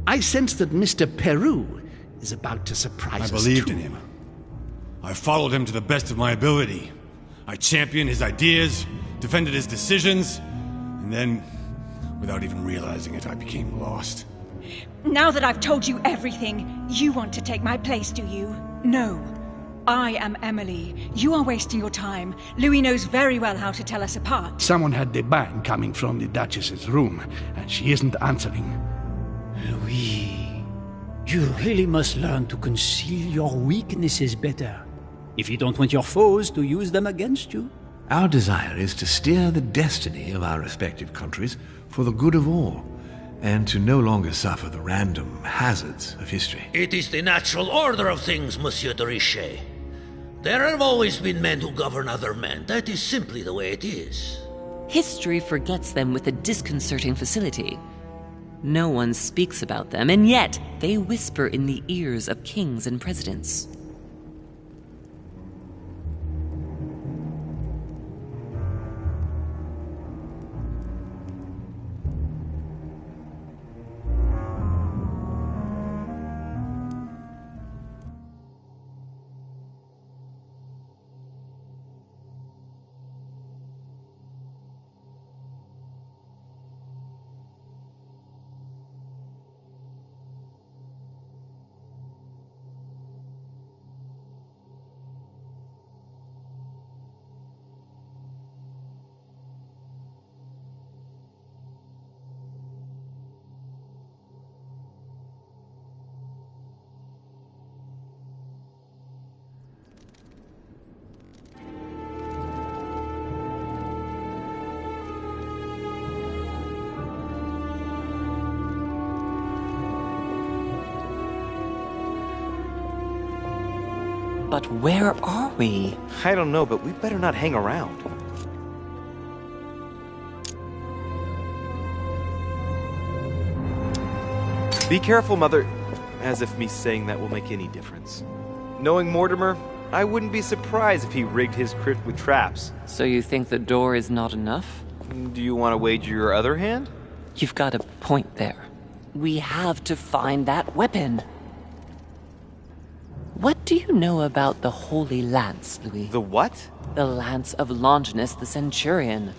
I sense that Mr. Peru is about to surprise us. I believed in him. I followed him to the best of my ability. I championed his ideas, defended his decisions, and then, without even realizing it, I became lost. Now that I've told you everything, you want to take my place, do you? No. I am Emily. You are wasting your time. Louis knows very well how to tell us apart. Someone had the bang coming from the Duchess's room, and she isn't answering. Louis, you really must learn to conceal your weaknesses better, if you don't want your foes to use them against you. Our desire is to steer the destiny of our respective countries for the good of all, and to no longer suffer the random hazards of history. It is the natural order of things, Monsieur de Richet. There have always been men who govern other men. That is simply the way it is. History forgets them with a disconcerting facility. No one speaks about them, and yet they whisper in the ears of kings and presidents. But where are we? I don't know, but we better not hang around. Be careful, Mother. As if me saying that will make any difference. Knowing Mortimer, I wouldn't be surprised if he rigged his crypt with traps. So you think the door is not enough? Do you want to wager your other hand? You've got a point there. We have to find that weapon. What do you know about the Holy Lance, Louis? The what? The Lance of Longinus the Centurion.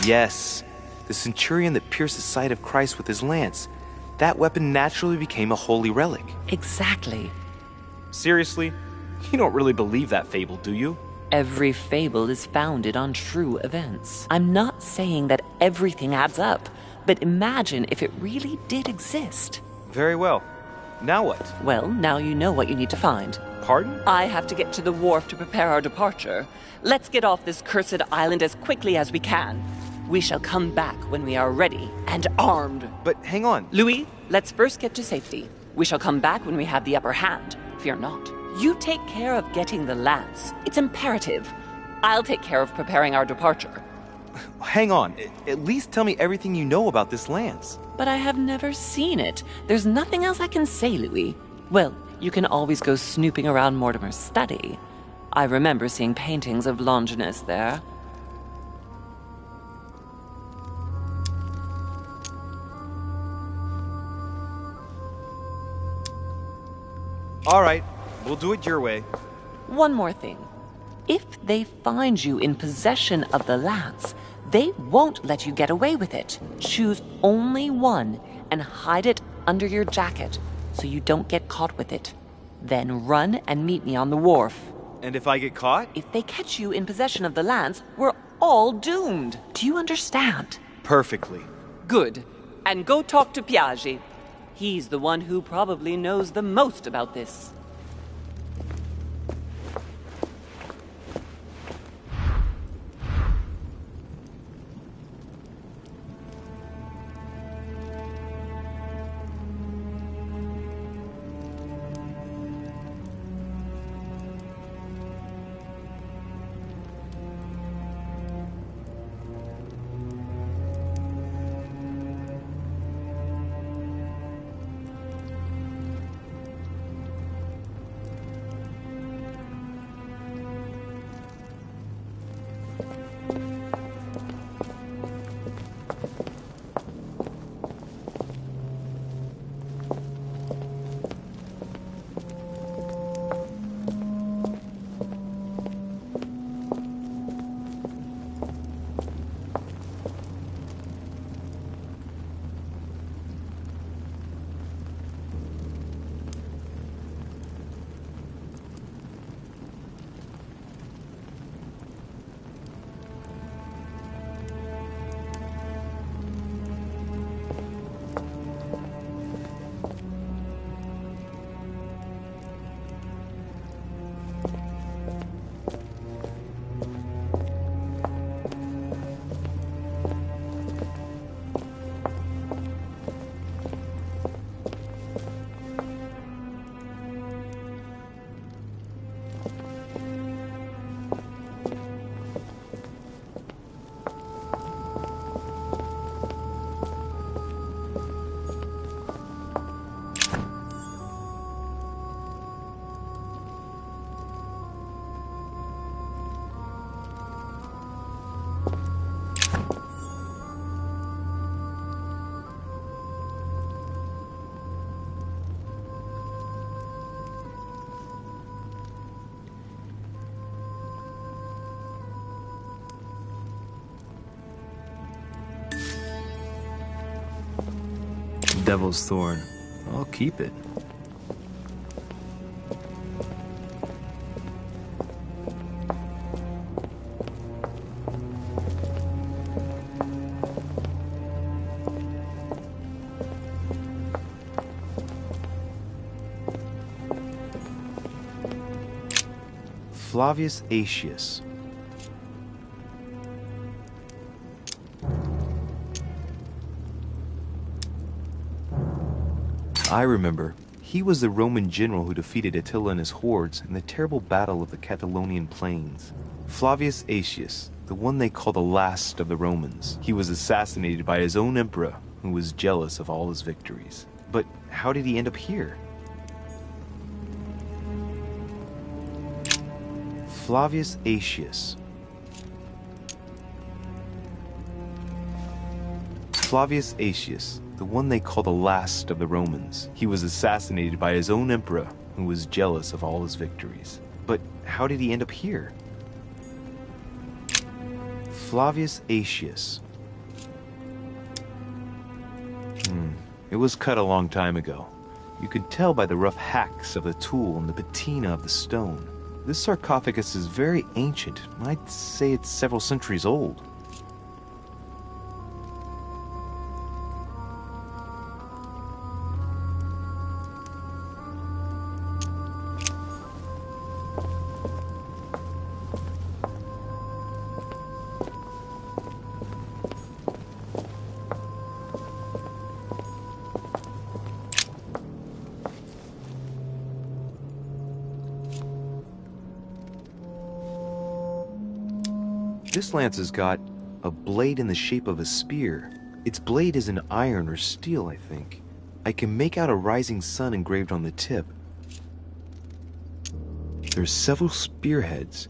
Yes, the centurion that pierced the side of Christ with his lance. That weapon naturally became a holy relic. Exactly. Seriously? You don't really believe that fable, do you? Every fable is founded on true events. I'm not saying that everything adds up, but imagine if it really did exist. Very well. Now what? Well, now you know what you need to find. Pardon? I have to get to the wharf to prepare our departure. Let's get off this cursed island as quickly as we can. We shall come back when we are ready and armed. But hang on. Louis, let's first get to safety. We shall come back when we have the upper hand. Fear not. You take care of getting the lance. It's imperative. I'll take care of preparing our departure. Hang on. At least tell me everything you know about this lance. But I have never seen it. There's nothing else I can say, Louis. Well, you can always go snooping around Mortimer's study. I remember seeing paintings of Longinus there. All right. We'll do it your way. One more thing. If they find you in possession of the lance, they won't let you get away with it. Choose only one and hide it under your jacket so you don't get caught with it. Then run and meet me on the wharf. And if I get caught? If they catch you in possession of the lance, we're all doomed. Do you understand? Perfectly. Good. And go talk to Piaggi. He's the one who probably knows the most about this. devil's thorn. I'll keep it. Flavius Aetius. I remember. He was the Roman general who defeated Attila and his hordes in the terrible battle of the Catalonian plains. Flavius Aetius, the one they call the last of the Romans. He was assassinated by his own emperor, who was jealous of all his victories. But how did he end up here? Flavius Aetius. Flavius Aetius, the one they call the last of the Romans. He was assassinated by his own emperor, who was jealous of all his victories. But how did he end up here? Flavius Aetius. It was cut a long time ago. You could tell by the rough hacks of the tool and the patina of the stone. This sarcophagus is very ancient. I'd say it's several centuries old. This lance has got a blade in the shape of a spear. Its blade is in iron or steel, I think. I can make out a rising sun engraved on the tip. There's several spearheads.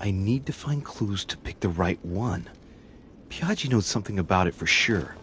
I need to find clues to pick the right one. Piaggi knows something about it for sure.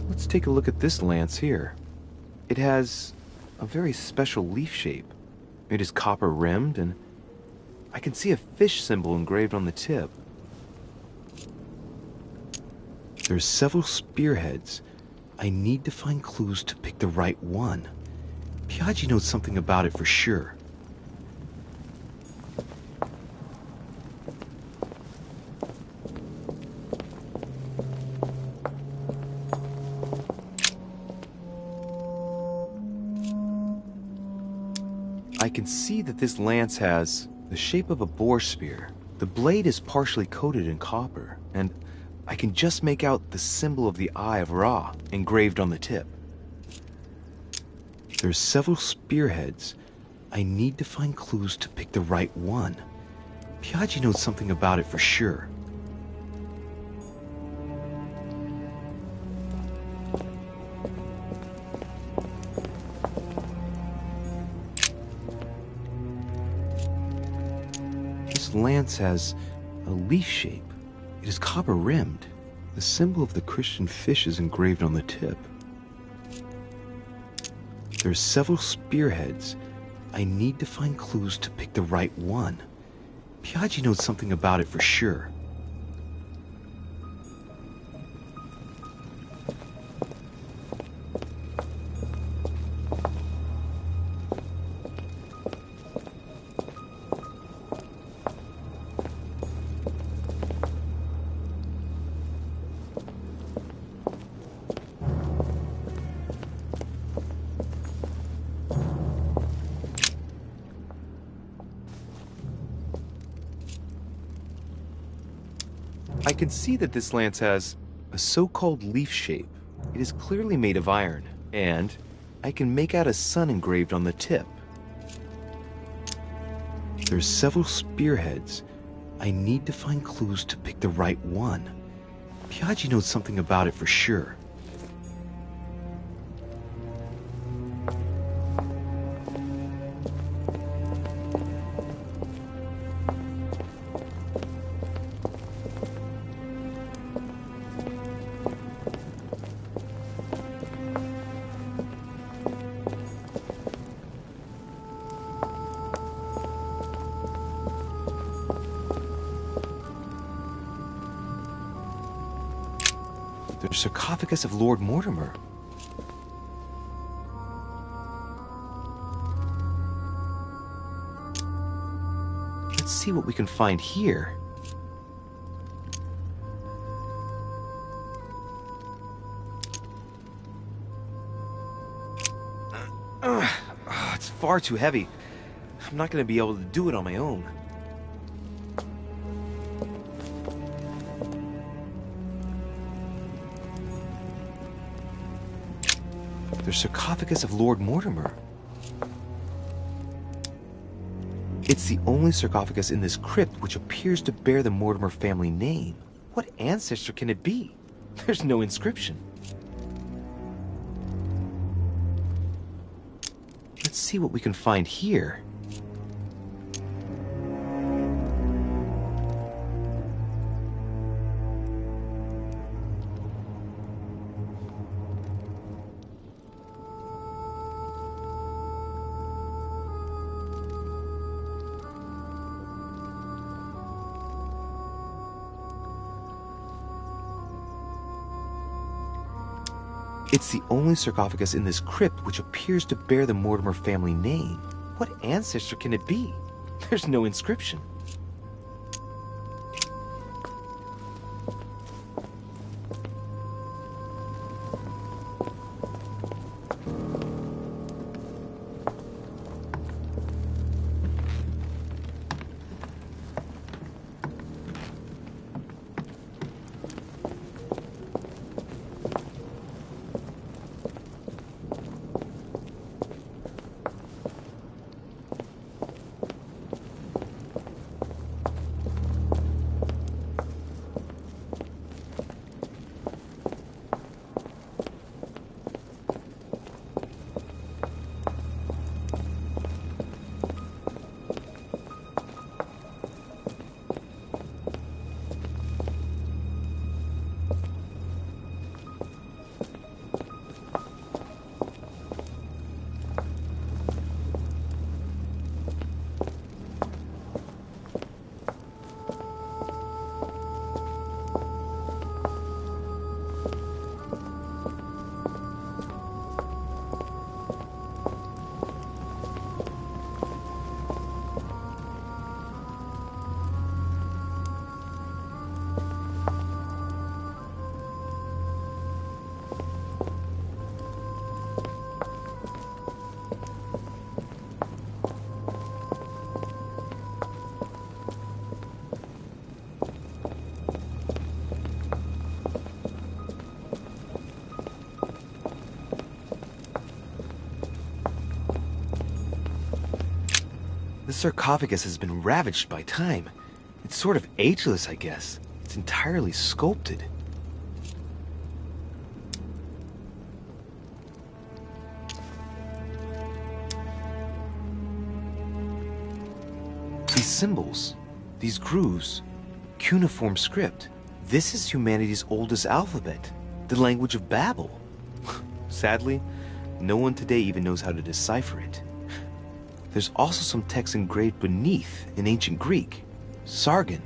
Let's take a look at this lance here. It has a very special leaf shape. It is copper rimmed, and I can see a fish symbol engraved on the tip. There's several spearheads. I need to find clues to pick the right one. Piaggi knows something about it for sure. I can see that this lance has the shape of a boar spear. The blade is partially coated in copper, and I can just make out the symbol of the Eye of Ra engraved on the tip. There's several spearheads. I need to find clues to pick the right one. Piaggi knows something about it for sure. This lance has a leaf shape. It is copper rimmed. The symbol of the Christian fish is engraved on the tip. There's several spearheads. I need to find clues to pick the right one. Piaggi knows something about it for sure. I can see that this lance has a so-called leaf shape. It is clearly made of iron, and I can make out a sun engraved on the tip. There's several spearheads. I need to find clues to pick the right one. Piaggi knows something about it for sure. The sarcophagus of Lord Mortimer. Let's see what we can find here. It's far too heavy. I'm not going to be able to do it on my own. The sarcophagus of Lord Mortimer. It's the only sarcophagus in this crypt which appears to bear the Mortimer family name. What ancestor can it be? There's no inscription. Let's see what we can find here. It's the only sarcophagus in this crypt which appears to bear the Mortimer family name. What ancestor can it be? There's no inscription. The sarcophagus has been ravaged by time. It's sort of ageless, I guess. It's entirely sculpted. These symbols, these grooves, cuneiform script. This is humanity's oldest alphabet, the language of Babel. Sadly, no one today even knows how to decipher it. There's also some text engraved beneath in ancient Greek, Sargon.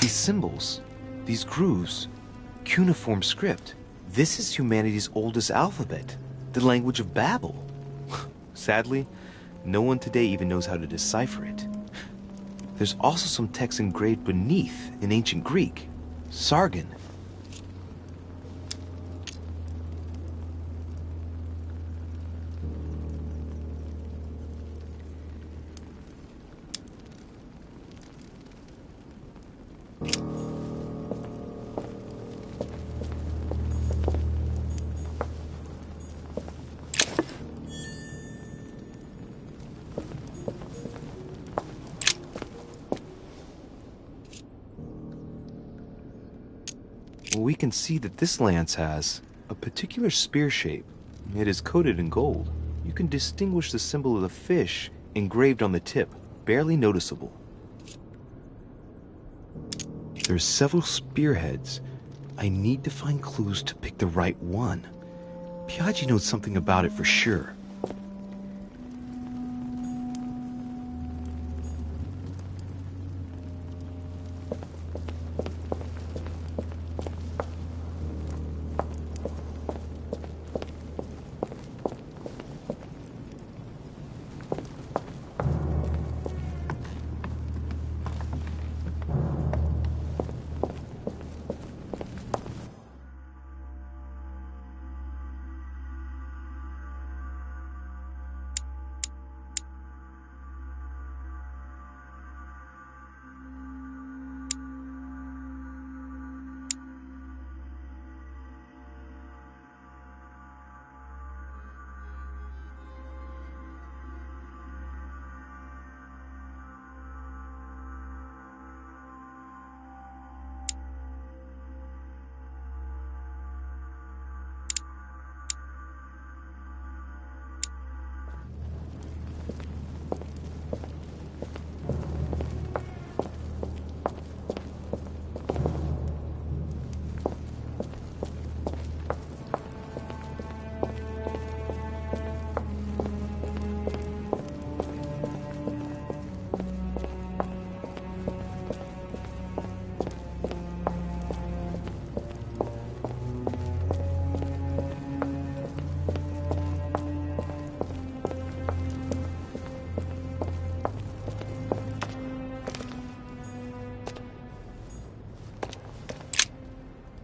These symbols, these grooves, cuneiform script. This is humanity's oldest alphabet, the language of Babel. Sadly, no one today even knows how to decipher it. There's also some text engraved beneath in ancient Greek, Sargon. we can see that this lance has a particular spear shape. It is coated in gold. You can distinguish the symbol of the fish engraved on the tip, barely noticeable. There's several spearheads. I need to find clues to pick the right one. Piaggi knows something about it for sure.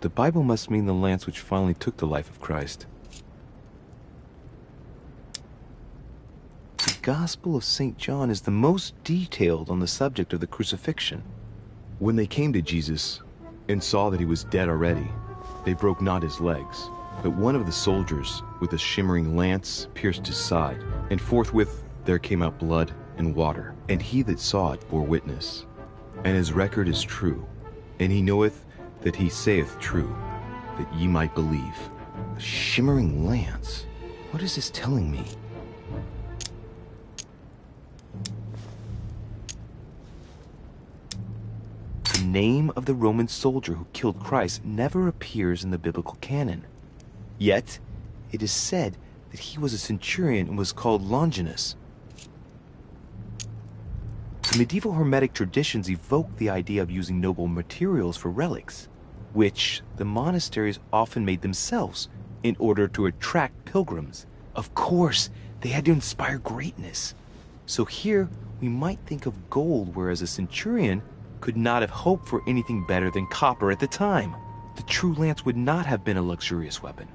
The Bible must mean the lance which finally took the life of Christ. The Gospel of St. John is the most detailed on the subject of the crucifixion. When they came to Jesus and saw that he was dead already, they broke not his legs, but one of the soldiers with a shimmering lance pierced his side, and forthwith there came out blood and water. And he that saw it bore witness, and his record is true, and he knoweth that he saith true, that ye might believe. A shimmering lance? What is this telling me? The name of the Roman soldier who killed Christ never appears in the biblical canon. Yet, it is said that he was a centurion and was called Longinus. The medieval Hermetic traditions evoke the idea of using noble materials for relics, which the monasteries often made themselves in order to attract pilgrims. Of course, they had to inspire greatness. So here, we might think of gold, whereas a centurion could not have hoped for anything better than copper at the time. The true lance would not have been a luxurious weapon.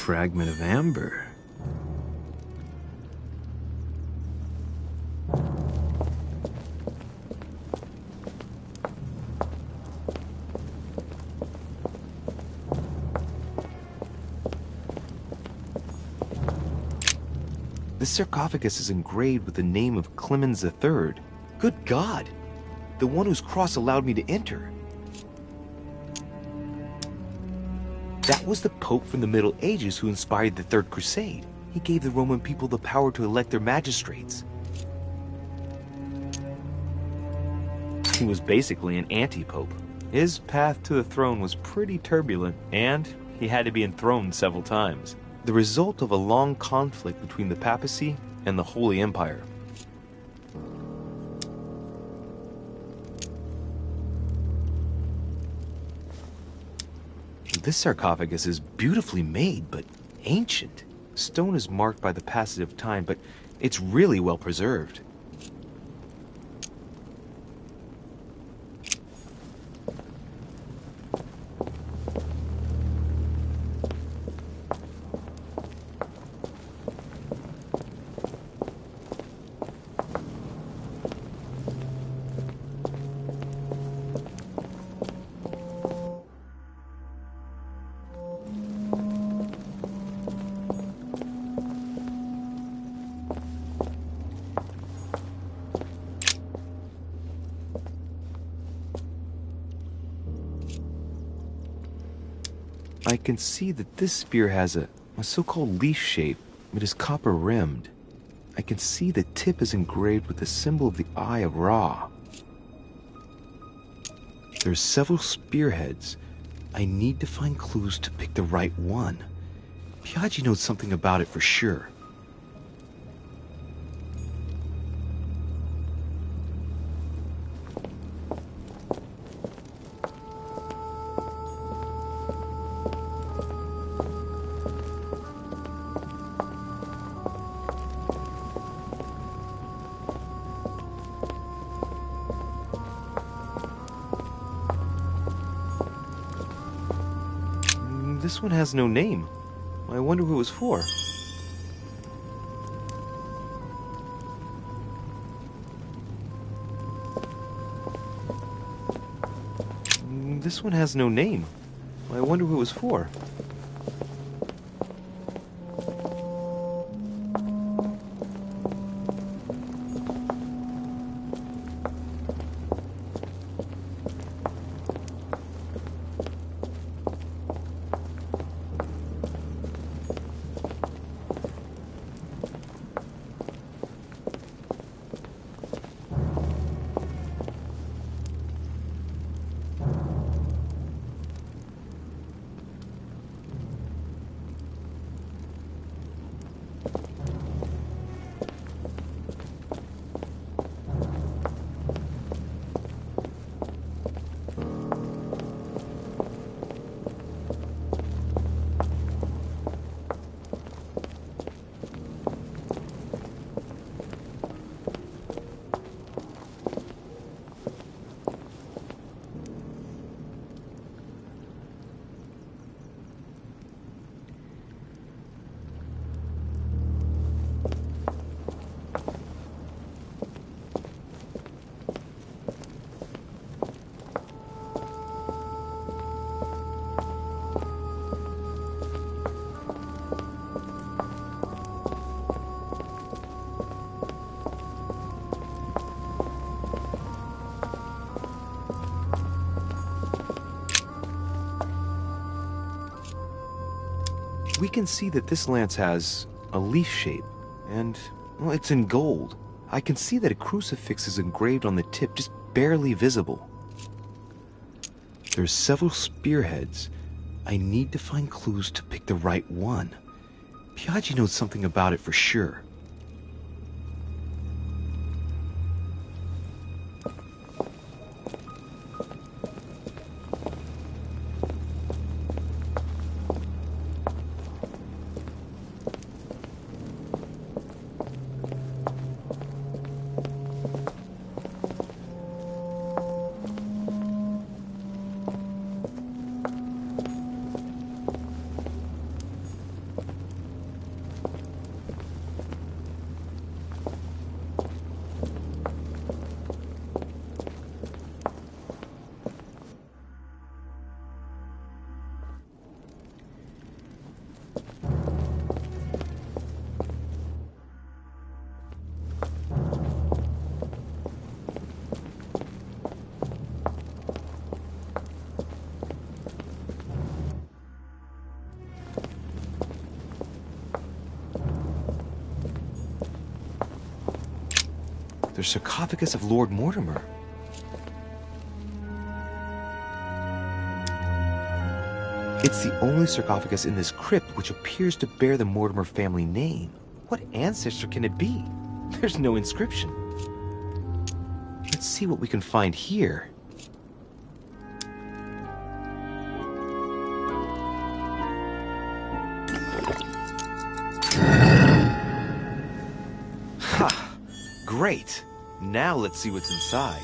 fragment of amber. This sarcophagus is engraved with the name of Clemens III. Good God! The one whose cross allowed me to enter. That was the Pope from the Middle Ages who inspired the Third Crusade. He gave the Roman people the power to elect their magistrates. He was basically an anti-pope. His path to the throne was pretty turbulent, and he had to be enthroned several times. The result of a long conflict between the papacy and the Holy Empire. This sarcophagus is beautifully made, but ancient. Stone is marked by the passage of time, but it's really well preserved. I can see that this spear has a so-called leaf shape. It is copper rimmed. I can see the tip is engraved with the symbol of the Eye of Ra. There's several spearheads. I need to find clues to pick the right one. Piaggi knows something about it for sure. This one has no name. I wonder who it was for. This one has no name. I wonder who it was for. We can see that this lance has a leaf shape, and, well, it's in gold. I can see that a crucifix is engraved on the tip, just barely visible. There's several spearheads. I need to find clues to pick the right one. Piaggi knows something about it for sure. the sarcophagus of Lord Mortimer. It's the only sarcophagus in this crypt which appears to bear the Mortimer family name. What ancestor can it be? There's no inscription. Let's see what we can find here. Ha! Great! Now let's see what's inside.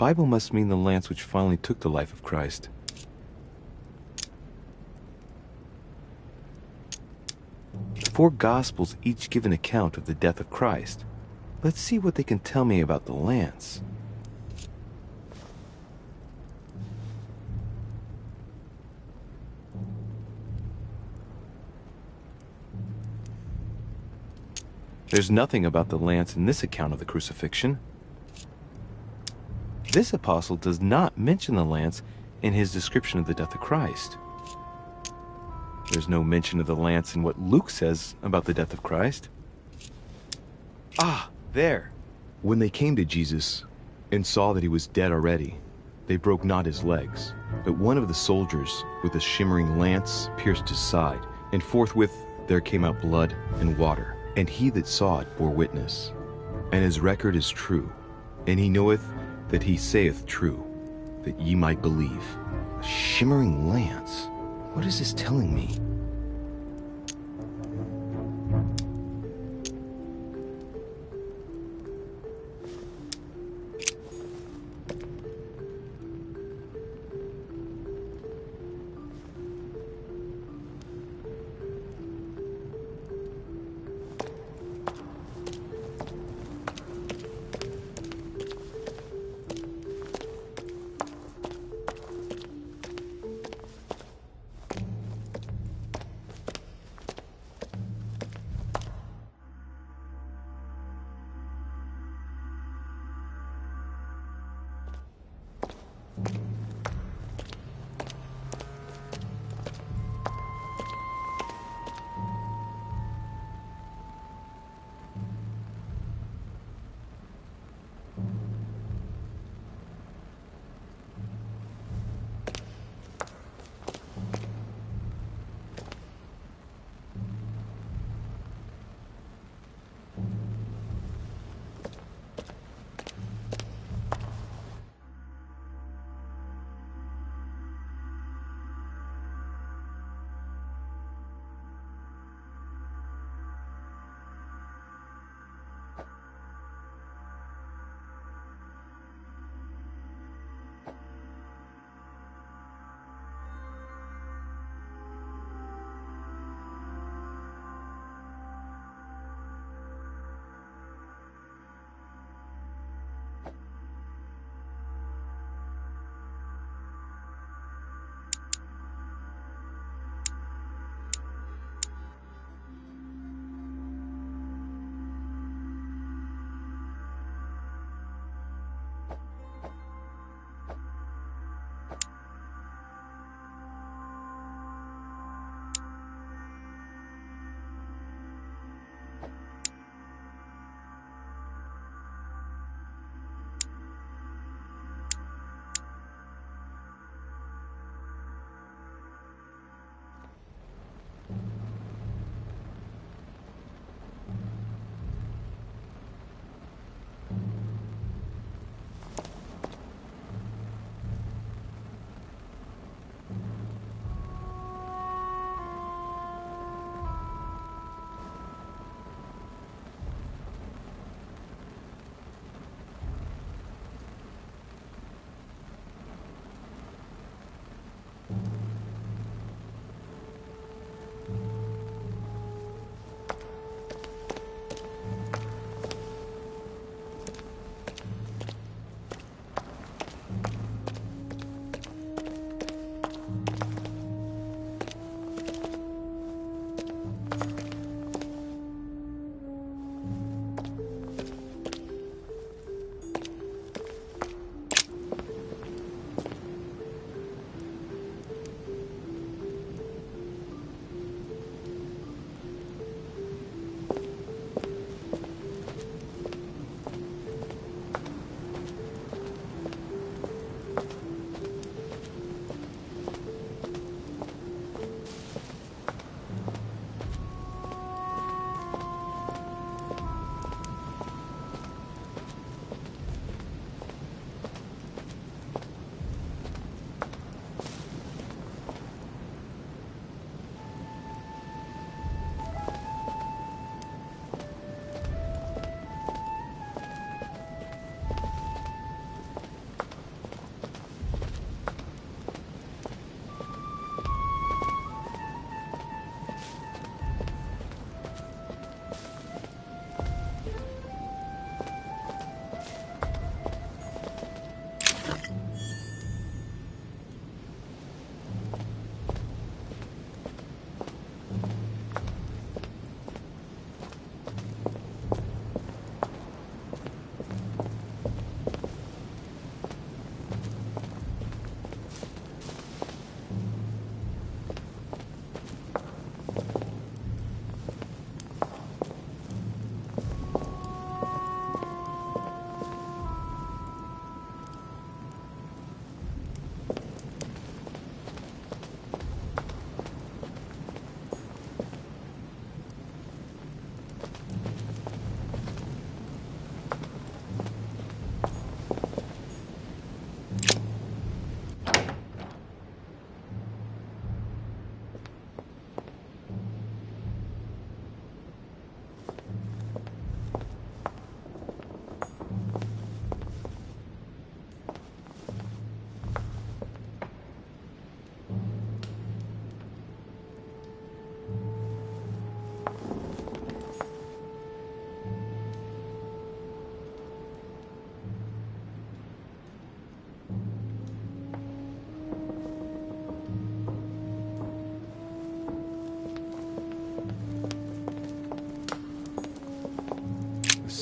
Bible must mean the lance which finally took the life of Christ. The 4 Gospels each give an account of the death of Christ. Let's see what they can tell me about the lance. There's nothing about the lance in this account of the crucifixion. This apostle does not mention the lance in his description of the death of Christ. There's no mention of the lance in what Luke says about the death of Christ. Ah, there. When they came to Jesus and saw that he was dead already, they broke not his legs, but one of the soldiers with a shimmering lance pierced his side, and forthwith there came out blood and water. And he that saw it bore witness, and his record is true, and he knoweth that he saith true, that ye might believe. A shimmering lance? What is this telling me?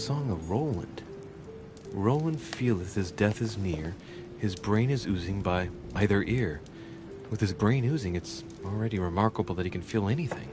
song of Roland. Roland feeleth his death is near, his brain is oozing by either ear. With his brain oozing, it's already remarkable that he can feel anything.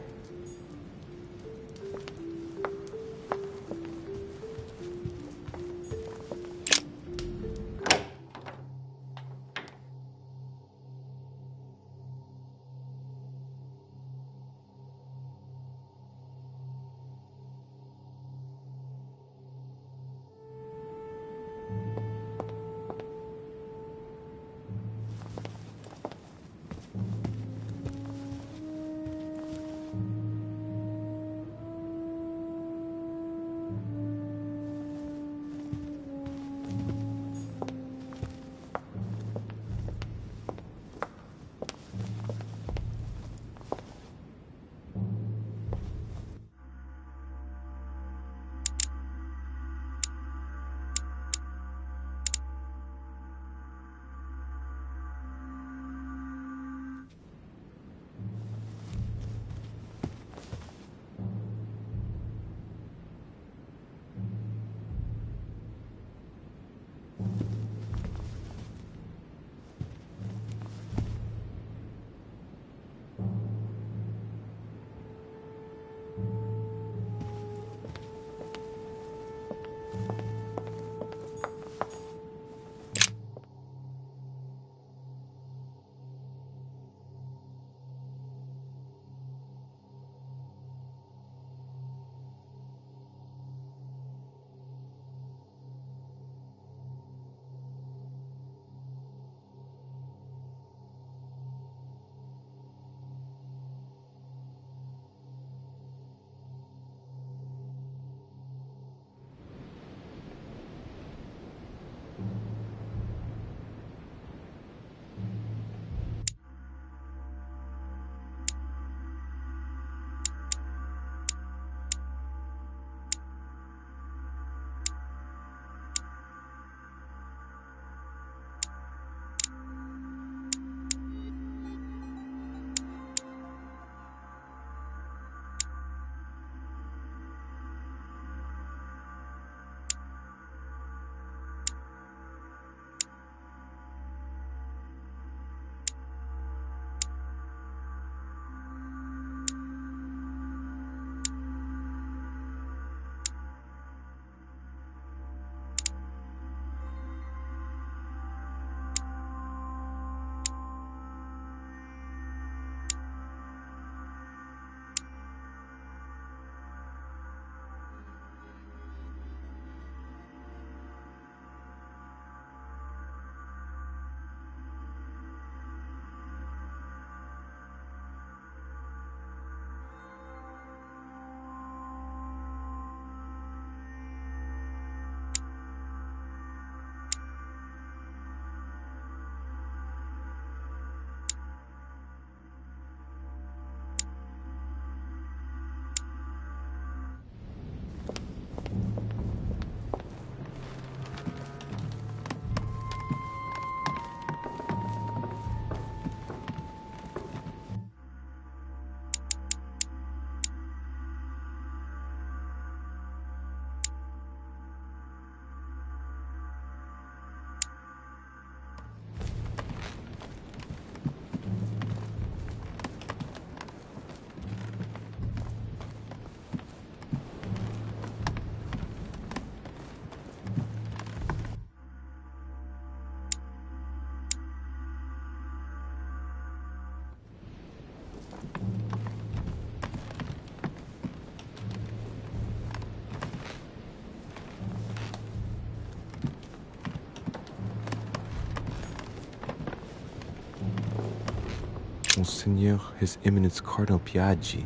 Monseigneur, His Eminence Cardinal Piaggi.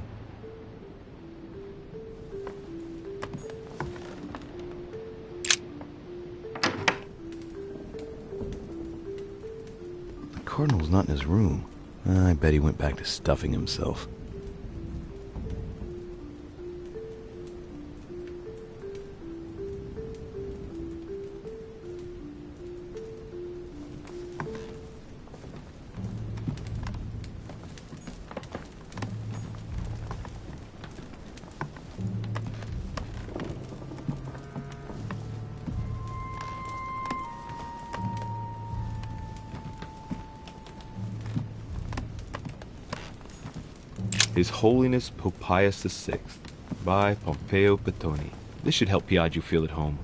The Cardinal's not in his room. I bet he went back to stuffing himself. His Holiness Pope Pius VI, by Pompeo Petoni. This should help Piaggio feel at home.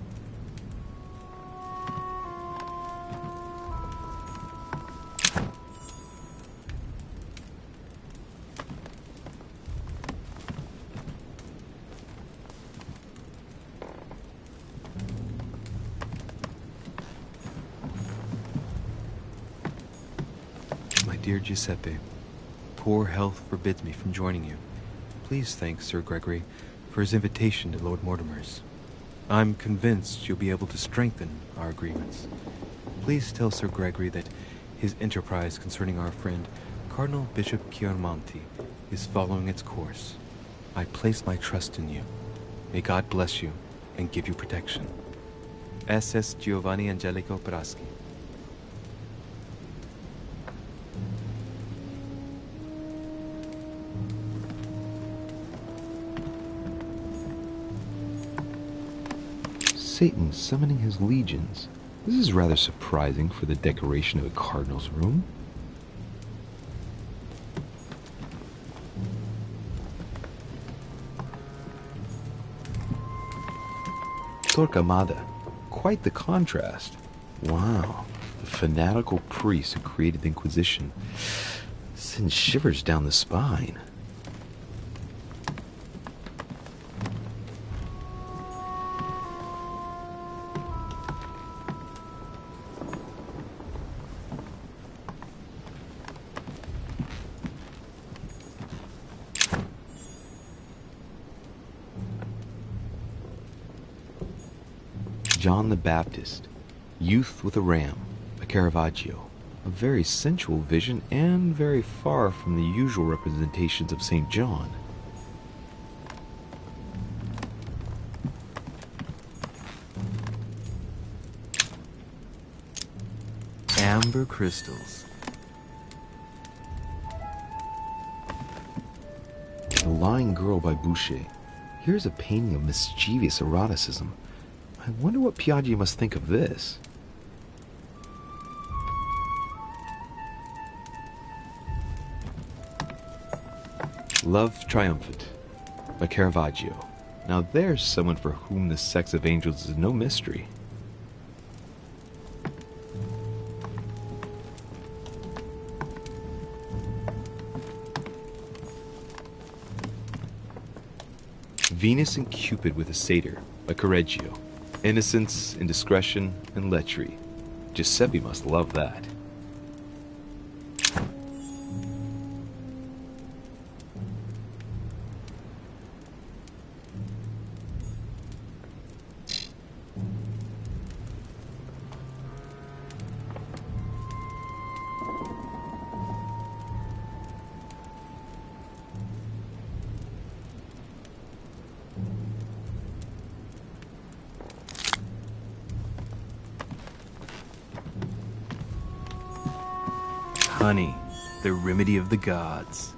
My dear Giuseppe, poor health forbids me from joining you. Please thank Sir Gregory for his invitation to Lord Mortimer's. I'm convinced you'll be able to strengthen our agreements. Please tell Sir Gregory that his enterprise concerning our friend Cardinal Bishop Chiaramonti is following its course. I place my trust in you. May God bless you and give you protection. SS Giovanni Angelico Praschi. Satan summoning his legions. This is rather surprising for the decoration of a cardinal's room. Torquemada. Quite the contrast. Wow. The fanatical priest who created the Inquisition sends shivers down the spine. John the Baptist, Youth with a Ram, by Caravaggio. A very sensual vision and very far from the usual representations of St. John. Amber crystals. The Lying Girl by Boucher. Here's a painting of mischievous eroticism. I wonder what Piaggio must think of this. Love Triumphant by Caravaggio. Now there's someone for whom the sex of angels is no mystery. Venus and Cupid with a Satyr by Correggio. Innocence, indiscretion, and lechery. Giuseppe must love that. Honey, the remedy of the gods.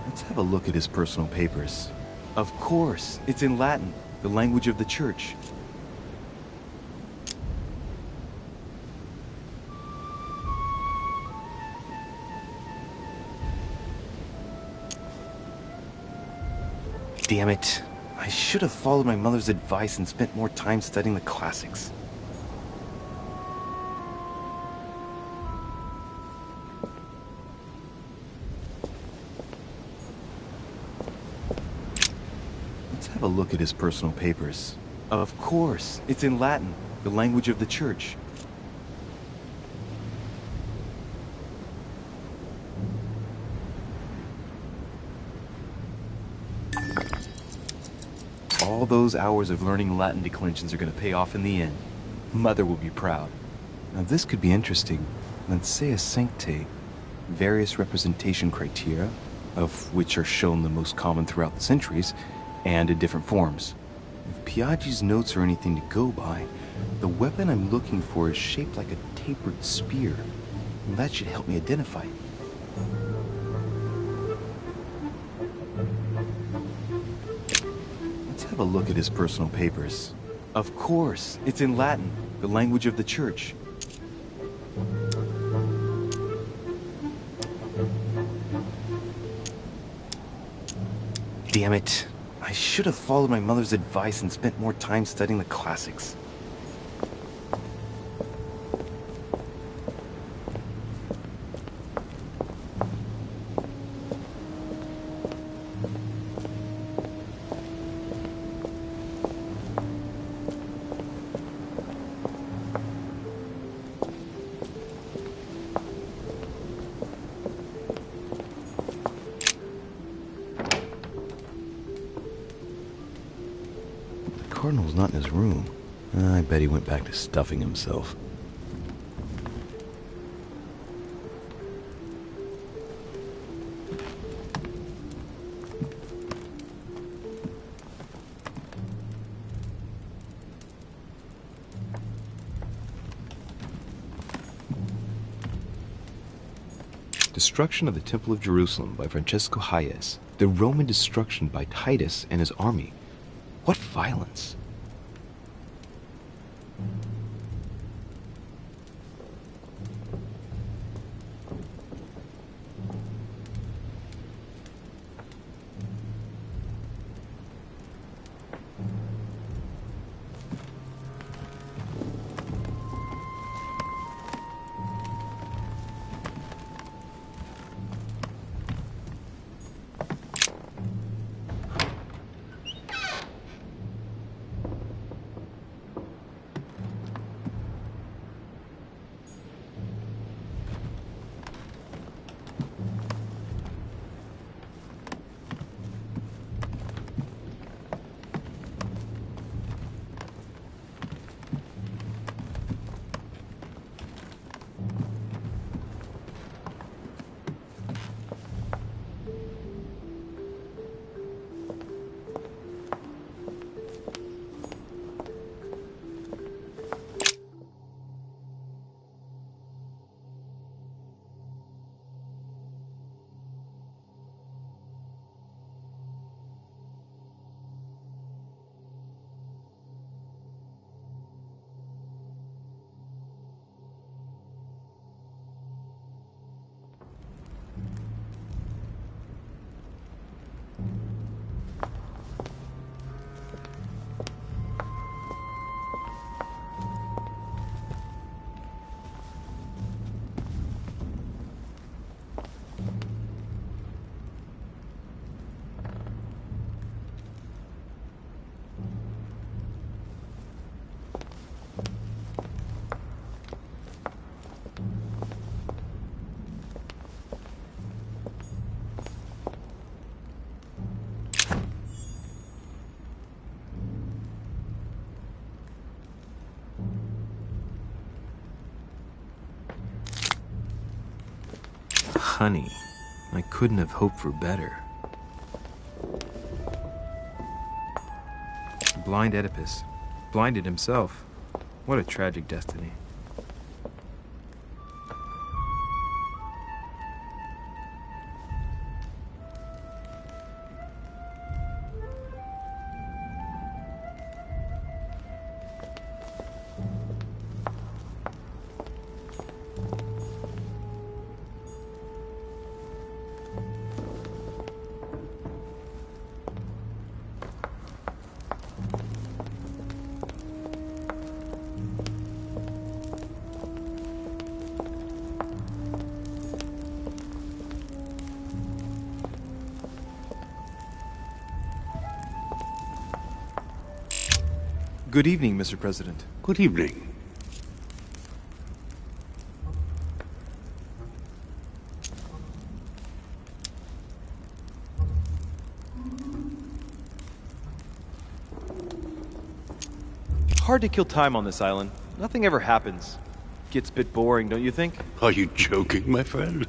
Let's have a look at his personal papers. Of course, it's in Latin, the language of the church. Damn it. I should have followed my mother's advice and spent more time studying the classics. have a look at his personal papers. Of course, it's in Latin, the language of the church. All those hours of learning Latin declensions are going to pay off in the end. Mother will be proud. Now this could be interesting. Let's say a sancte. Various representation criteria, of which are shown the most common throughout the centuries, and in different forms. If Piaggi's notes are anything to go by, the weapon I'm looking for is shaped like a tapered spear. And that should help me identify it. Have a look at his personal papers. Of course, it's in Latin, the language of the church. Damn it. I should have followed my mother's advice and spent more time studying the classics. The Cardinal's not in his room. I bet he went back to stuffing himself. Destruction of the Temple of Jerusalem by Francesco Hayez. The Roman destruction by Titus and his army. What violence! Honey, I couldn't have hoped for better. Blind Oedipus. Blinded himself. What a tragic destiny. Good evening, Mr. President. Good evening. Hard to kill time on this island. Nothing ever happens. Gets a bit boring, don't you think? Are you joking, my friend?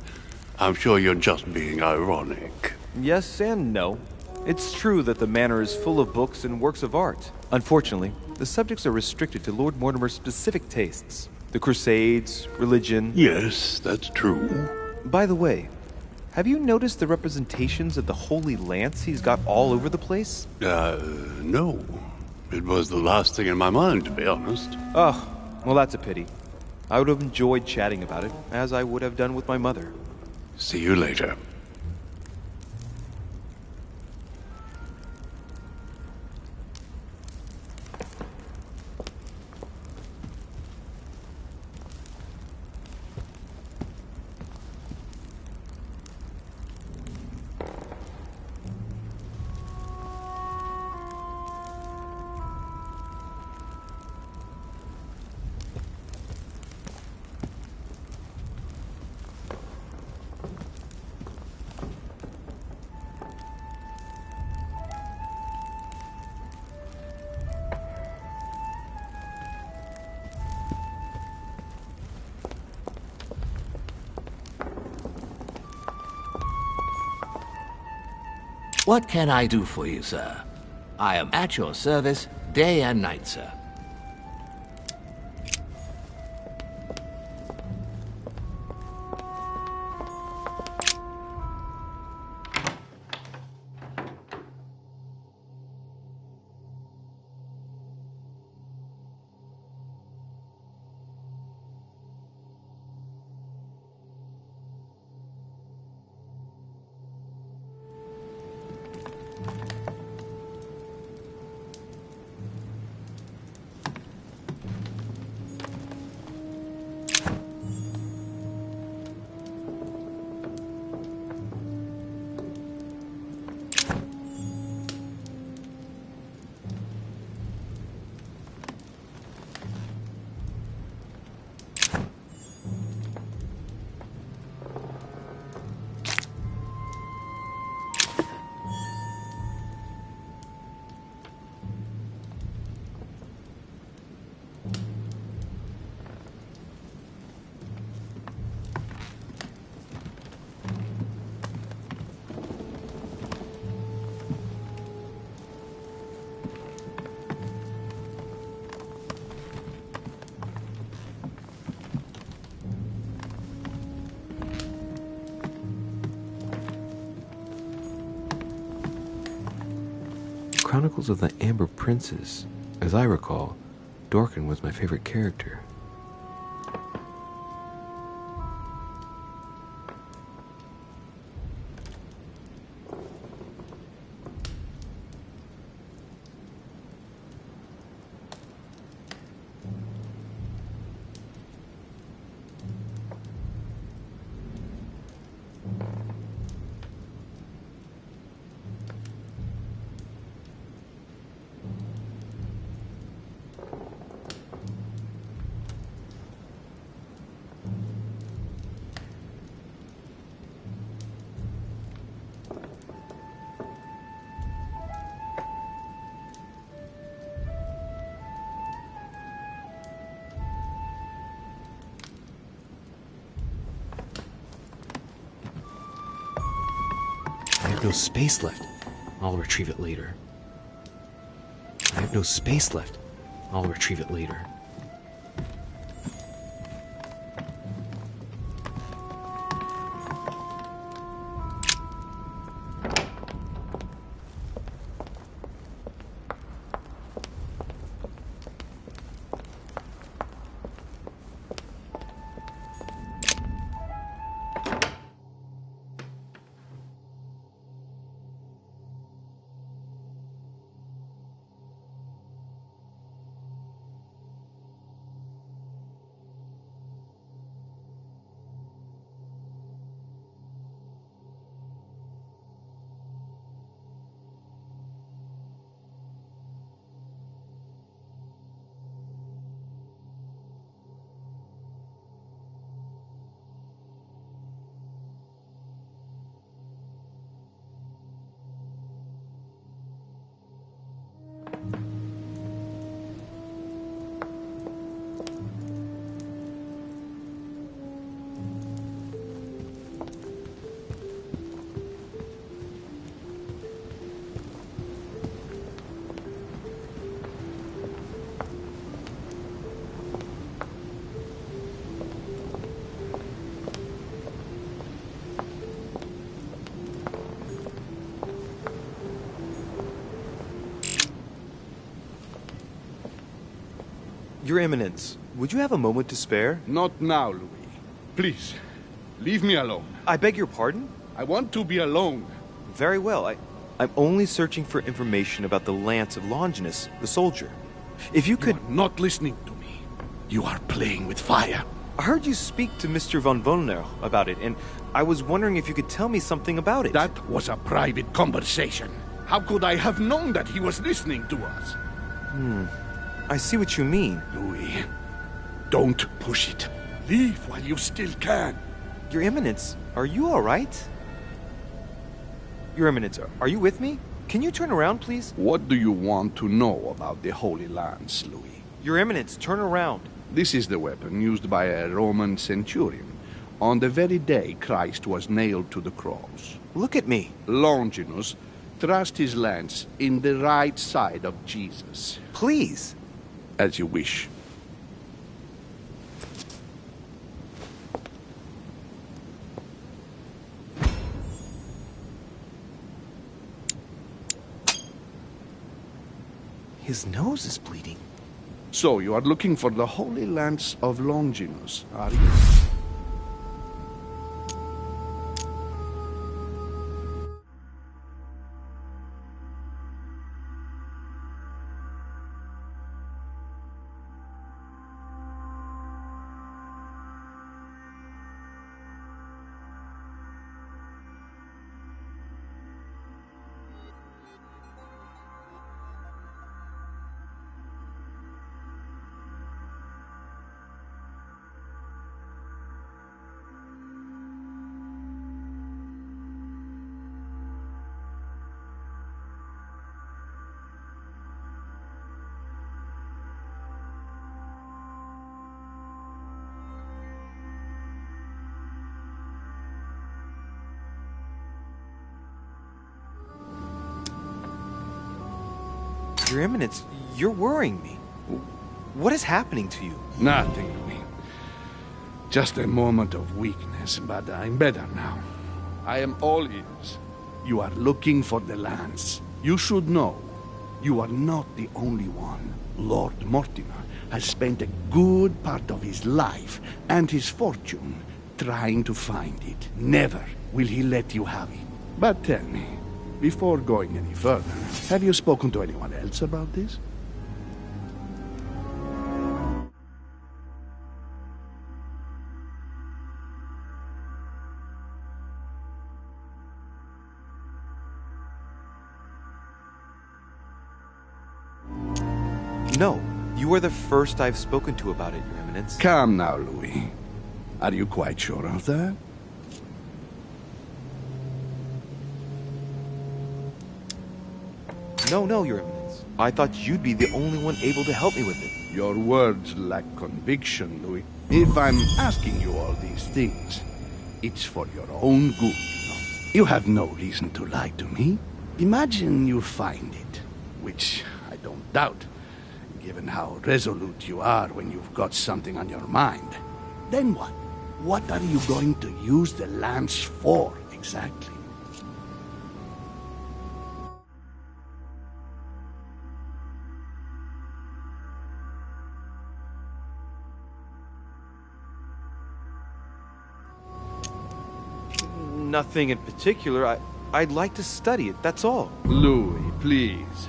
I'm sure you're just being ironic. Yes and no. It's true that the manor is full of books and works of art. Unfortunately, the subjects are restricted to Lord Mortimer's specific tastes. The Crusades, religion... Yes, that's true. By the way, have you noticed the representations of the Holy Lance he's got all over the place? No. It was the last thing in my mind, to be honest. Oh, well that's a pity. I would have enjoyed chatting about it, as I would have done with my mother. See you later. What can I do for you, sir? I am at your service day and night, sir. Chronicles of the Amber Princess. As I recall, Dorkin was my favorite character. I have no space left. I'll retrieve it later. I have no space left. I'll retrieve it later. Your Eminence, would you have a moment to spare? Not now, Louis. Please, leave me alone. I beg your pardon? I want to be alone. Very well. I'm only searching for information about the lance of Longinus, the soldier. If you could... You are not listening to me. You are playing with fire. I heard you speak to Mr. von Wollner about it, and I was wondering if you could tell me something about it. That was a private conversation. How could I have known that he was listening to us? I see what you mean. Louis, don't push it. Leave while you still can. Your Eminence, are you all right? Your Eminence, are you with me? Can you turn around, please? What do you want to know about the Holy Lance, Louis? Your Eminence, turn around. This is the weapon used by a Roman centurion on the very day Christ was nailed to the cross. Look at me. Longinus thrust his lance in the right side of Jesus. Please. As you wish. His nose is bleeding. So you are looking for the Holy Lance of Longinus, are you? Your Eminence, you're worrying me. What is happening to you? Nothing, Louis. Just a moment of weakness, but I'm better now. I am all ears. You are looking for the lance. You should know, you are not the only one. Lord Mortimer has spent a good part of his life and his fortune trying to find it. Never will he let you have it. But tell me, before going any further, have you spoken to anyone else about this? No, you are the first I've spoken to about it, Your Eminence. Come now, Louis. Are you quite sure of that? No, Your Eminence. I thought you'd be the only one able to help me with it. Your words lack conviction, Louis. If I'm asking you all these things, it's for your own good, you know. You have no reason to lie to me. Imagine you find it, which I don't doubt, given how resolute you are when you've got something on your mind. Then what? What are you going to use the lance for, exactly? Nothing in particular. I'd like to study it, that's all. Louis, please.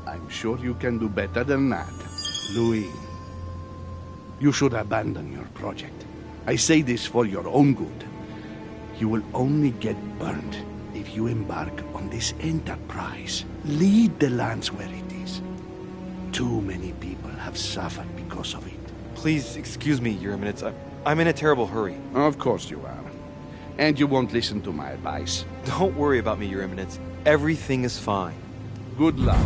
I'm sure you can do better than that. Louis, you should abandon your project. I say this for your own good. You will only get burned if you embark on this enterprise. Lead the lance where it is. Too many people have suffered because of it. Please excuse me, Your Eminence. I'm in a terrible hurry. Of course you are. And you won't listen to my advice. Don't worry about me, Your Eminence. Everything is fine. Good luck.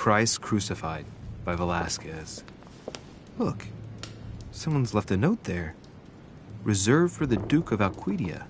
Christ Crucified by Velasquez. Look, someone's left a note there. Reserved for the Duke of Alcudia.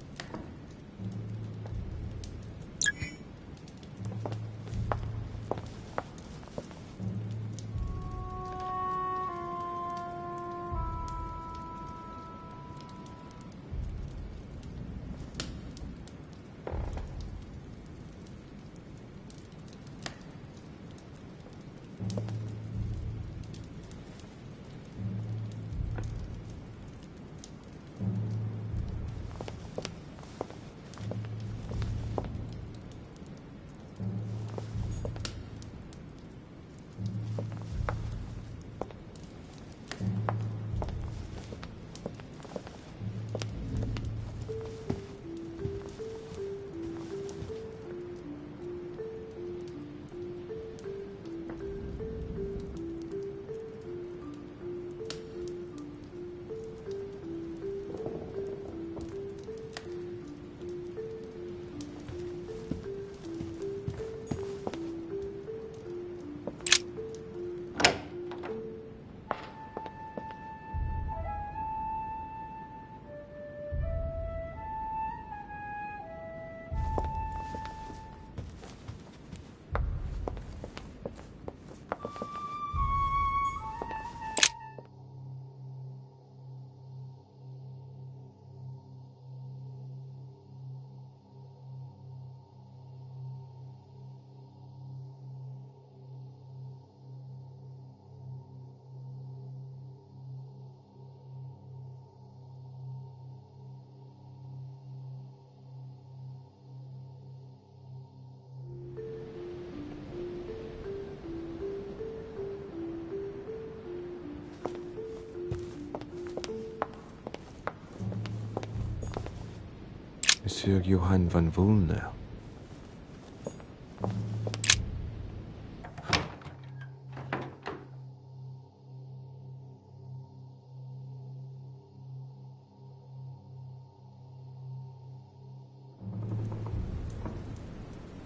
Monsieur Johann van Vulner.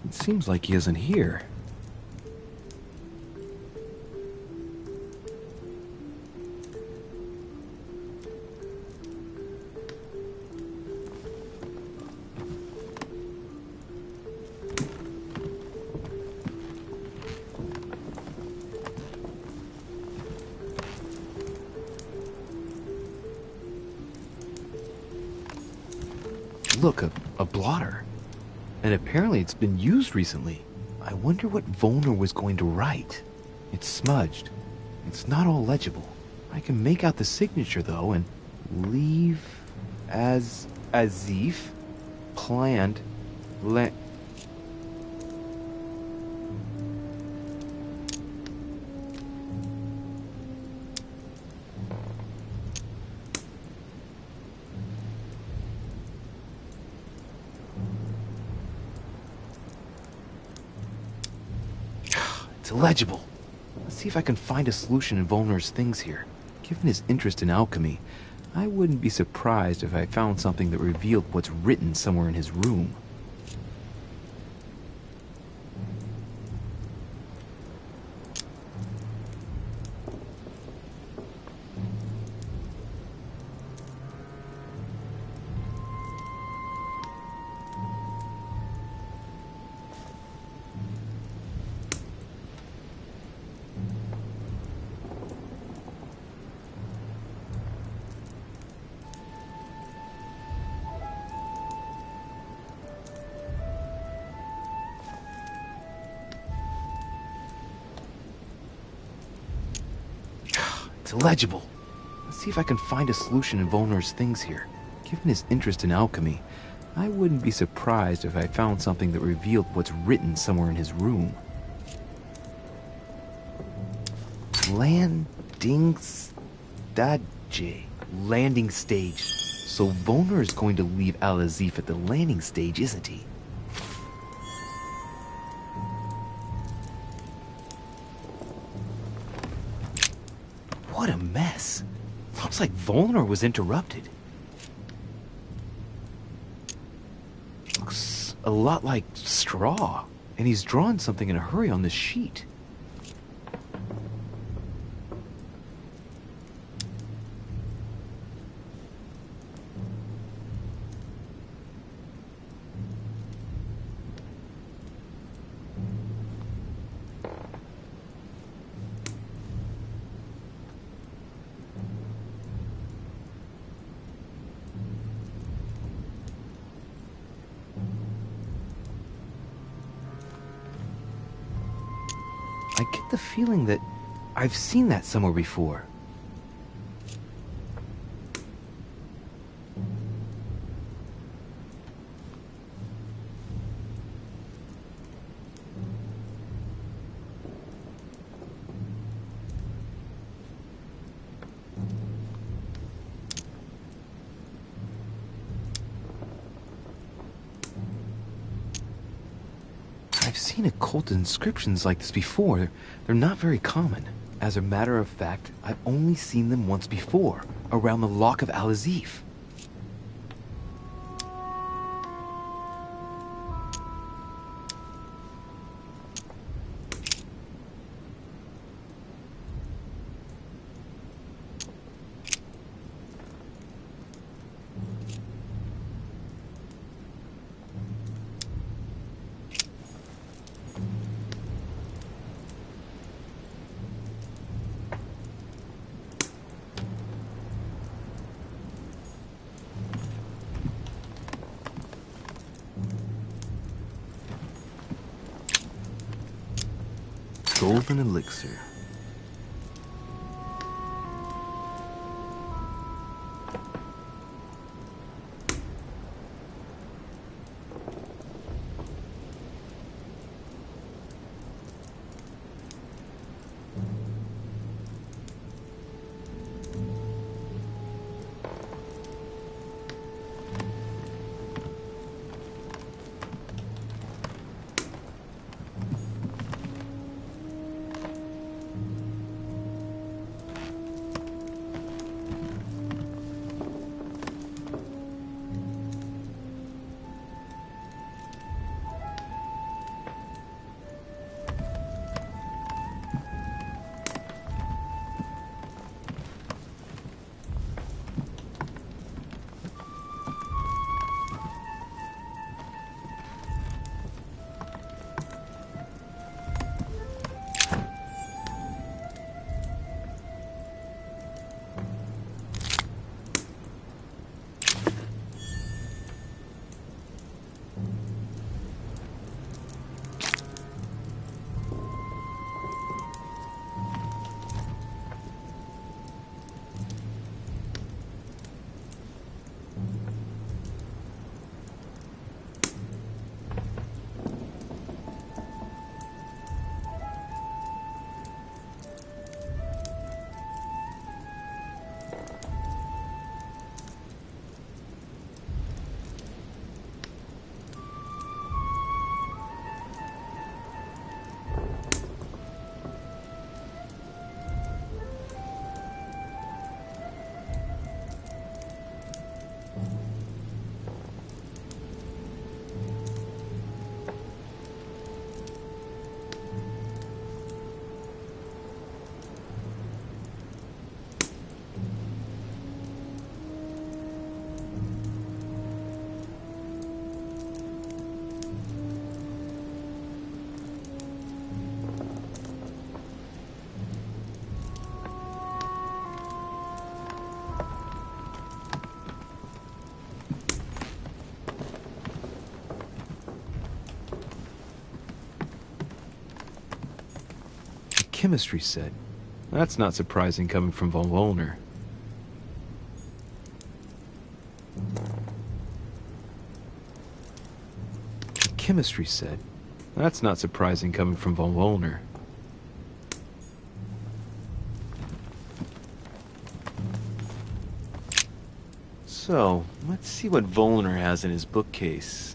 It seems like he isn't here. Look, a blotter. And apparently it's been used recently. I wonder what Volner was going to write. It's smudged. It's not all legible. I can make out the signature though, and leave as if planned It's illegible. Let's see if I can find a solution in Volner's things here. Given his interest in alchemy, I wouldn't be surprised if I found something that revealed what's written somewhere in his room. It's illegible. Let's see if I can find a solution in Volner's things here. Given his interest in alchemy, I wouldn't be surprised if I found something that revealed what's written somewhere in his room. Landing stage. So Volner is going to leave Al-Azif at the landing stage, isn't he? What a mess. Looks like Volner was interrupted. Looks a lot like straw. And he's drawn something in a hurry on this sheet. I get the feeling that I've seen that somewhere before. I've seen occult inscriptions like this before. They're not very common. As a matter of fact, I've only seen them once before, around the Lock of Al-Azif. Golden elixir. Chemistry set. That's not surprising coming from von Wollner. Chemistry set. That's not surprising coming from von Wollner. So, let's see what Wollner has in his bookcase.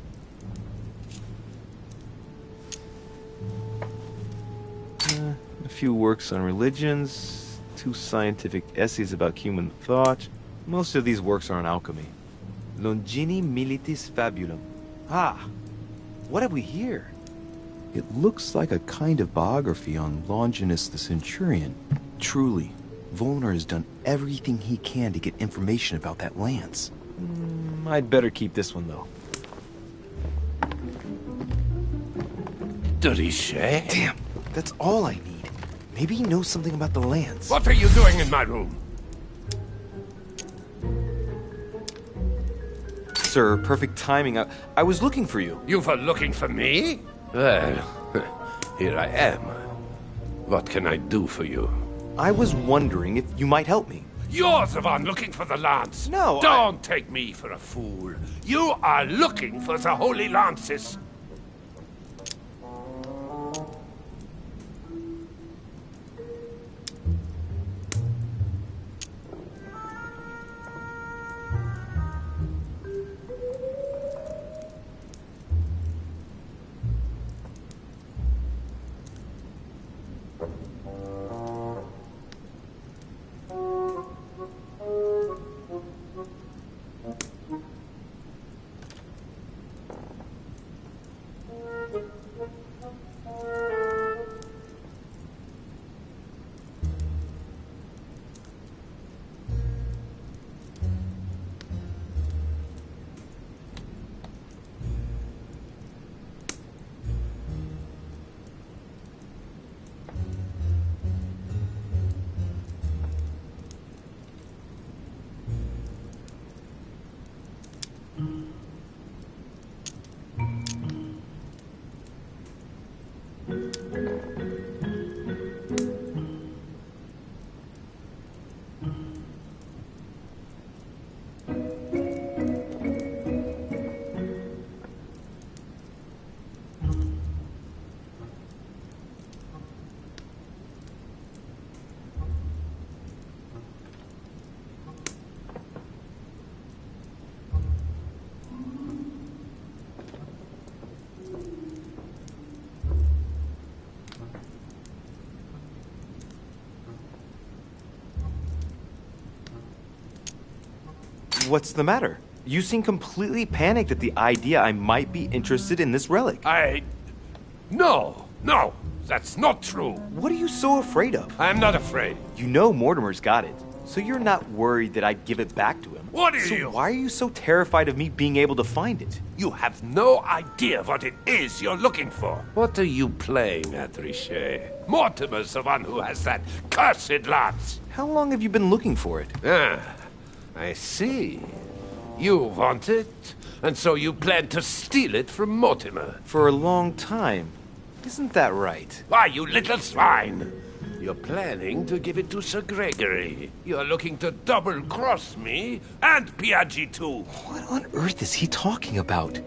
A few works on religions, 2 scientific essays about human thought. Most of these works are on alchemy. Longini Militis Fabulum. Ah, what have we here? It looks like a kind of biography on Longinus the Centurion. Truly, Wollner has done everything he can to get information about that lance. I'd better keep this one, though. Did he say? Damn, that's all I need. Maybe he knows something about the lance. What are you doing in my room? Sir, perfect timing. I was looking for you. You were looking for me? Well, here I am. What can I do for you? I was wondering if you might help me. You're the one looking for the lance. No, Don't take me for a fool. You are looking for the holy lances. What's the matter? You seem completely panicked at the idea I might be interested in this relic. No, that's not true. What are you so afraid of? I'm not afraid. You know Mortimer's got it, so you're not worried that I'd give it back to him. What are so you? Why are you so terrified of me being able to find it? You have no idea what it is you're looking for. What are you playing at, Richet? Mortimer's the one who has that cursed lance. How long have you been looking for it? I see. You want it, and so you plan to steal it from Mortimer. For a long time. Isn't that right? Why, you little swine! You're planning to give it to Sir Gregory. You're looking to double-cross me and Piaggi too. What on earth is he talking about?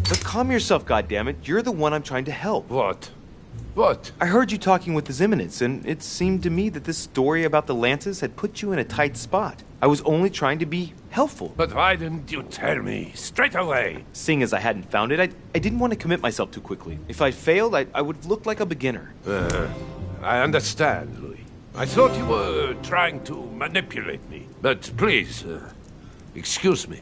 But calm yourself, goddammit. You're the one I'm trying to help. What? What? I heard you talking with His Eminence, and it seemed to me that this story about the lances had put you in a tight spot. I was only trying to be helpful. But why didn't you tell me straight away? Seeing as I hadn't found it, I didn't want to commit myself too quickly. If I failed, I would have looked like a beginner. I understand, Louis. I thought you were trying to manipulate me. But please, excuse me.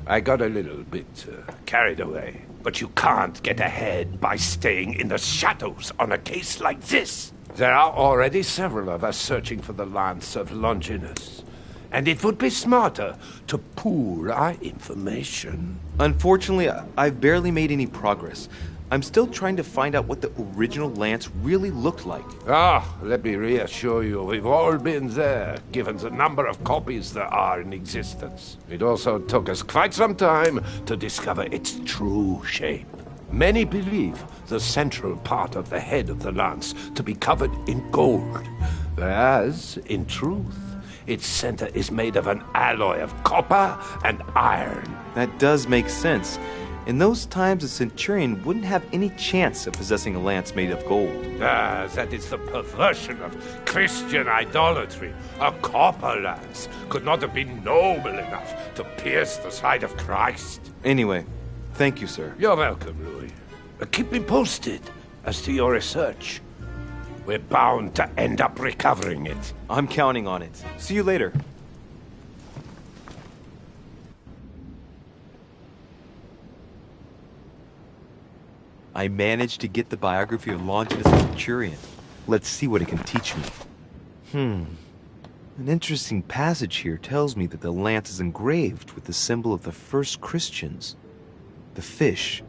I got a little bit carried away. But you can't get ahead by staying in the shadows on a case like this. There are already several of us searching for the Lance of Longinus. And it would be smarter to pool our information. Unfortunately, I've barely made any progress. I'm still trying to find out what the original lance really looked like. Let me reassure you, we've all been there, given the number of copies there are in existence. It also took us quite some time to discover its true shape. Many believe the central part of the head of the lance to be covered in gold, whereas, in truth, its center is made of an alloy of copper and iron. That does make sense. In those times, a centurion wouldn't have any chance of possessing a lance made of gold. That is the perversion of Christian idolatry. A copper lance could not have been noble enough to pierce the side of Christ. Anyway, thank you, sir. You're welcome, Louis. Keep me posted as to your research. We're bound to end up recovering it. I'm counting on it. See you later. I managed to get the biography of Longinus the Centurion. Let's see what it can teach me. An interesting passage here tells me that the lance is engraved with the symbol of the first Christians, the fish.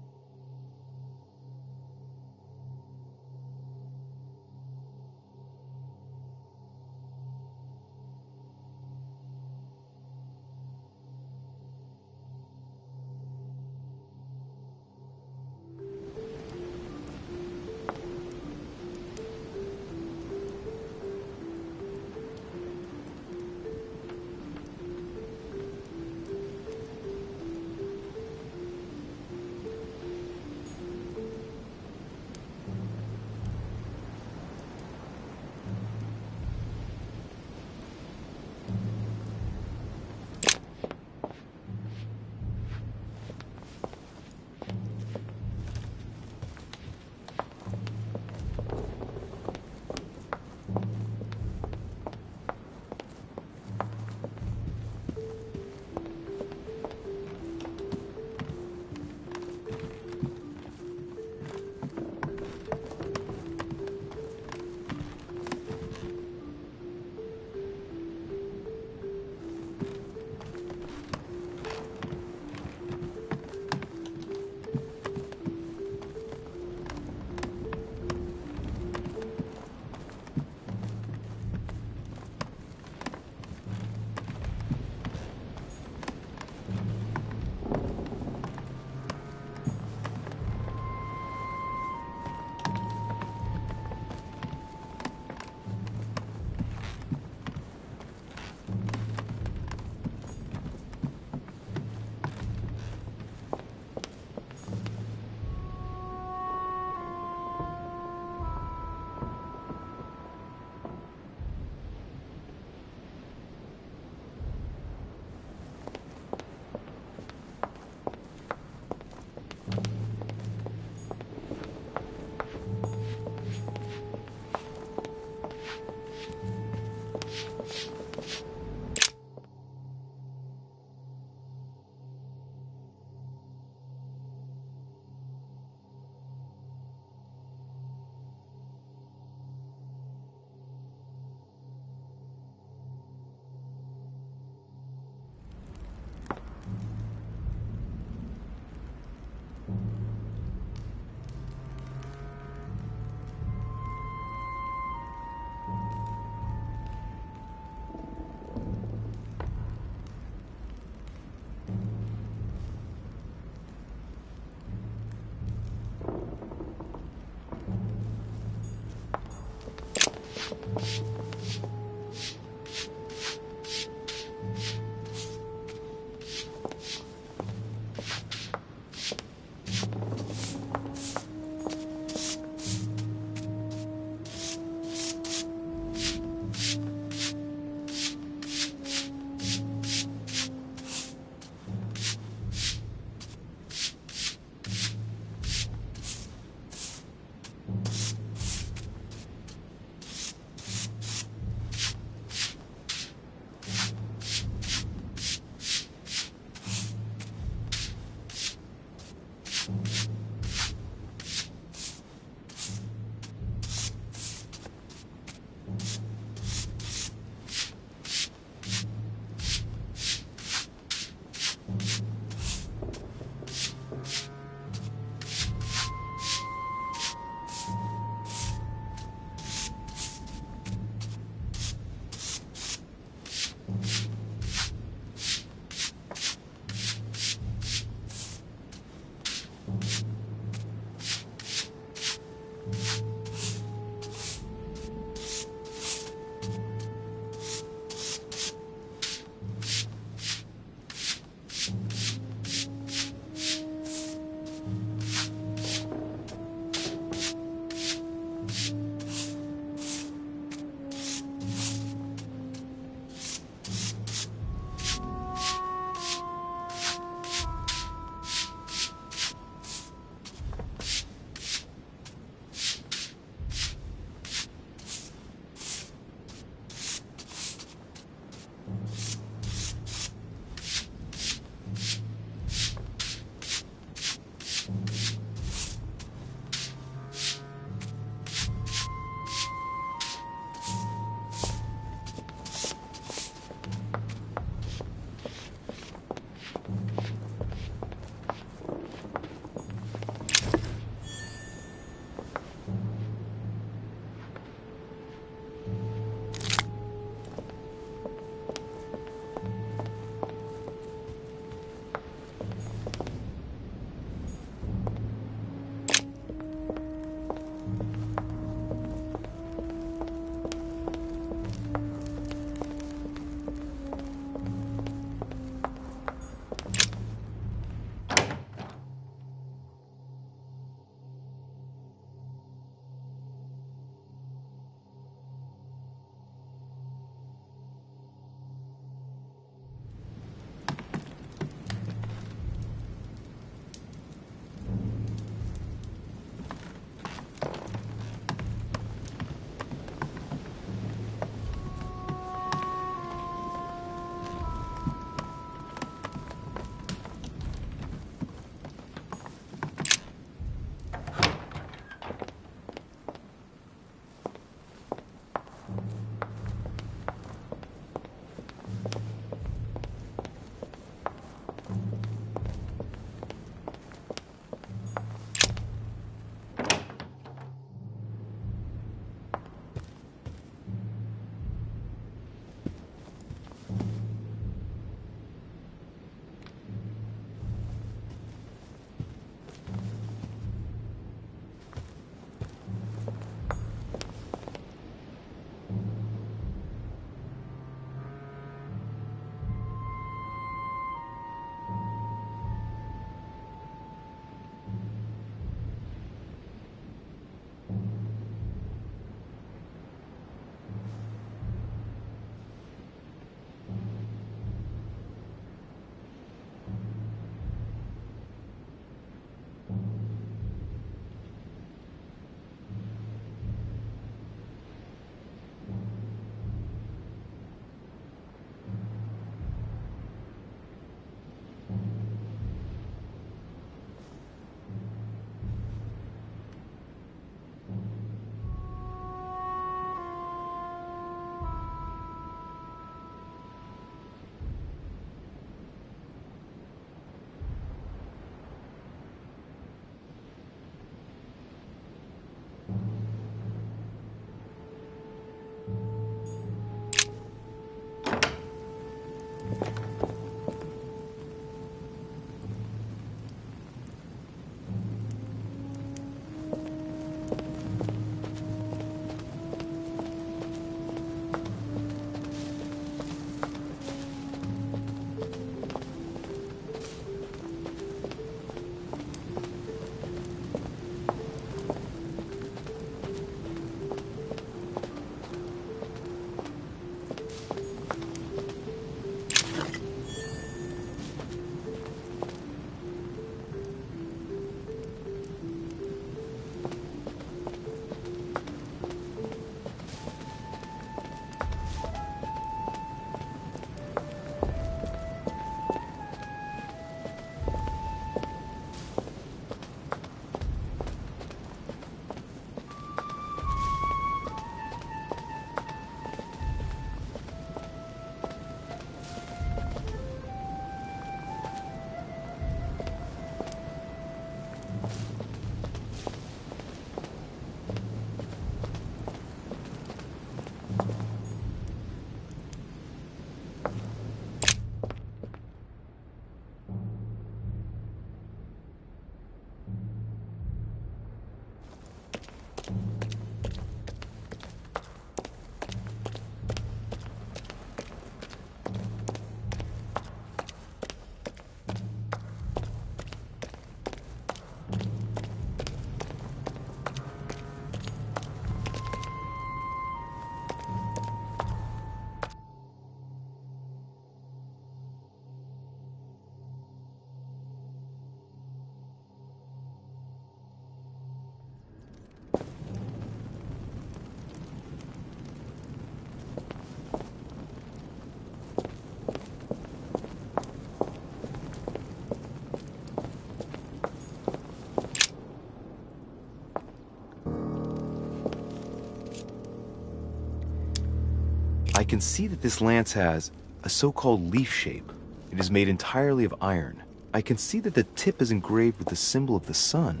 I can see that this lance has a so-called leaf shape. It is made entirely of iron. I can see that the tip is engraved with the symbol of the sun.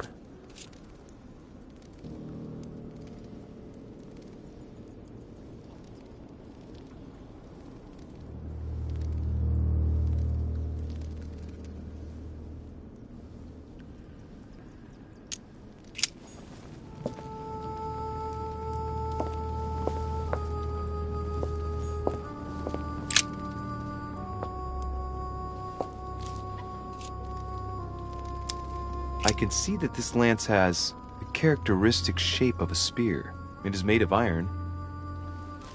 I can see that this lance has the characteristic shape of a spear. It is made of iron,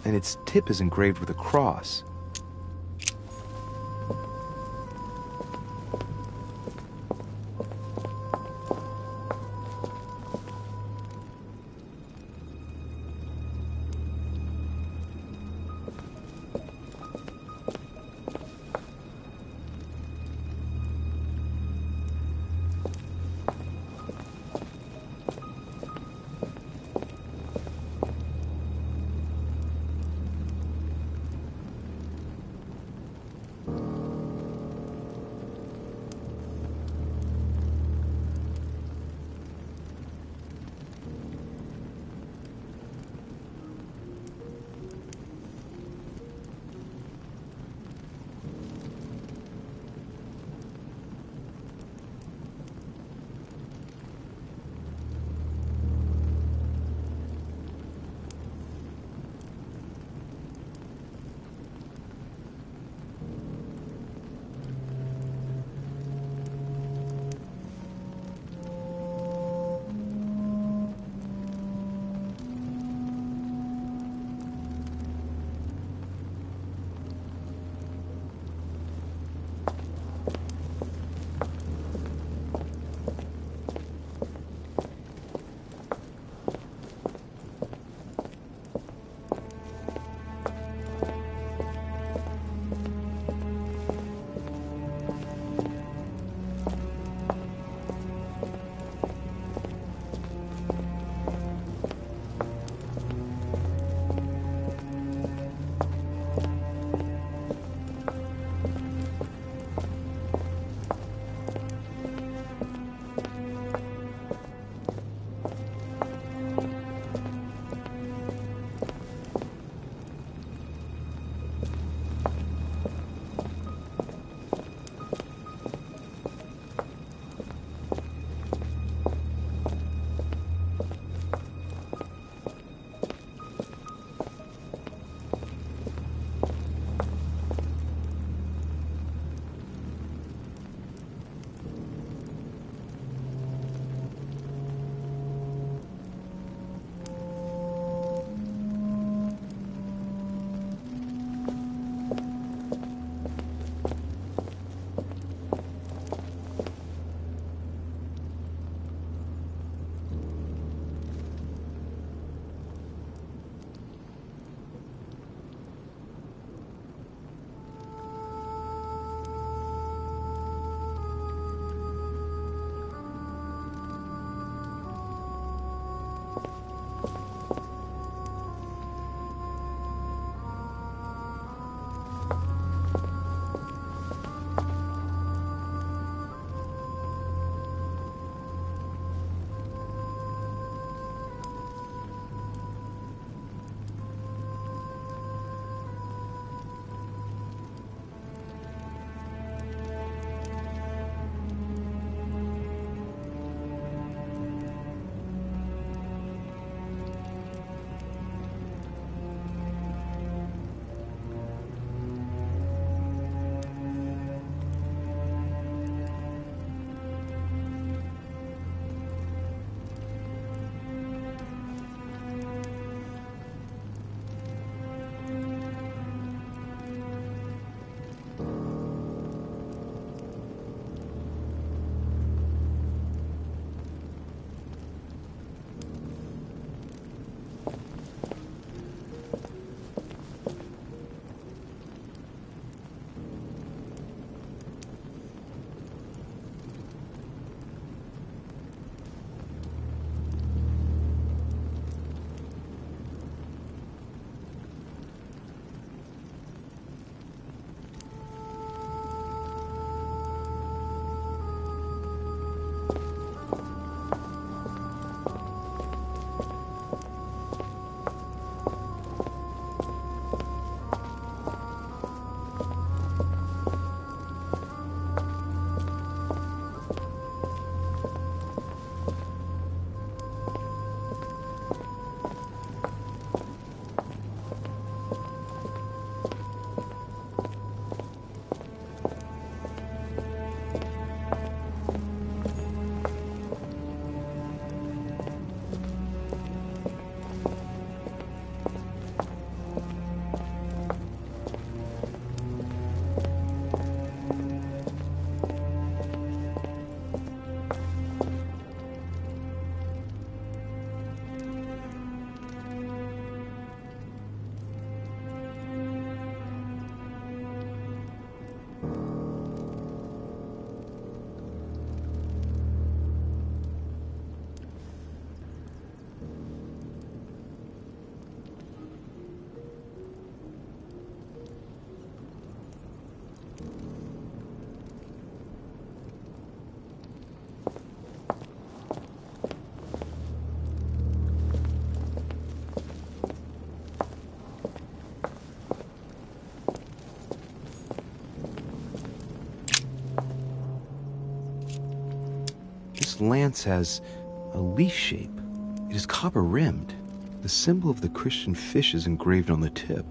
and its tip is engraved with a cross. this lance has a leaf shape. It is copper-rimmed. The symbol of the Christian fish is engraved on the tip.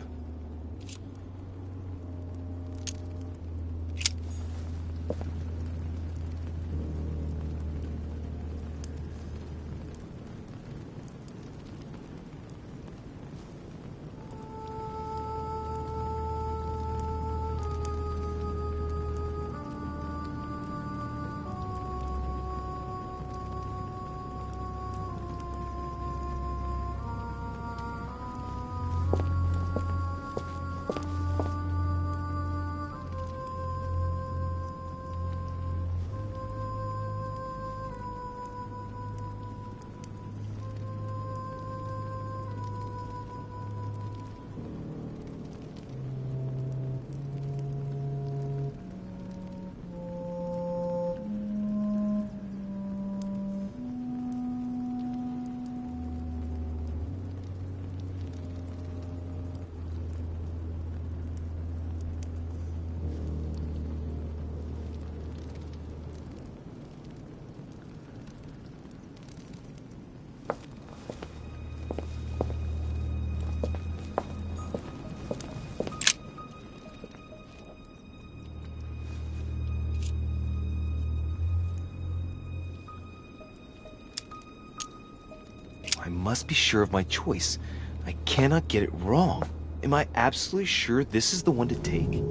I must be sure of my choice. I cannot get it wrong. Am I absolutely sure this is the one to take?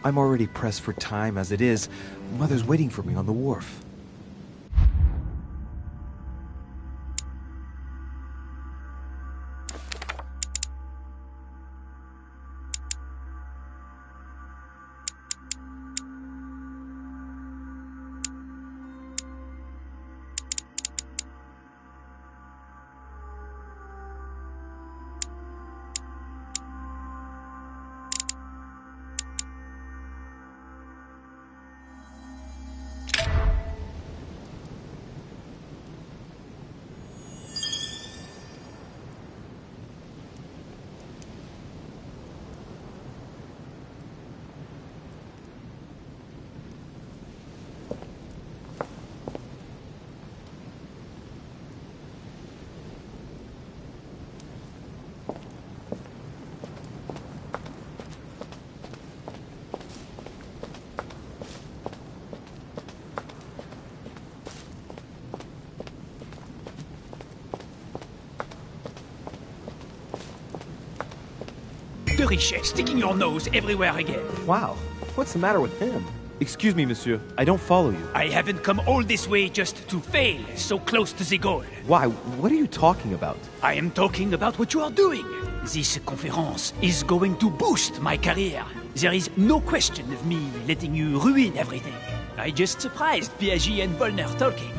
I'm already pressed for time as it is. Mother's waiting for me on the wharf. de Richet, sticking your nose everywhere again. Wow, what's the matter with him? Excuse me, monsieur. I don't follow you. I haven't come all this way just to fail so close to the goal. Why? What are you talking about? I am talking about what you are doing. This conference is going to boost my career. There is no question of me letting you ruin everything. I just surprised Piaget and Volner talking.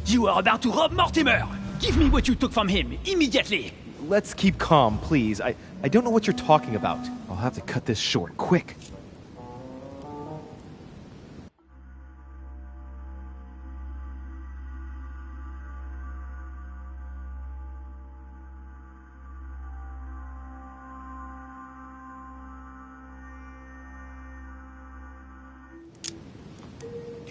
You are about to rob Mortimer. Give me what you took from him, immediately. Let's keep calm, please. I don't know what you're talking about. I'll have to cut this short, quick.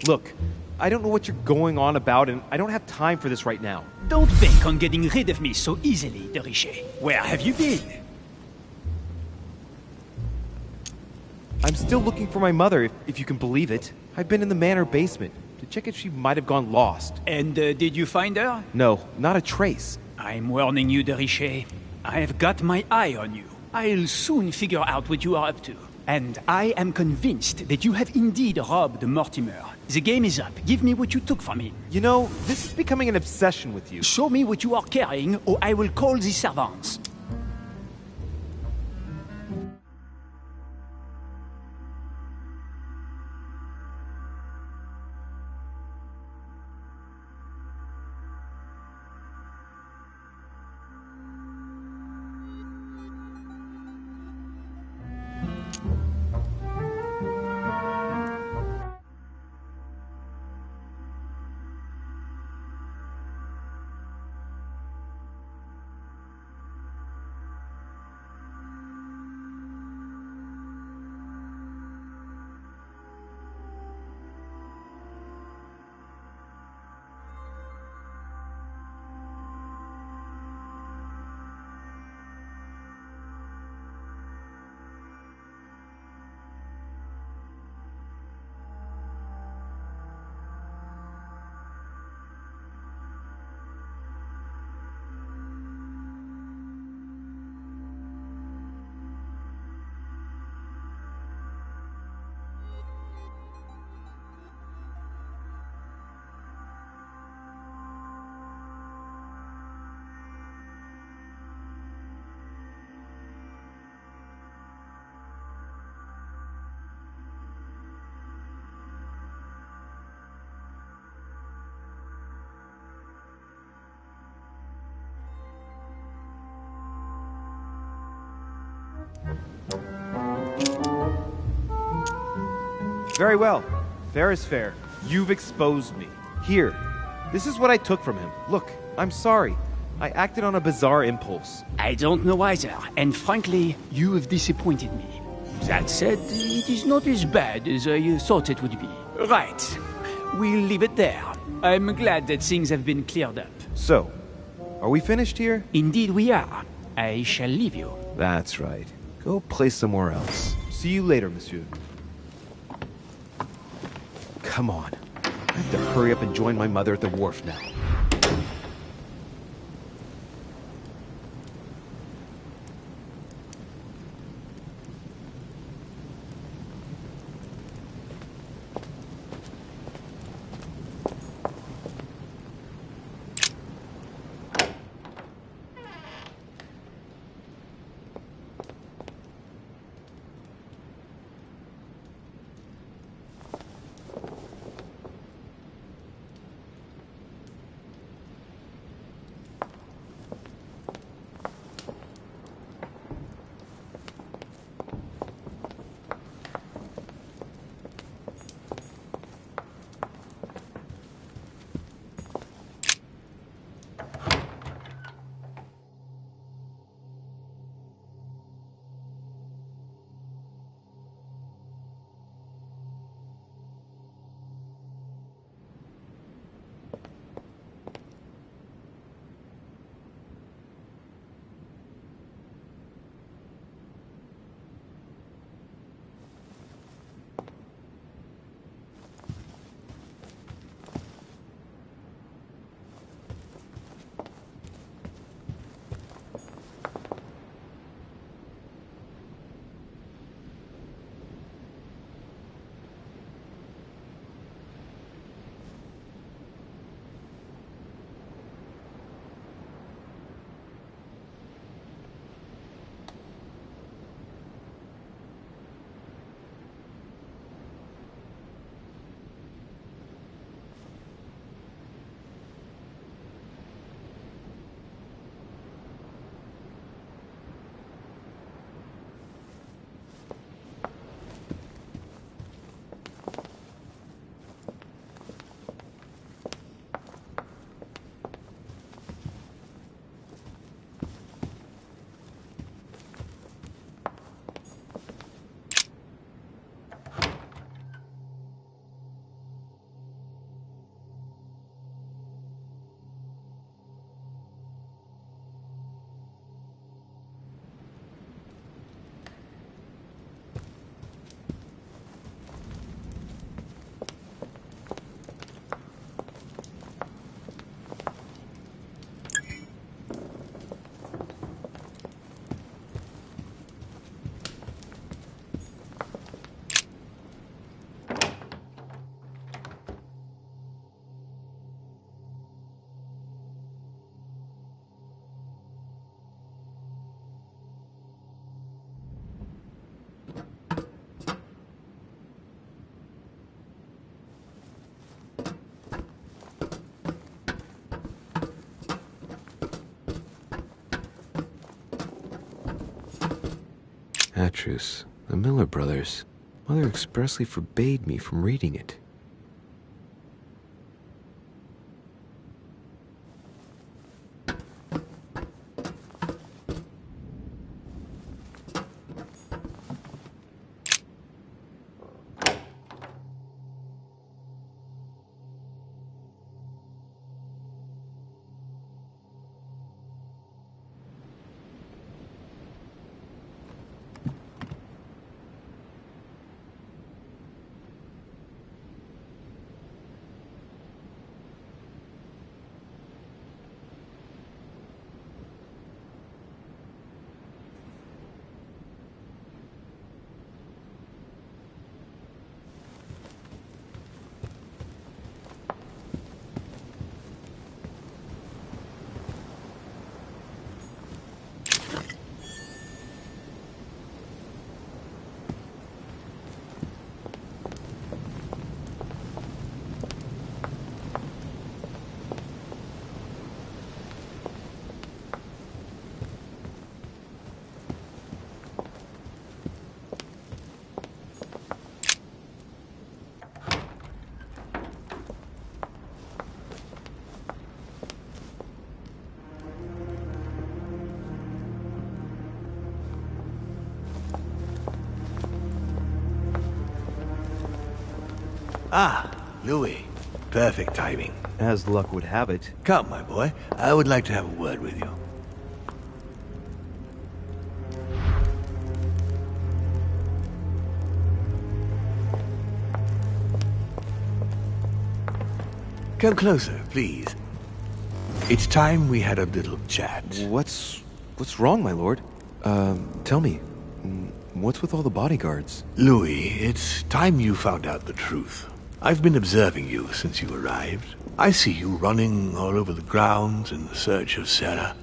Look, I don't know what you're going on about, and I don't have time for this right now. Don't bank on getting rid of me so easily, de Richet. Where have you been? I'm still looking for my mother, if you can believe it. I've been in the manor basement to check if she might have gone lost. And did you find her? No, not a trace. I'm warning you, de Richet. I've got my eye on you. I'll soon figure out what you are up to. And I am convinced that you have indeed robbed Mortimer. The game is up. Give me what you took from him. You know, this is becoming an obsession with you. Show me what you are carrying, or I will call the servants. Very well. Fair is fair. You've exposed me. Here. This is what I took from him. Look, I'm sorry. I acted on a bizarre impulse. I don't know either, and frankly, you have disappointed me. That said, it is not as bad as I thought it would be. Right. We'll leave it there. I'm glad that things have been cleared up. So, are we finished here? Indeed we are. I shall leave you. That's right. Go play somewhere else. See you later, monsieur. Come on. I have to hurry up and join my mother at the wharf now. Atrus, the Miller brothers. Mother expressly forbade me from reading it. Ah, Louis. Perfect timing. As luck would have it. Come, my boy. I would like to have a word with you. Come closer, please. It's time we had a little chat. What's wrong, my lord? Tell me. What's with all the bodyguards? Louis, it's time you found out the truth. I've been observing you since you arrived. I see you running all over the grounds in search of Sarah.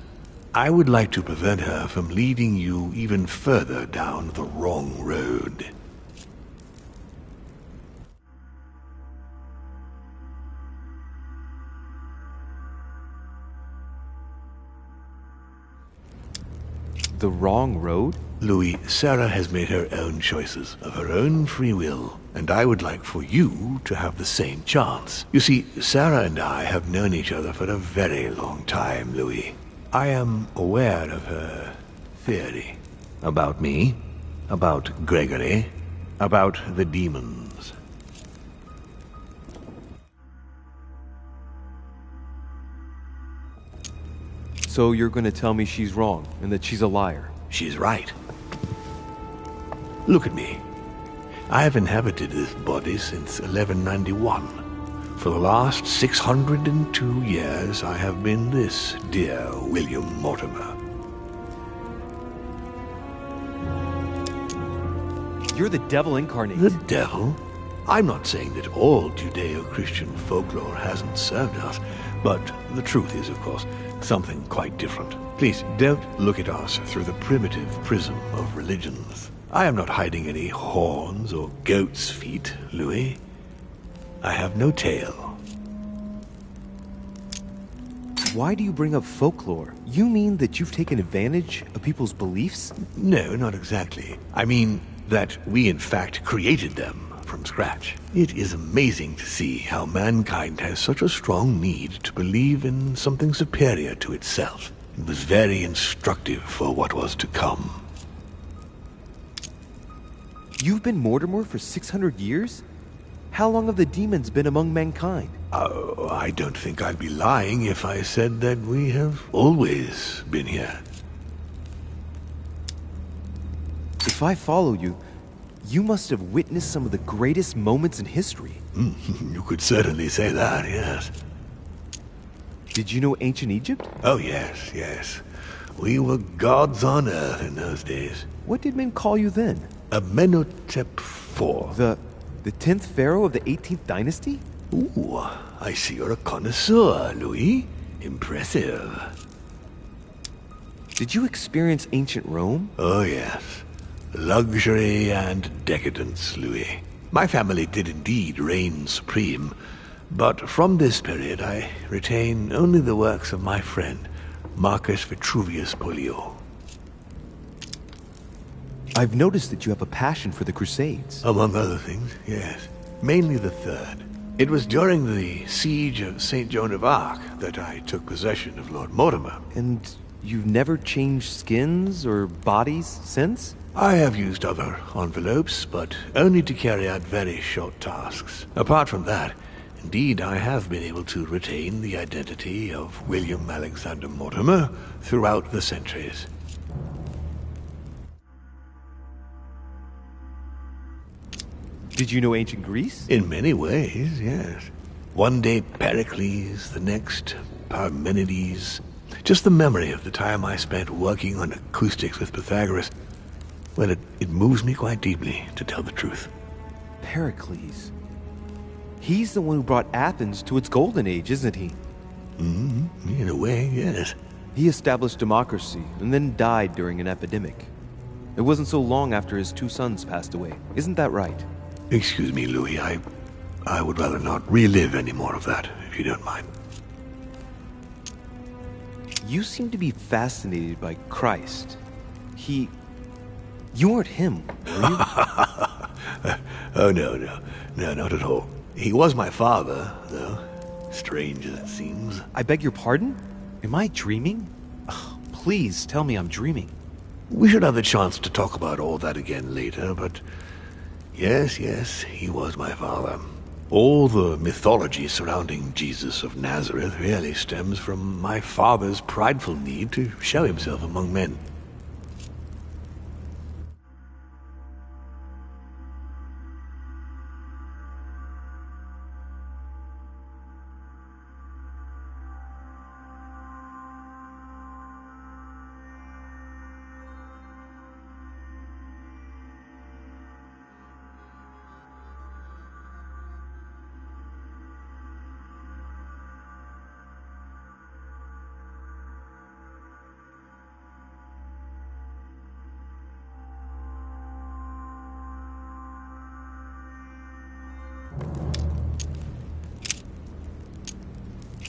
I would like to prevent her from leading you even further down the wrong road. The wrong road? Louis, Sarah has made her own choices of her own free will, and I would like for you to have the same chance. You see, Sarah and I have known each other for a very long time, Louis. I am aware of her theory. About me, about Gregory, about the demons. So you're going to tell me she's wrong, and that she's a liar? She's right. Look at me. I have inhabited this body since 1191. For the last 602 years, I have been this dear William Mortimer. You're the devil incarnate. The devil? I'm not saying that all Judeo-Christian folklore hasn't served us, but the truth is, of course, something quite different. Please, don't look at us through the primitive prism of religions. I am not hiding any horns or goat's feet, Louis. I have no tail. Why do you bring up folklore? You mean that you've taken advantage of people's beliefs? No, not exactly. I mean that we in fact created them from scratch. It is amazing to see how mankind has such a strong need to believe in something superior to itself. It was very instructive for what was to come. You've been Mortimer for 600 years? How long have the demons been among mankind? Oh, I don't think I'd be lying if I said that we have always been here. If I follow you, you must have witnessed some of the greatest moments in history. You could certainly say that, yes. Did you know ancient Egypt? Oh, yes, yes. We were gods on earth in those days. What did men call you then? Amenhotep IV. The 10th pharaoh of the 18th dynasty? Ooh, I see you're a connoisseur, Louis. Impressive. Did you experience ancient Rome? Oh, yes. Luxury and decadence, Louis. My family did indeed reign supreme, but from this period I retain only the works of my friend, Marcus Vitruvius Pollio. I've noticed that you have a passion for the Crusades. Among other things, yes. Mainly the third. It was during the siege of St. Joan of Arc that I took possession of Lord Mortimer. And you've never changed skins or bodies since? I have used other envelopes, but only to carry out very short tasks. Apart from that, indeed, I have been able to retain the identity of William Alexander Mortimer throughout the centuries. Did you know ancient Greece? In many ways, yes. One day Pericles, the next Parmenides. Just the memory of the time I spent working on acoustics with Pythagoras, well, it moves me quite deeply, to tell the truth. Pericles. He's the one who brought Athens to its golden age, isn't he? In a way, yes. He established democracy and then died during an epidemic. It wasn't so long after his 2 sons passed away. Isn't that right? Excuse me, Louis. I would rather not relive any more of that, if you don't mind. You seem to be fascinated by Christ. You weren't him, were you? Oh, no, not at all. He was my father, though. Strange as it seems. I beg your pardon? Am I dreaming? Oh, please tell me I'm dreaming. We should have the chance to talk about all that again later, but yes, he was my father. All the mythology surrounding Jesus of Nazareth really stems from my father's prideful need to show himself among men.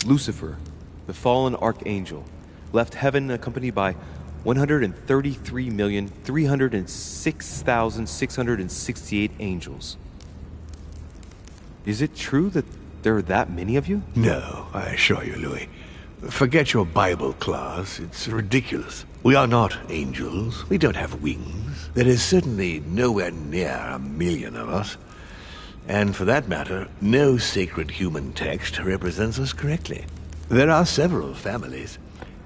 Lucifer, the fallen archangel, left heaven accompanied by 133,306,668 angels. Is it true that there are that many of you? No, I assure you, Louis. Forget your Bible class. It's ridiculous. We are not angels. We don't have wings. There is certainly nowhere near 1 million of us. And for that matter, no sacred human text represents us correctly. There are several families,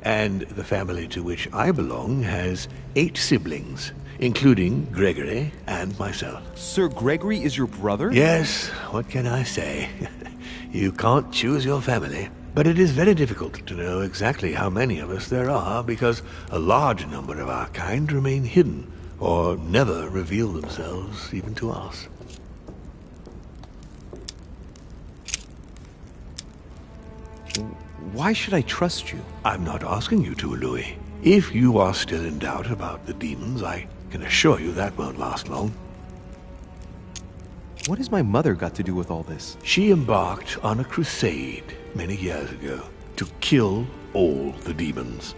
and the family to which I belong has 8 siblings, including Gregory and myself. Sir Gregory is your brother? Yes, what can I say? You can't choose your family. But it is very difficult to know exactly how many of us there are, because a large number of our kind remain hidden, or never reveal themselves even to us. Why should I trust you? I'm not asking you to, Louis. If you are still in doubt about the demons, I can assure you that won't last long. What has my mother got to do with all this? She embarked on a crusade many years ago to kill all the demons.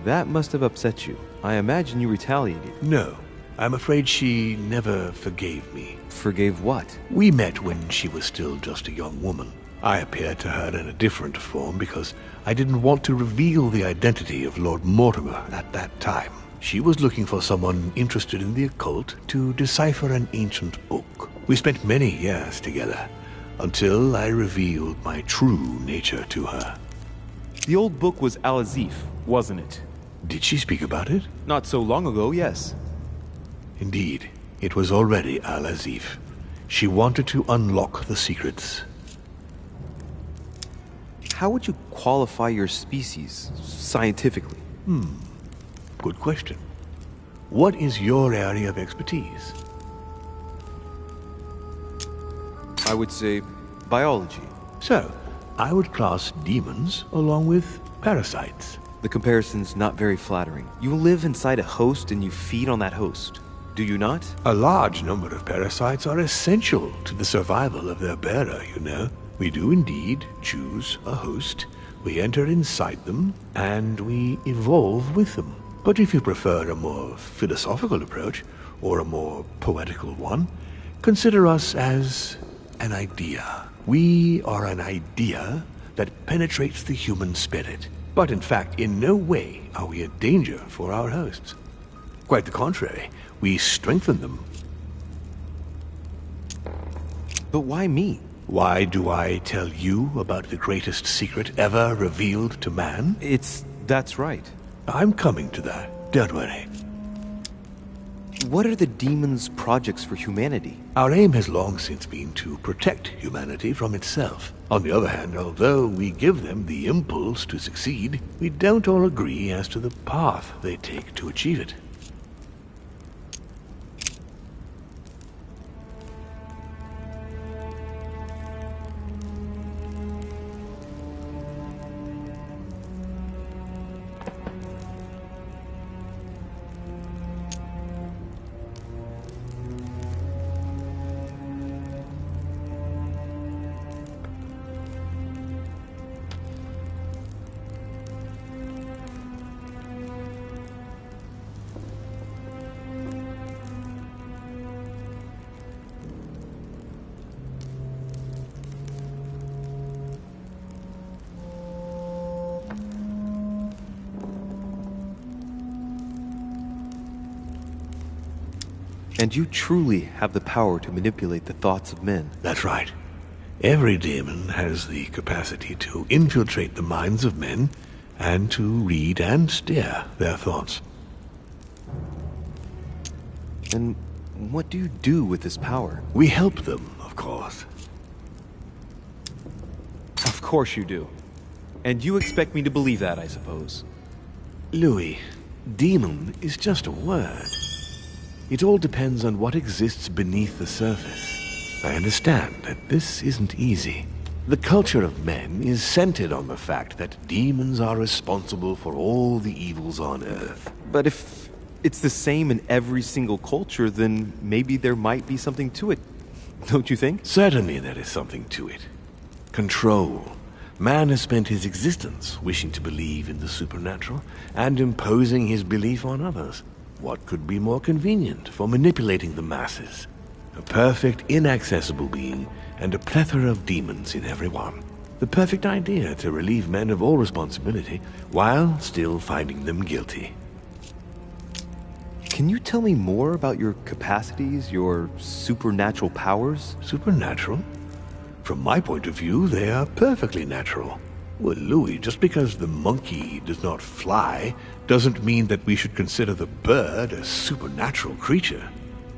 That must have upset you. I imagine you retaliated. No, I'm afraid she never forgave me. Forgave what? We met when she was still just a young woman. I appeared to her in a different form because I didn't want to reveal the identity of Lord Mortimer at that time. She was looking for someone interested in the occult to decipher an ancient book. We spent many years together, until I revealed my true nature to her. The old book was Al-Azif, wasn't it? Did she speak about it? Not so long ago, yes. Indeed, it was already Al-Azif. She wanted to unlock the secrets. How would you qualify your species, scientifically? Good question. What is your area of expertise? I would say biology. So, I would class demons along with parasites. The comparison's not very flattering. You live inside a host and you feed on that host, do you not? A large number of parasites are essential to the survival of their bearer, you know. We do indeed choose a host. We enter inside them, and we evolve with them. But if you prefer a more philosophical approach, or a more poetical one, consider us as an idea. We are an idea that penetrates the human spirit. But in fact, in no way are we a danger for our hosts. Quite the contrary, we strengthen them. But why me? Why do I tell you about the greatest secret ever revealed to man? That's right. I'm coming to that, don't worry. What are the demons' projects for humanity? Our aim has long since been to protect humanity from itself. On the other hand, although we give them the impulse to succeed, we don't all agree as to the path they take to achieve it. And you truly have the power to manipulate the thoughts of men. That's right. Every demon has the capacity to infiltrate the minds of men and to read and steer their thoughts. And what do you do with this power? We help them, of course. Of course you do. And you expect me to believe that, I suppose. Louis, demon is just a word. It all depends on what exists beneath the surface. I understand that this isn't easy. The culture of men is centered on the fact that demons are responsible for all the evils on Earth. But if it's the same in every single culture, then maybe there might be something to it. Don't you think? Certainly there is something to it. Control. Man has spent his existence wishing to believe in the supernatural and imposing his belief on others. What could be more convenient for manipulating the masses? A perfect, inaccessible being, and a plethora of demons in every one. The perfect idea to relieve men of all responsibility, while still finding them guilty. Can you tell me more about your capacities, your supernatural powers? Supernatural? From my point of view, they are perfectly natural. Well, Louis, just because the monkey does not fly doesn't mean that we should consider the bird a supernatural creature.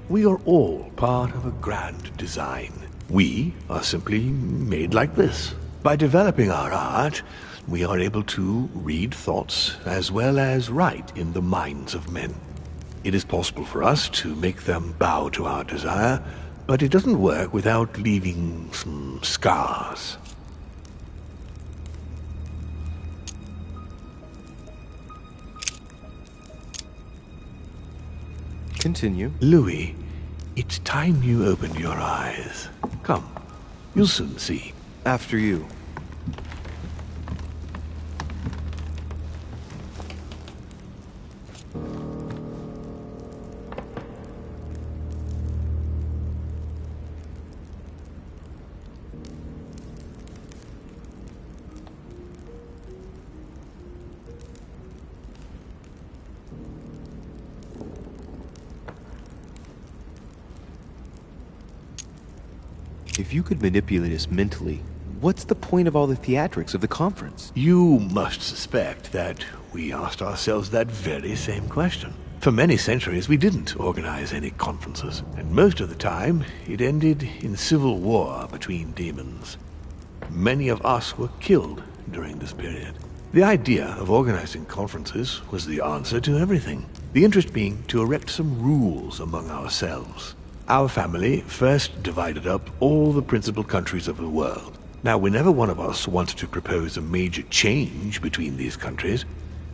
We are all part of a grand design. We are simply made like this. By developing our art, we are able to read thoughts as well as write in the minds of men. It is possible for us to make them bow to our desire, but it doesn't work without leaving some scars. Continue. Louis, it's time you opened your eyes. Come, you'll soon see. After you. If you could manipulate us mentally, what's the point of all the theatrics of the conference? You must suspect that we asked ourselves that very same question. For many centuries, we didn't organize any conferences, and most of the time, it ended in civil war between demons. Many of us were killed during this period. The idea of organizing conferences was the answer to everything. The interest being to erect some rules among ourselves. Our family first divided up all the principal countries of the world. Now, whenever one of us wanted to propose a major change between these countries,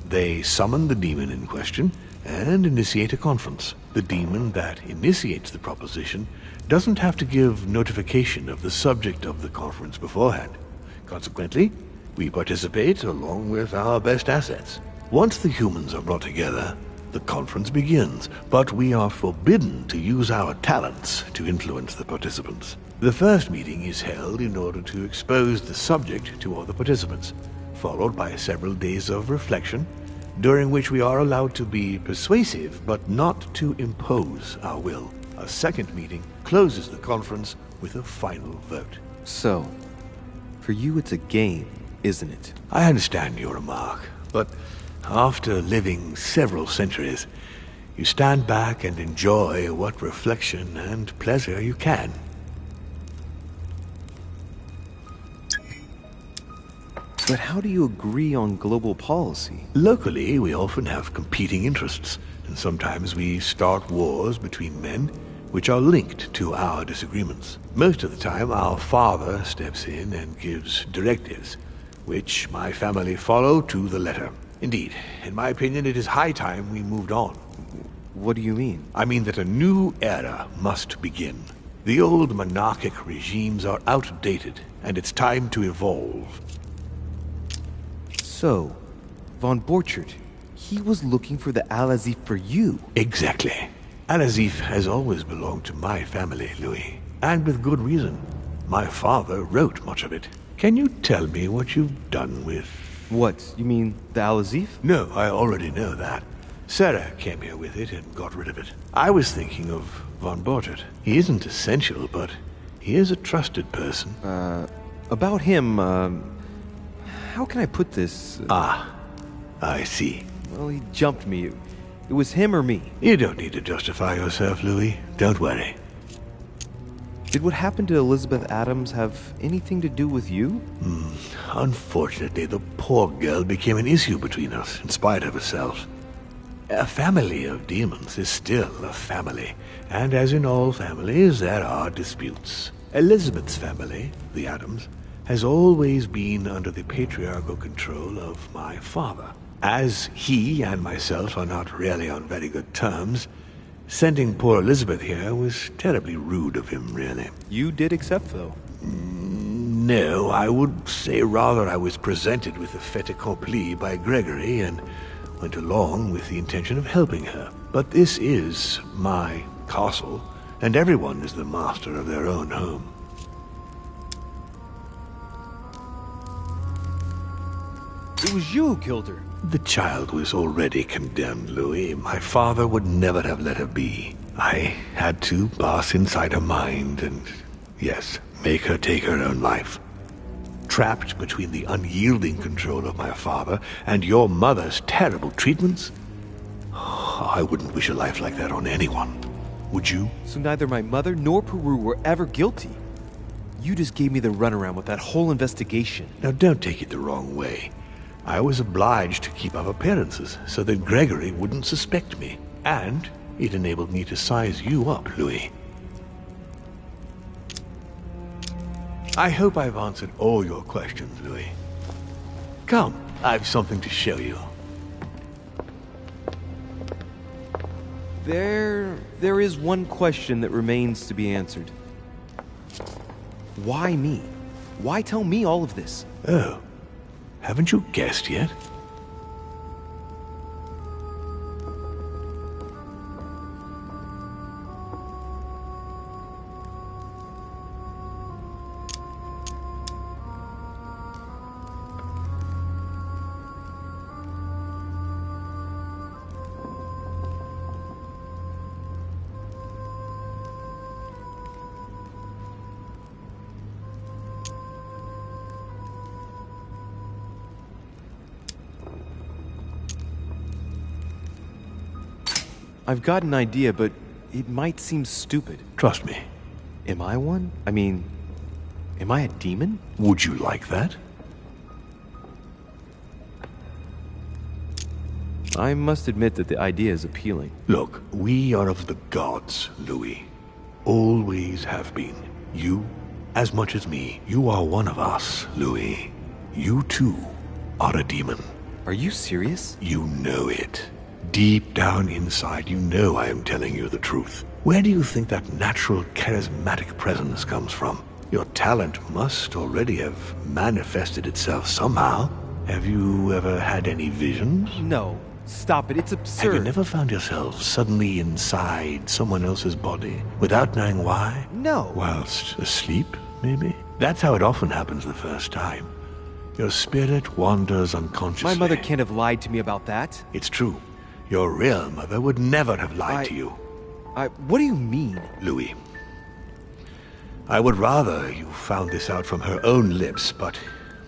they summon the demon in question and initiate a conference. The demon that initiates the proposition doesn't have to give notification of the subject of the conference beforehand. Consequently, we participate along with our best assets. Once the humans are brought together, the conference begins, but we are forbidden to use our talents to influence the participants. The first meeting is held in order to expose the subject to all the participants, followed by several days of reflection, during which we are allowed to be persuasive but not to impose our will. A second meeting closes the conference with a final vote. So, for you it's a game, isn't it? I understand your remark, but after living several centuries, you stand back and enjoy what reflection and pleasure you can. But how do you agree on global policy? Locally, we often have competing interests, and sometimes we start wars between men which are linked to our disagreements. Most of the time, our father steps in and gives directives, which my family follow to the letter. Indeed, in my opinion, it is high time we moved on. What do you mean? I mean that a new era must begin. The old monarchic regimes are outdated, and it's time to evolve. So, von Borchert, he was looking for the Al-Azif for you. Exactly. Al-Azif has always belonged to my family, Louis. And with good reason. My father wrote much of it. Can you tell me what you've done with... What? You mean the Al-Azif? No, I already know that. Sarah came here with it and got rid of it. I was thinking of von Borchert. He isn't essential, but he is a trusted person. About him, how can I put this? I see. Well, he jumped me. It was him or me. You don't need to justify yourself, Louis. Don't worry. Did what happened to Elizabeth Adams have anything to do with you? Unfortunately, the poor girl became an issue between us, in spite of herself. A family of demons is still a family, and as in all families, there are disputes. Elizabeth's family, the Adams, has always been under the patriarchal control of my father. As he and myself are not really on very good terms, sending poor Elizabeth here was terribly rude of him, really. You did accept, though. No, I would say rather I was presented with a fait accompli by Gregory and went along with the intention of helping her. But this is my castle, and everyone is the master of their own home. It was you who killed her. The child was already condemned, Louis. My father would never have let her be. I had to pass inside her mind and, yes, make her take her own life. Trapped between the unyielding control of my father and your mother's terrible treatments, I wouldn't wish a life like that on anyone. Would you? So neither my mother nor Peru were ever guilty. You just gave me the runaround with that whole investigation. Now don't take it the wrong way. I was obliged to keep up appearances so that Gregory wouldn't suspect me. And it enabled me to size you up, Louis. I hope I've answered all your questions, Louis. Come, I've something to show you. There is one question that remains to be answered. Why me? Why tell me all of this? Oh, haven't you guessed yet? I've got an idea, but it might seem stupid. Trust me. Am I one? I mean, am I a demon? Would you like that? I must admit that the idea is appealing. Look, we are of the gods, Louis. Always have been. You, as much as me. You are one of us, Louis. You too are a demon. Are you serious? You know it. Deep down inside, you know I am telling you the truth. Where do you think that natural, charismatic presence comes from? Your talent must already have manifested itself somehow. Have you ever had any visions? No. Stop it. It's absurd. Have you never found yourself suddenly inside someone else's body without knowing why? No. Whilst asleep, maybe? That's how it often happens the first time. Your spirit wanders unconsciously. My mother can't have lied to me about that. It's true. Your real mother would never have lied to you. What do you mean? Louis, I would rather you found this out from her own lips, but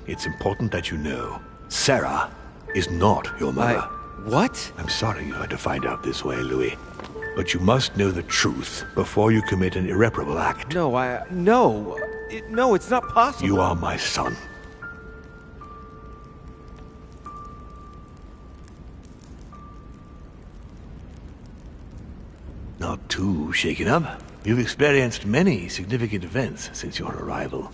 it's important that you know. Sarah is not your mother. What? I'm sorry you had to find out this way, Louis. But you must know the truth before you commit an irreparable act. No, no, it's not possible. You are my son. Not too shaken up. You've experienced many significant events since your arrival.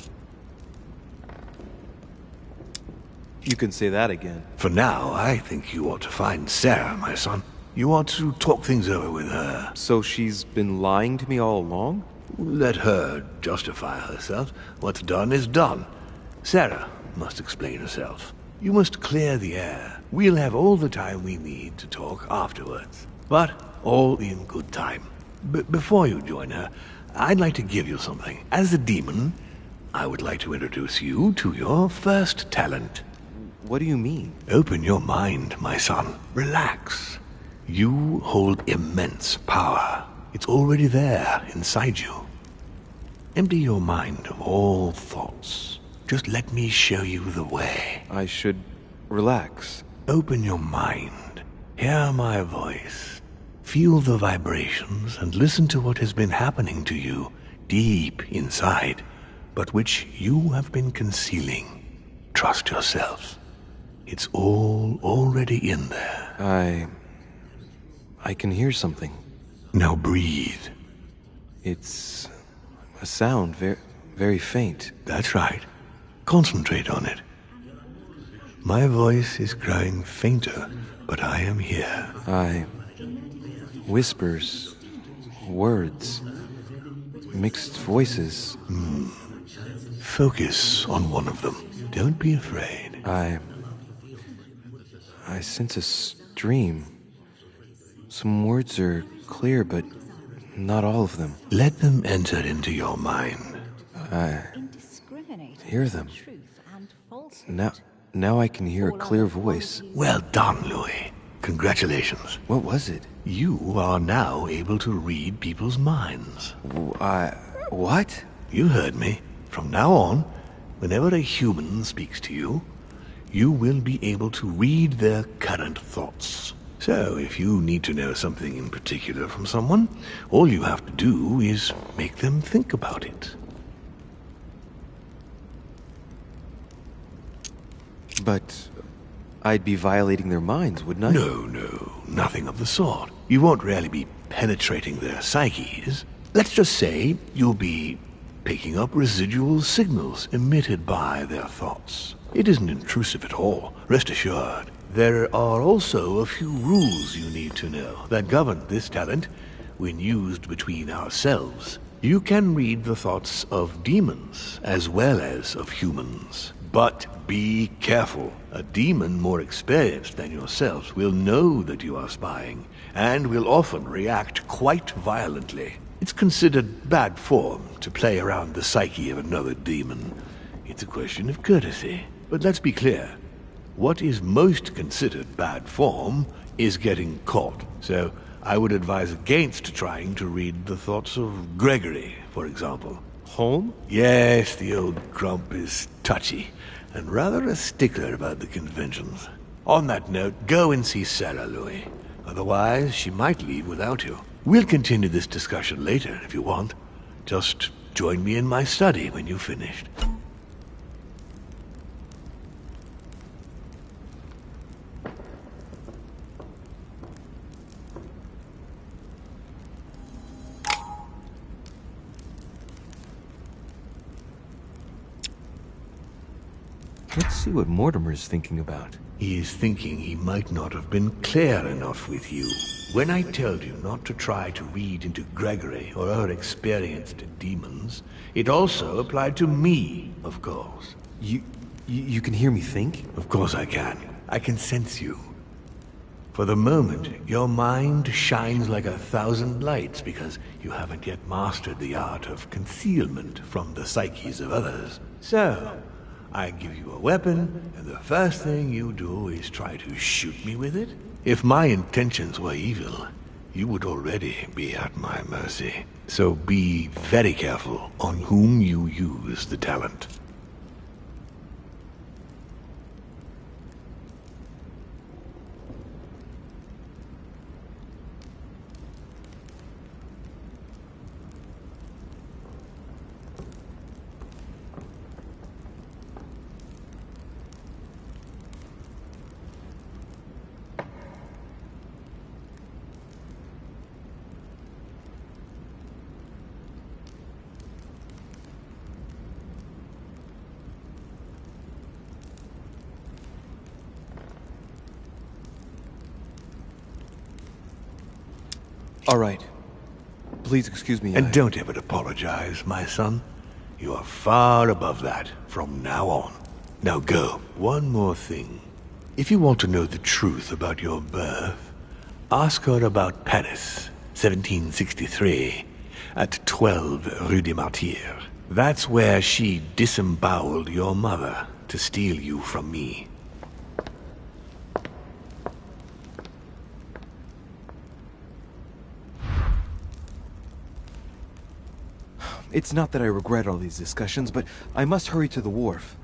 You can say that again. For now, I think you ought to find Sarah, my son. You ought to talk things over with her. So she's been lying to me all along? Let her justify herself. What's done is done. Sarah must explain herself. You must clear the air. We'll have all the time we need to talk afterwards. But all in good time. Before you join her, I'd like to give you something. As a demon, I would like to introduce you to your first talent. What do you mean? Open your mind, my son. Relax. You hold immense power. It's already there, inside you. Empty your mind of all thoughts. Just let me show you the way. I should relax. Open your mind. Hear my voice. Feel the vibrations and listen to what has been happening to you deep inside, but which you have been concealing. Trust yourself. It's all already in there. I can hear something. Now breathe. It's a sound, very faint. That's right. Concentrate on it. My voice is growing fainter, but I am here. Whispers, words, mixed voices. Focus on one of them. Don't be afraid. I sense a stream. Some words are clear, but not all of them. Let them enter into your mind. I hear them. Now I can hear a clear voice. Well done, Louis. Congratulations. What was it? You are now able to read people's minds. What? You heard me. From now on, whenever a human speaks to you, you will be able to read their current thoughts. So, if you need to know something in particular from someone, all you have to do is make them think about it. But I'd be violating their minds, wouldn't I? No, nothing of the sort. You won't really be penetrating their psyches. Let's just say you'll be picking up residual signals emitted by their thoughts. It isn't intrusive at all, rest assured. There are also a few rules you need to know that govern this talent when used between ourselves. You can read the thoughts of demons as well as of humans. But be careful. A demon more experienced than yourselves will know that you are spying, and will often react quite violently. It's considered bad form to play around the psyche of another demon. It's a question of courtesy. But let's be clear. What is most considered bad form is getting caught. So I would advise against trying to read the thoughts of Gregory, for example. Home? Yes, the old grump is touchy, and rather a stickler about the conventions. On that note, go and see Sarah, Louis. Otherwise, she might leave without you. We'll continue this discussion later, if you want. Just join me in my study when you've finished. Let's see what Mortimer's thinking about. He is thinking he might not have been clear enough with you. When I told you not to try to read into Gregory or our experienced demons, it also applied to me, of course. You can hear me think? Of course I can. I can sense you. For the moment, your mind shines like 1,000 lights because you haven't yet mastered the art of concealment from the psyches of others. So, I give you a weapon, and the first thing you do is try to shoot me with it? If my intentions were evil, you would already be at my mercy. So be very careful on whom you use the talent. All right. Please excuse me. And don't ever apologize, my son. You are far above that from now on. Now go. One more thing. If you want to know the truth about your birth, ask her about Paris, 1763, at 12 Rue des Martyrs. That's where she disemboweled your mother to steal you from me. It's not that I regret all these discussions, but I must hurry to the wharf.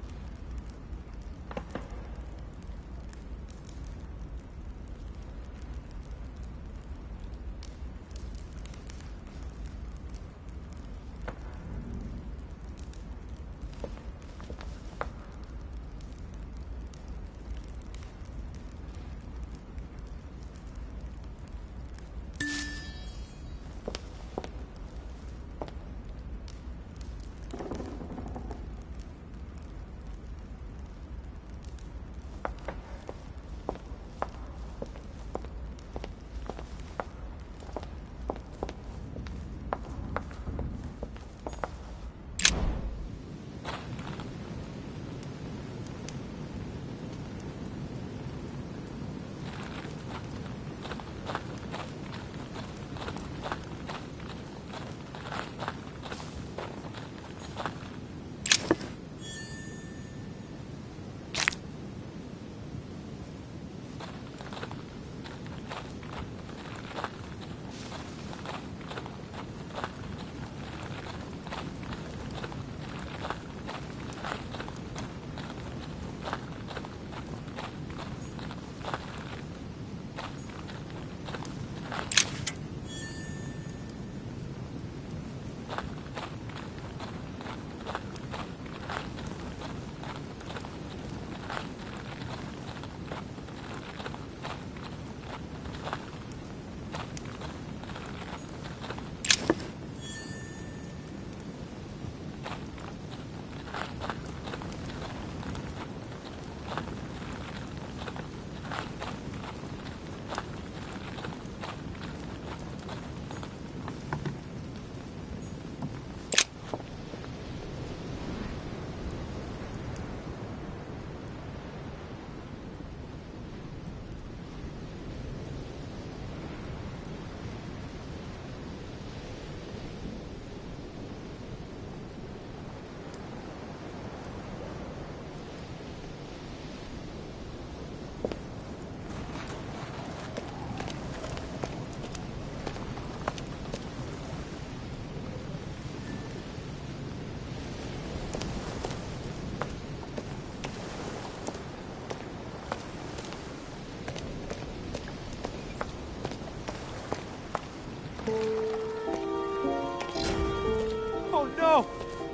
No!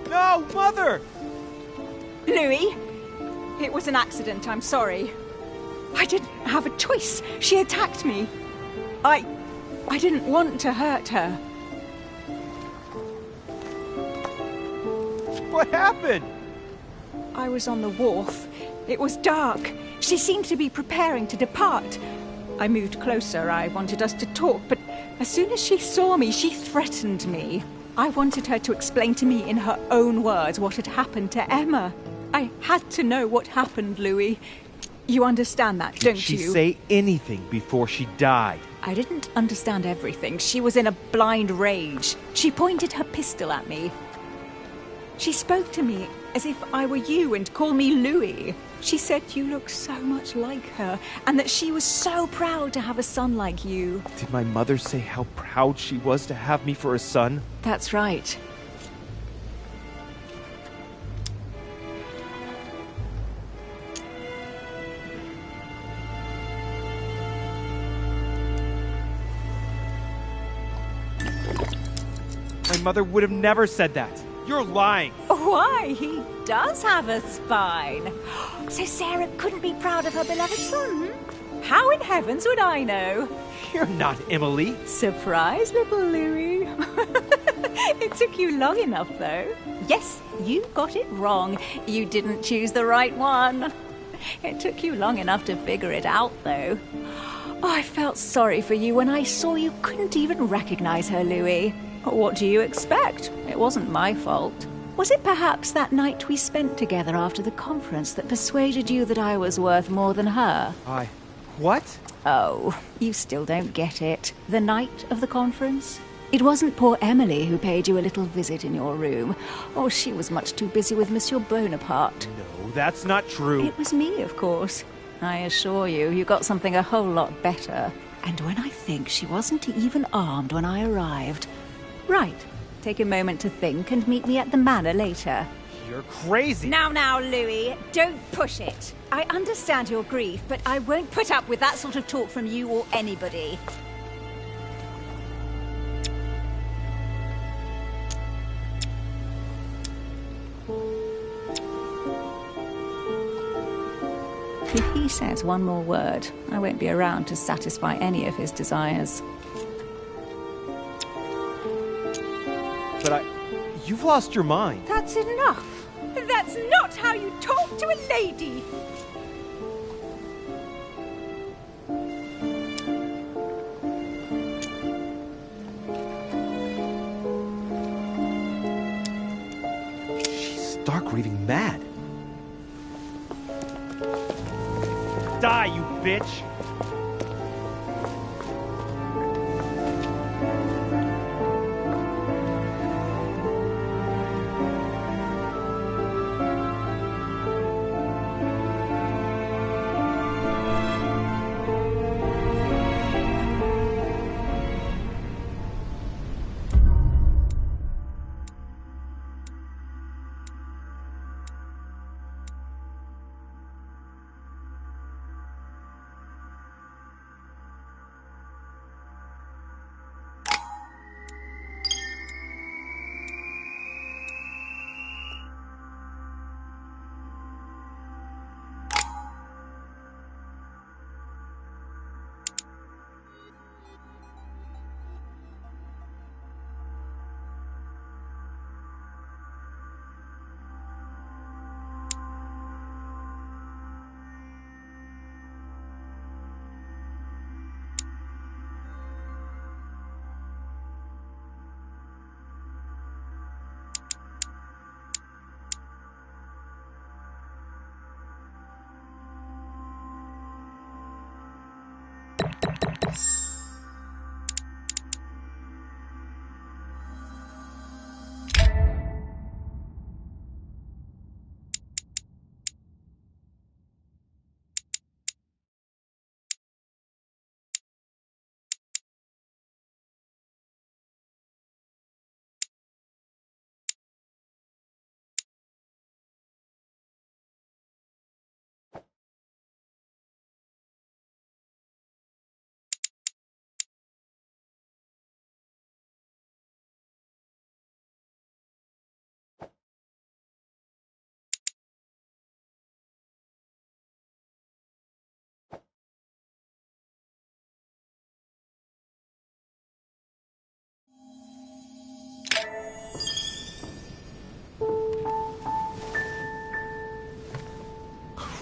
No, Mother! Louis? It was an accident, I'm sorry. I didn't have a choice. She attacked me. I didn't want to hurt her. What happened? I was on the wharf. It was dark. She seemed to be preparing to depart. I moved closer. I wanted us to talk, but as soon as she saw me, she threatened me. I wanted her to explain to me in her own words what had happened to Emma. I had to know what happened, Louis. You understand that, don't you? Did she say anything before she died? I didn't understand everything. She was in a blind rage. She pointed her pistol at me. She spoke to me as if I were you and called me Louis. She said you look so much like her and that she was so proud to have a son like you. Did my mother say how proud she was to have me for a son? That's right. My mother would have never said that. You're lying. Why? He does have a spine. So Sarah couldn't be proud of her beloved son? How in heavens would I know? You're not Emily. Surprise, little Louis. It took you long enough, though. Yes, you got it wrong. You didn't choose the right one. It took you long enough to figure it out, though. Oh, I felt sorry for you when I saw you couldn't even recognize her, Louis. What do you expect? It wasn't my fault. Was it perhaps that night we spent together after the conference that persuaded you that I was worth more than her? What? Oh, you still don't get it. The night of the conference? It wasn't poor Emily who paid you a little visit in your room. Oh, she was much too busy with Monsieur Bonaparte. No, that's not true. It was me, of course. I assure you, you got something a whole lot better. And when I think she wasn't even armed when I arrived. Right. Take a moment to think and meet me at the manor later. You're crazy. Now, Louis, don't push it. I understand your grief, but I won't put up with that sort of talk from you or anybody. If he says one more word, I won't be around to satisfy any of his desires. But you've lost your mind. That's enough. That's not how you talk to a lady. She's stark raving mad. Die, you bitch!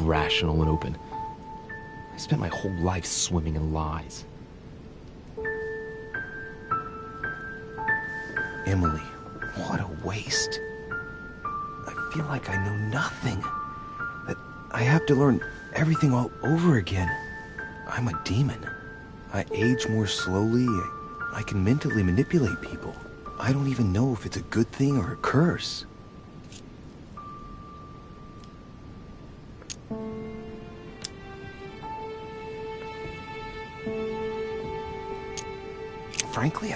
Rational and open. I spent my whole life swimming in lies. Emily, what a waste. I feel like I know nothing. I have to learn everything all over again. I'm a demon. I age more slowly. I can mentally manipulate people. I don't even know if it's a good thing or a curse. Frankly,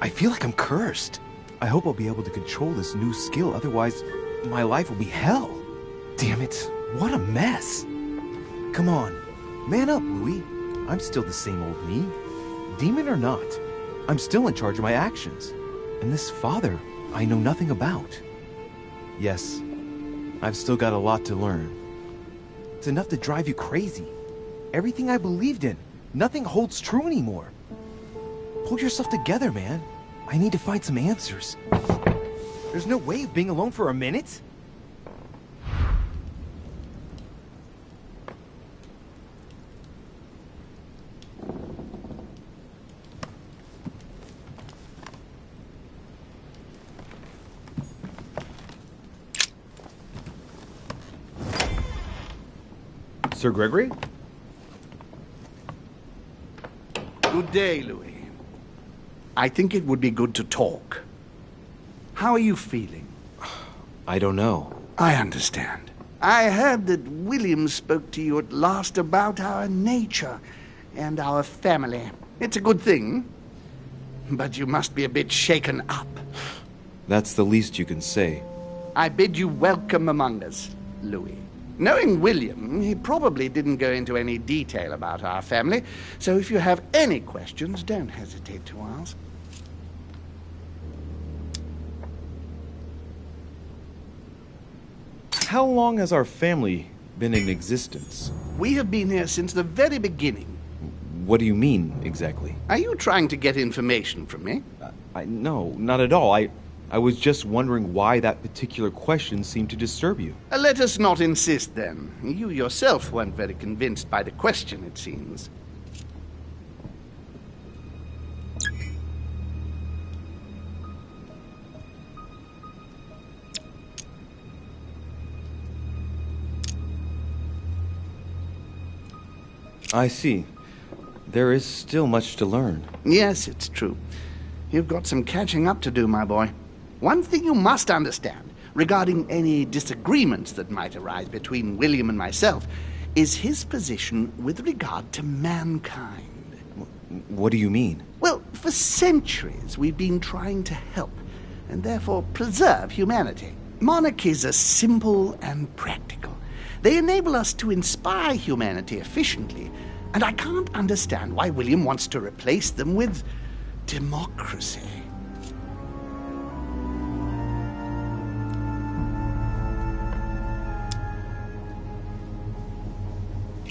I feel like I'm cursed. I hope I'll be able to control this new skill, otherwise my life will be hell. Damn it, what a mess. Come on, man up, Louis. I'm still the same old me. Demon or not, I'm still in charge of my actions. And this father, I know nothing about. Yes, I've still got a lot to learn. It's enough to drive you crazy. Everything I believed in, nothing holds true anymore. Pull yourself together, man. I need to find some answers. There's no way of being alone for a minute. Sir Gregory? Good day, Louis. I think it would be good to talk. How are you feeling? I don't know. I understand. I heard that William spoke to you at last about our nature and our family. It's a good thing, but you must be a bit shaken up. That's the least you can say. I bid you welcome among us, Louis. Knowing William, he probably didn't go into any detail about our family, so if you have any questions, don't hesitate to ask. How long has our family been in existence? We have been here since the very beginning. What do you mean, exactly? Are you trying to get information from me? No, not at all. I was just wondering why that particular question seemed to disturb you. Let us not insist, then. You yourself weren't very convinced by the question, it seems. I see. There is still much to learn. Yes, it's true. You've got some catching up to do, my boy. One thing you must understand, regarding any disagreements that might arise between William and myself, is his position with regard to mankind. What do you mean? Well, for centuries we've been trying to help, and therefore preserve humanity. Monarchies are simple and practical. They enable us to inspire humanity efficiently, and I can't understand why William wants to replace them with democracy.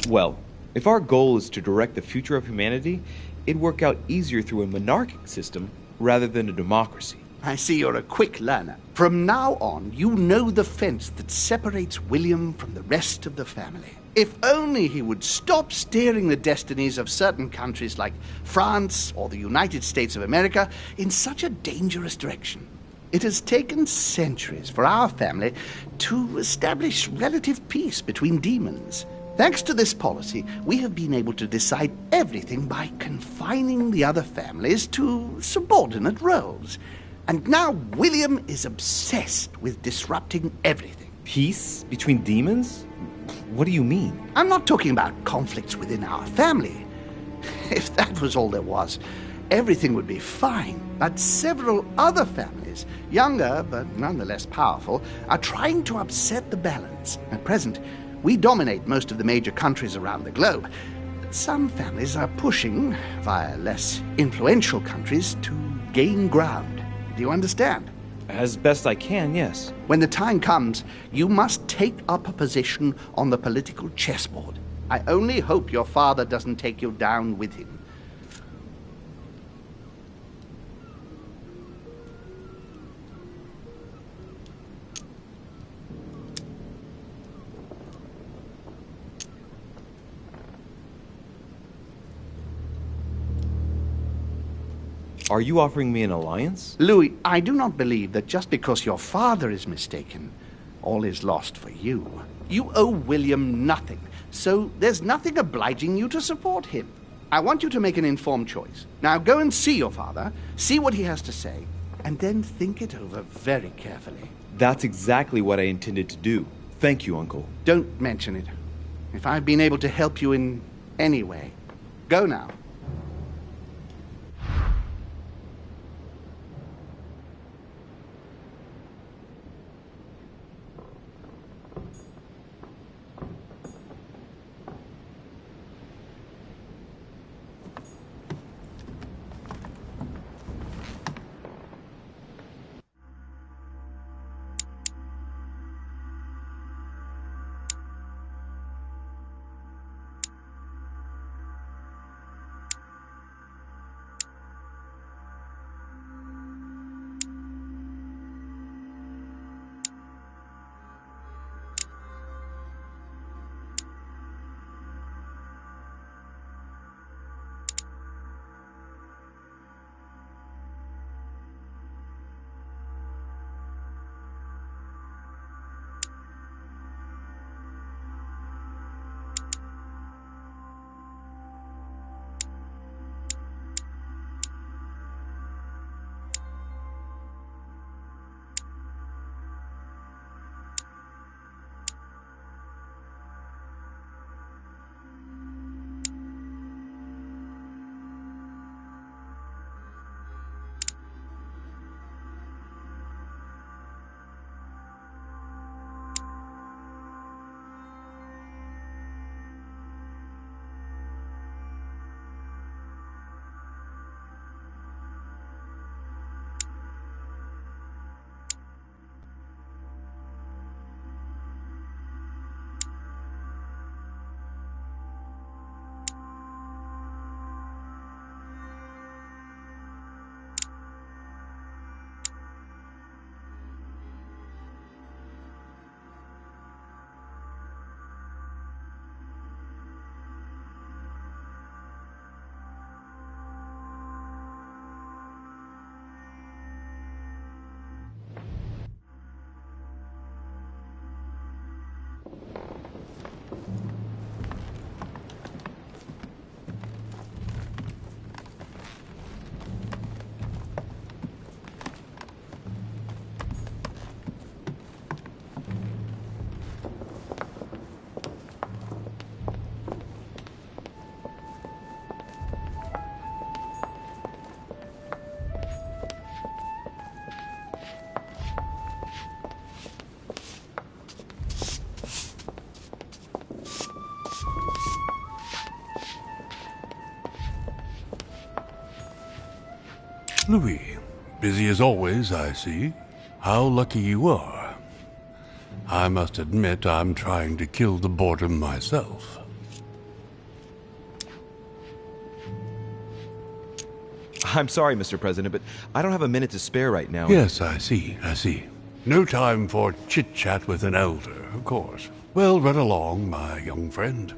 Well, if our goal is to direct the future of humanity, it'd work out easier through a monarchic system rather than a democracy. I see you're a quick learner. From now on, you know the fence that separates William from the rest of the family. If only he would stop steering the destinies of certain countries like France or the United States of America in such a dangerous direction. It has taken centuries for our family to establish relative peace between demons. Thanks to this policy, we have been able to decide everything by confining the other families to subordinate roles. And now William is obsessed with disrupting everything. Peace between demons? What do you mean? I'm not talking about conflicts within our family. If that was all there was, everything would be fine. But several other families, younger but nonetheless powerful, are trying to upset the balance. At present, we dominate most of the major countries around the globe. Some families are pushing, via less influential countries, to gain ground. Do you understand? As best I can, yes. When the time comes, you must take up a position on the political chessboard. I only hope your father doesn't take you down with him. Are you offering me an alliance? Louis, I do not believe that just because your father is mistaken, all is lost for you. You owe William nothing, so there's nothing obliging you to support him. I want you to make an informed choice. Now go and see your father, see what he has to say, and then think it over very carefully. That's exactly what I intended to do. Thank you, Uncle. Don't mention it. If I've been able to help you in any way, go now. Louis, busy as always, I see. How lucky you are. I must admit I'm trying to kill the boredom myself. I'm sorry, Mr. President, but I don't have a minute to spare right now. Yes, I see. No time for chit-chat with an elder, of course. Well, run along, my young friend.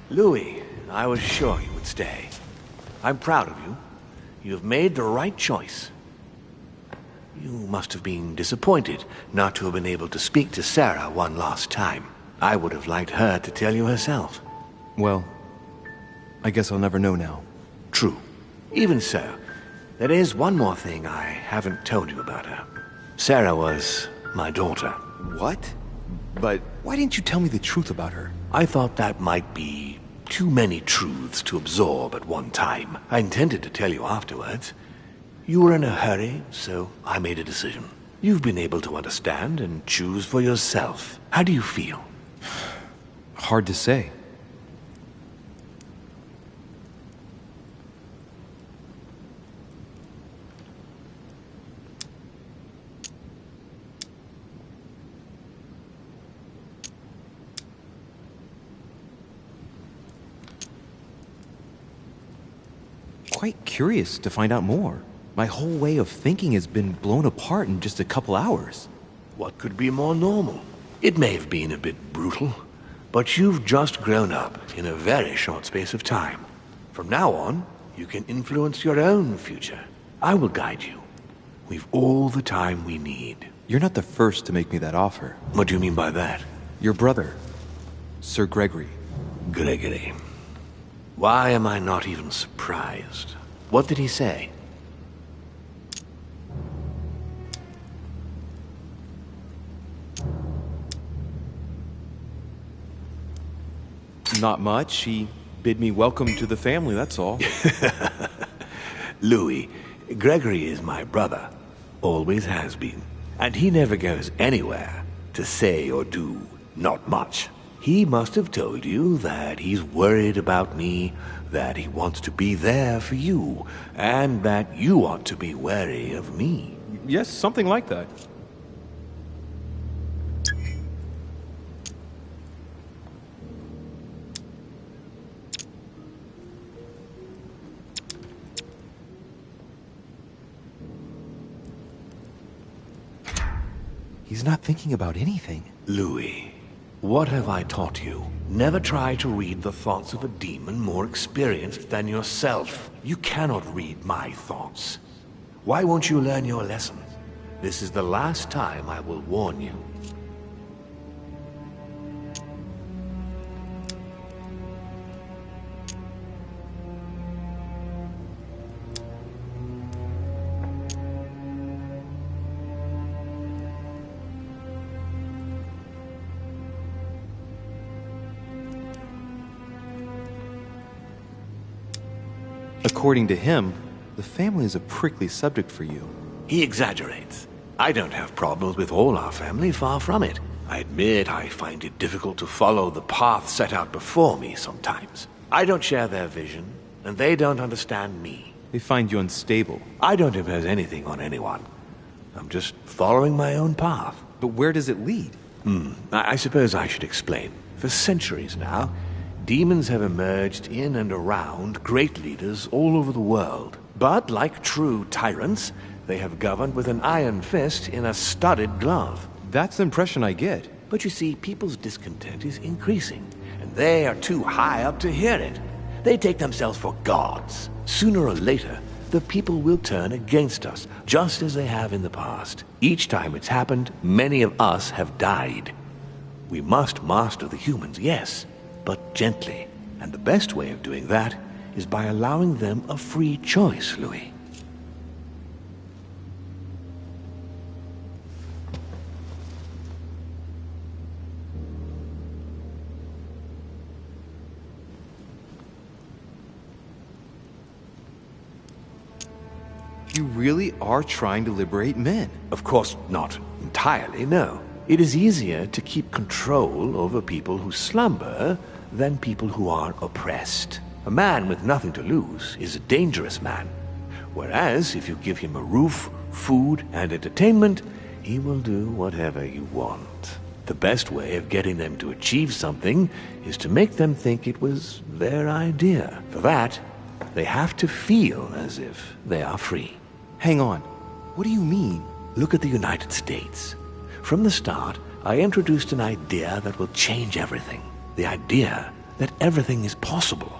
Louis, I was sure you would stay. I'm proud of you. You have made the right choice. You must have been disappointed not to have been able to speak to Sarah one last time. I would have liked her to tell you herself. Well, I guess I'll never know now. True. Even so, there is one more thing I haven't told you about her. Sarah was my daughter. What? But why didn't you tell me the truth about her? I thought that might be too many truths to absorb at one time. I intended to tell you afterwards. You were in a hurry, so I made a decision. You've been able to understand and choose for yourself. How do you feel? Hard to say. Quite curious to find out more. My whole way of thinking has been blown apart in just a couple hours. What could be more normal? It may have been a bit brutal, but you've just grown up in a very short space of time. From now on, you can influence your own future. I will guide you. We've all the time we need. You're not the first to make me that offer. What do you mean by that? Your brother, Sir Gregory. Gregory. Why am I not even surprised? What did he say? Not much. He bid me welcome to the family, that's all. Louis, Gregory is my brother. Always has been. And he never goes anywhere to say or do not much. He must have told you that he's worried about me, that he wants to be there for you, and that you ought to be wary of me. Yes, something like that. He's not thinking about anything. Louis, what have I taught you? Never try to read the thoughts of a demon more experienced than yourself. You cannot read my thoughts. Why won't you learn your lesson? This is the last time I will warn you. According to him, the family is a prickly subject for you. He exaggerates. I don't have problems with all our family, far from it. I admit I find it difficult to follow the path set out before me sometimes. I don't share their vision, and they don't understand me. They find you unstable. I don't impose anything on anyone. I'm just following my own path. But where does it lead? I suppose I should explain. For centuries now, demons have emerged in and around great leaders all over the world. But like true tyrants, they have governed with an iron fist in a studded glove. That's the impression I get. But you see, people's discontent is increasing, and they are too high up to hear it. They take themselves for gods. Sooner or later, the people will turn against us, just as they have in the past. Each time it's happened, many of us have died. We must master the humans, yes, but gently. And the best way of doing that is by allowing them a free choice, Louis. You really are trying to liberate men. Of course not entirely, no. It is easier to keep control over people who slumber than people who are oppressed. A man with nothing to lose is a dangerous man. Whereas if you give him a roof, food, and entertainment, he will do whatever you want. The best way of getting them to achieve something is to make them think it was their idea. For that, they have to feel as if they are free. Hang on. What do you mean? Look at the United States. From the start, I introduced an idea that will change everything. The idea that everything is possible.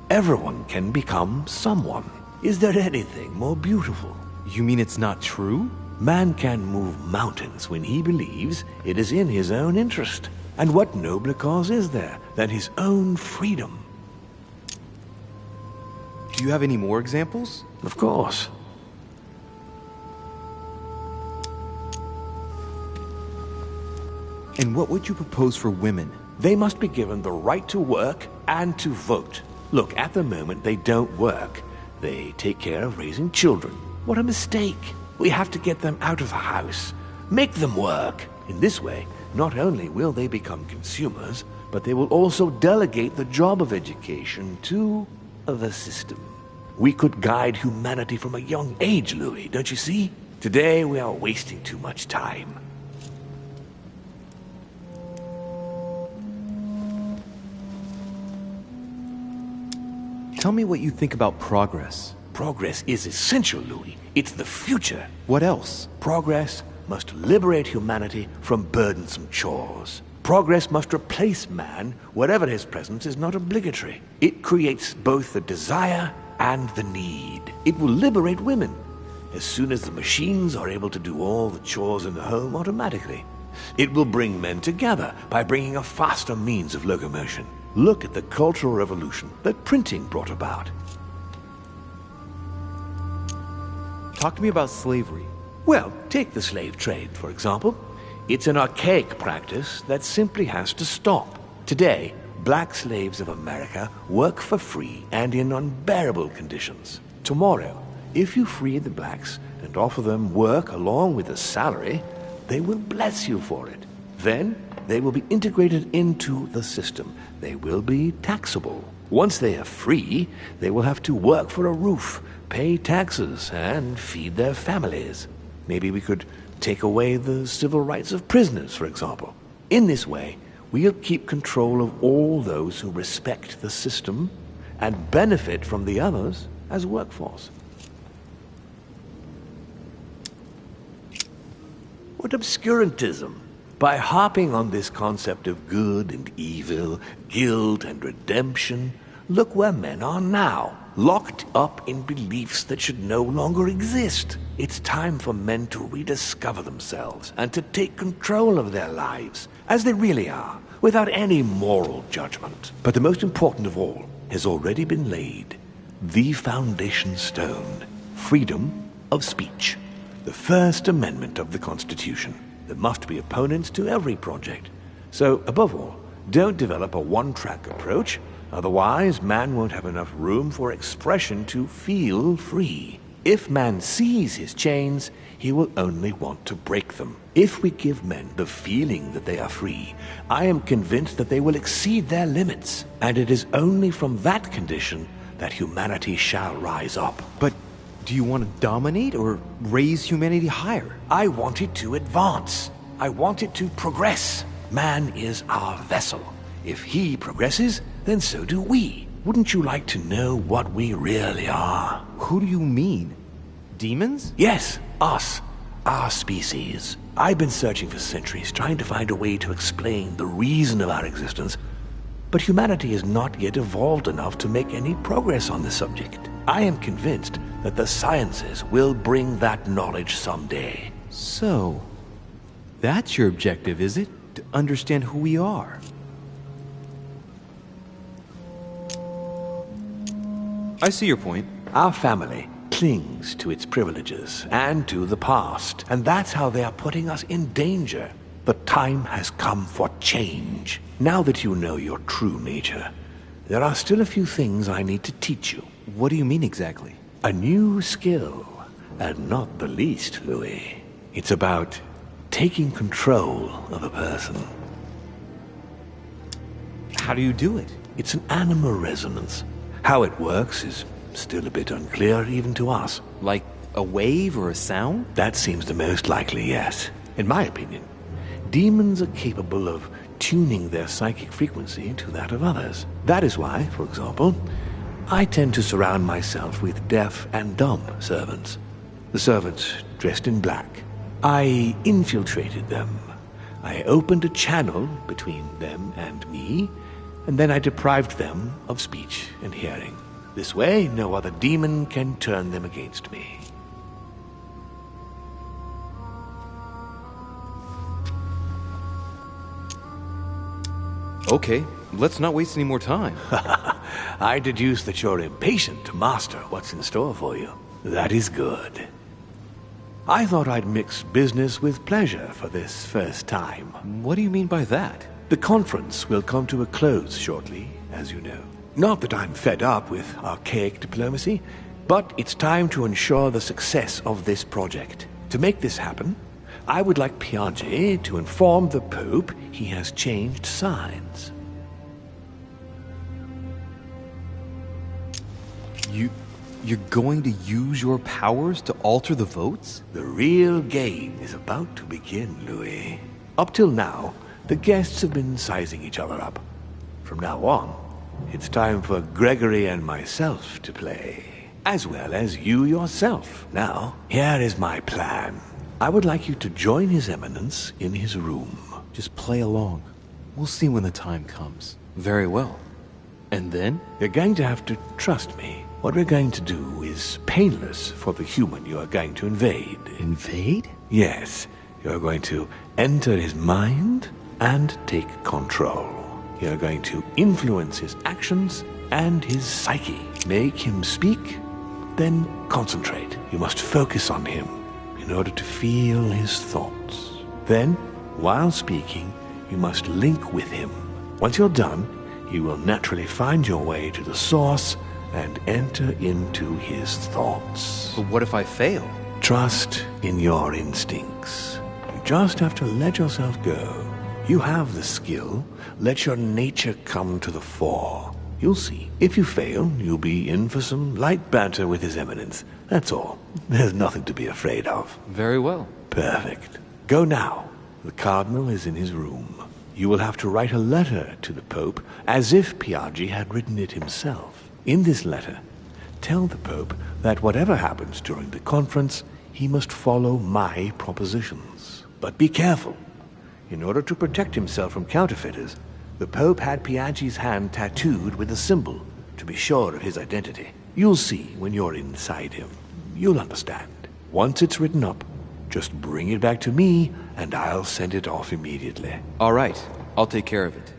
Everyone can become someone. Is there anything more beautiful? You mean it's not true? Man can move mountains when he believes it is in his own interest. And what nobler cause is there than his own freedom? Do you have any more examples? Of course. And what would you propose for women? They must be given the right to work and to vote. Look, at the moment they don't work. They take care of raising children. What a mistake. We have to get them out of the house. Make them work. In this way, not only will they become consumers, but they will also delegate the job of education to the system. We could guide humanity from a young age, Louis, don't you see? Today we are wasting too much time. Tell me what you think about progress. Progress is essential, Louis. It's the future. What else? Progress must liberate humanity from burdensome chores. Progress must replace man wherever his presence is not obligatory. It creates both the desire and the need. It will liberate women as soon as the machines are able to do all the chores in the home automatically. It will bring men together by bringing a faster means of locomotion. Look at the cultural revolution that printing brought about. Talk to me about slavery. Well, take the slave trade, for example. It's an archaic practice that simply has to stop. Today, black slaves of America work for free and in unbearable conditions. Tomorrow, if you free the blacks and offer them work along with a salary, they will bless you for it. Then, they will be integrated into the system. They will be taxable. Once they are free, they will have to work for a roof, pay taxes, and feed their families. Maybe we could take away the civil rights of prisoners, for example. In this way, we'll keep control of all those who respect the system and benefit from the others as a workforce. What obscurantism! By harping on this concept of good and evil, guilt and redemption, look where men are now, locked up in beliefs that should no longer exist. It's time for men to rediscover themselves and to take control of their lives, as they really are, without any moral judgment. But the most important of all has already been laid. The foundation stone, freedom of speech. The First Amendment of the Constitution. There must be opponents to every project. So, above all, don't develop a one-track approach, otherwise man won't have enough room for expression to feel free. If man sees his chains, he will only want to break them. If we give men the feeling that they are free, I am convinced that they will exceed their limits, and it is only from that condition that humanity shall rise up. But do you want to dominate or raise humanity higher? I want it to advance. I want it to progress. Man is our vessel. If he progresses, then so do we. Wouldn't you like to know what we really are? Who do you mean? Demons? Yes, us. Our species. I've been searching for centuries, trying to find a way to explain the reason of our existence, but humanity has not yet evolved enough to make any progress on the subject. I am convinced that the sciences will bring that knowledge someday. So, that's your objective, is it? To understand who we are? I see your point. Our family clings to its privileges and to the past, and that's how they are putting us in danger. The time has come for change. Now that you know your true nature, there are still a few things I need to teach you. What do you mean exactly? A new skill, and not the least, Louis. It's about taking control of a person. How do you do it? It's an animal resonance. How it works is still a bit unclear even to us. Like a wave or a sound? That seems the most likely, yes. In my opinion, demons are capable of tuning their psychic frequency to that of others. That is why, for example, I tend to surround myself with deaf and dumb servants. The servants dressed in black. I infiltrated them. I opened a channel between them and me, and then I deprived them of speech and hearing. This way, no other demon can turn them against me. Okay, let's not waste any more time. I deduce that you're impatient to master what's in store for you. That is good. I thought I'd mix business with pleasure for this first time. What do you mean by that? The conference will come to a close shortly, as you know. Not that I'm fed up with archaic diplomacy, but it's time to ensure the success of this project. To make this happen, I would like Piaget to inform the Pope he has changed sides. You're going to use your powers to alter the votes? The real game is about to begin, Louis. Up till now, the guests have been sizing each other up. From now on, it's time for Gregory and myself to play, as well as you yourself. Now, here is my plan. I would like you to join His Eminence in his room. Just play along. We'll see when the time comes. Very well. And then? You're going to have to trust me. What we're going to do is painless for the human you are going to invade. Invade? Yes. You're going to enter his mind and take control. You're going to influence his actions and his psyche. Make him speak, then concentrate. You must focus on him in order to feel his thoughts. Then, while speaking, you must link with him. Once you're done, you will naturally find your way to the source and enter into his thoughts. But what if I fail? Trust in your instincts. You just have to let yourself go. You have the skill. Let your nature come to the fore. You'll see. If you fail, you'll be in for some light banter with His Eminence. That's all. There's nothing to be afraid of. Very well. Perfect. Go now. The Cardinal is in his room. You will have to write a letter to the Pope as if Piaggi had written it himself. In this letter, tell the Pope that whatever happens during the conference, he must follow my propositions. But be careful. In order to protect himself from counterfeiters, the Pope had Piaggi's hand tattooed with a symbol to be sure of his identity. You'll see when you're inside him. You'll understand. Once it's written up, just bring it back to me, and I'll send it off immediately. All right. I'll take care of it.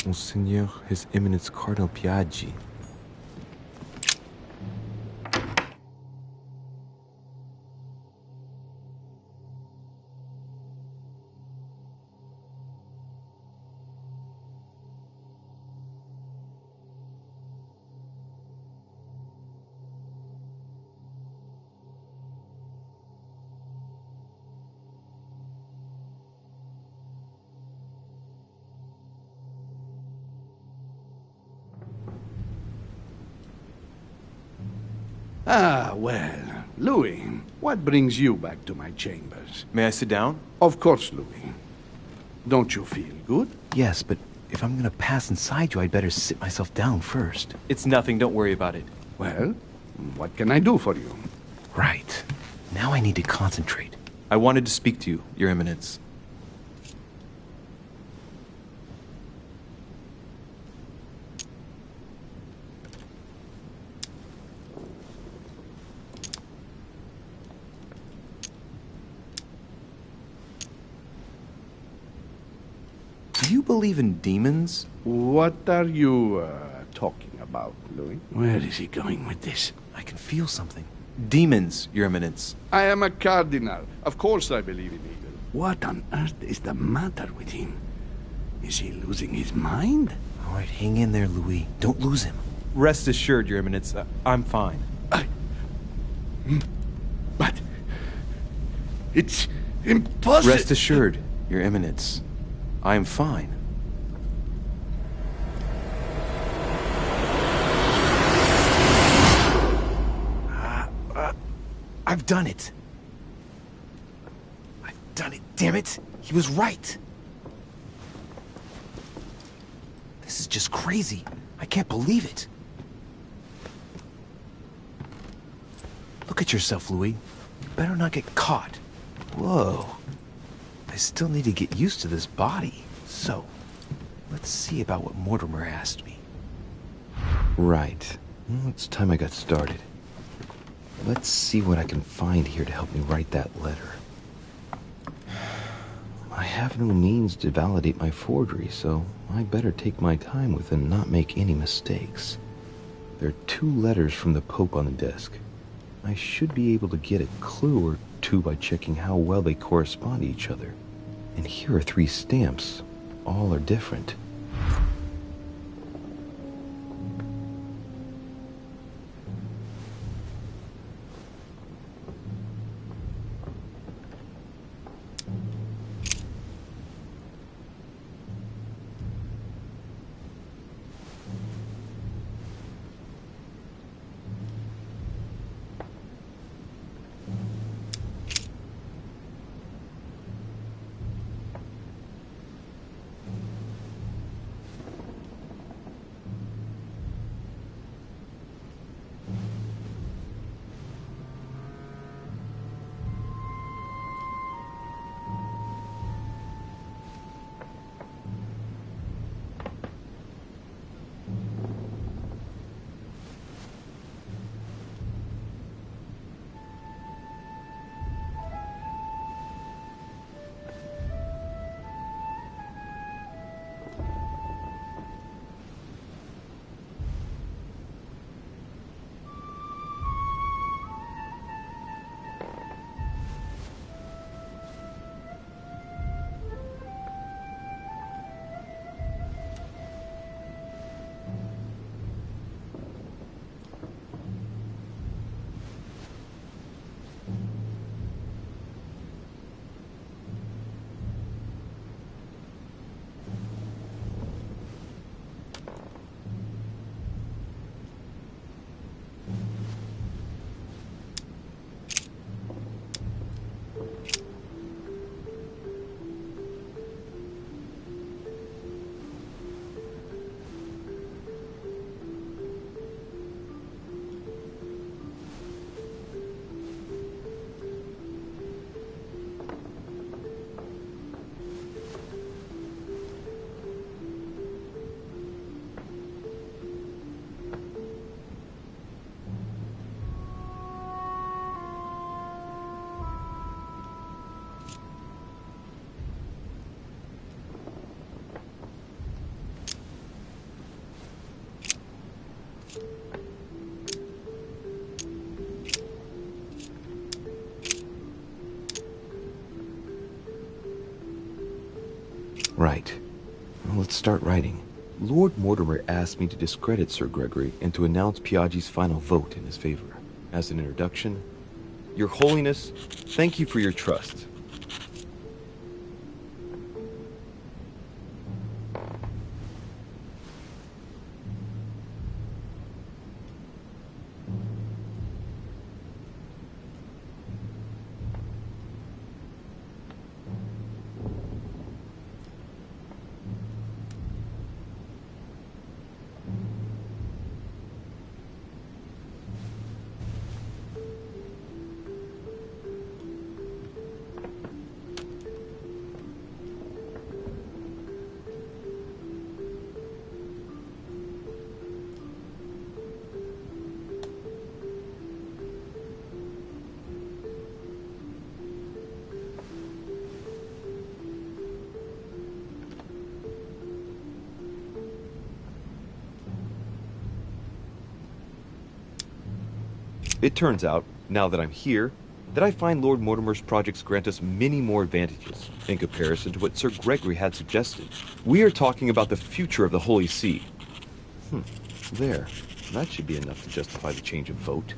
Monseigneur, His Eminence Cardinal Piaggi. Ah, well. Louis, what brings you back to my chambers? May I sit down? Of course, Louis. Don't you feel good? Yes, but if I'm gonna pass inside you, I'd better sit myself down first. It's nothing, don't worry about it. Well, what can I do for you? Right. Now I need to concentrate. I wanted to speak to you, Your Eminence. Do you believe in demons? What are you talking about, Louis? Where is he going with this? I can feel something. Demons, Your Eminence. I am a cardinal. Of course I believe in evil. What on earth is the matter with him? Is he losing his mind? All right, hang in there, Louis. Don't lose him. Rest assured, Your Eminence, I'm fine. But it's impossible. Rest assured, Your Eminence, I am fine. I've done it. I've done it, damn it. He was right. This is just crazy. I can't believe it. Look at yourself, Louis. You better not get caught. Whoa. I still need to get used to this body. So, let's see about what Mortimer asked me. Right. Well, it's time I got started. Let's see what I can find here to help me write that letter. I have no means to validate my forgery, so I better take my time with it and not make any mistakes. There are 2 letters from the Pope on the desk. I should be able to get a clue or 2 by checking how well they correspond to each other. And here are 3 stamps. All are different. Right. Well, let's start writing. Lord Mortimer asked me to discredit Sir Gregory and to announce Piaggi's final vote in his favor. As an introduction, Your Holiness, thank you for your trust. It turns out, now that I'm here, that I find Lord Mortimer's projects grant us many more advantages in comparison to what Sir Gregory had suggested. We are talking about the future of the Holy See. There. That should be enough to justify the change of vote.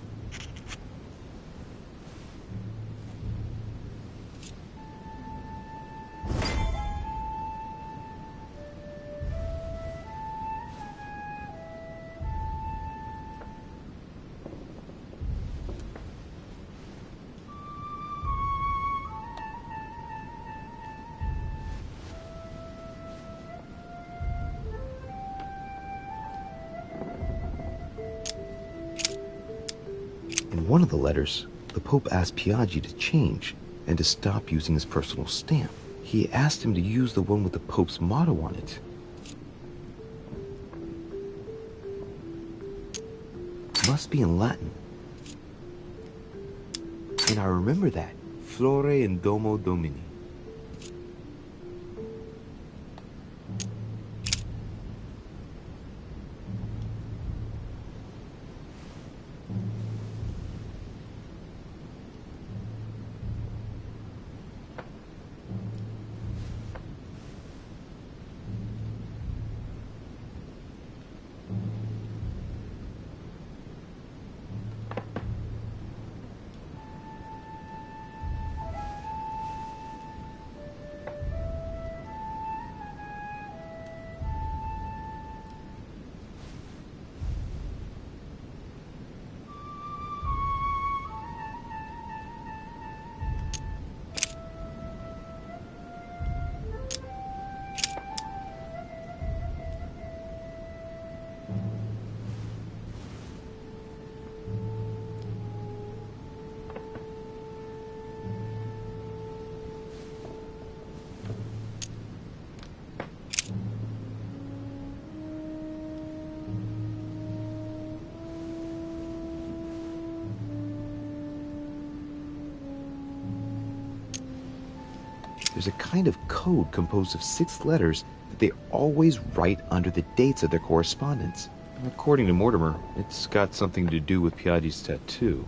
In one of the letters, the Pope asked Piaggi to change and to stop using his personal stamp. He asked him to use the one with the Pope's motto on it. Must be in Latin. And I remember that. Flore in Domo Domini. There's a kind of code composed of 6 letters that they always write under the dates of their correspondence. According to Mortimer, it's got something to do with Piaggi's tattoo.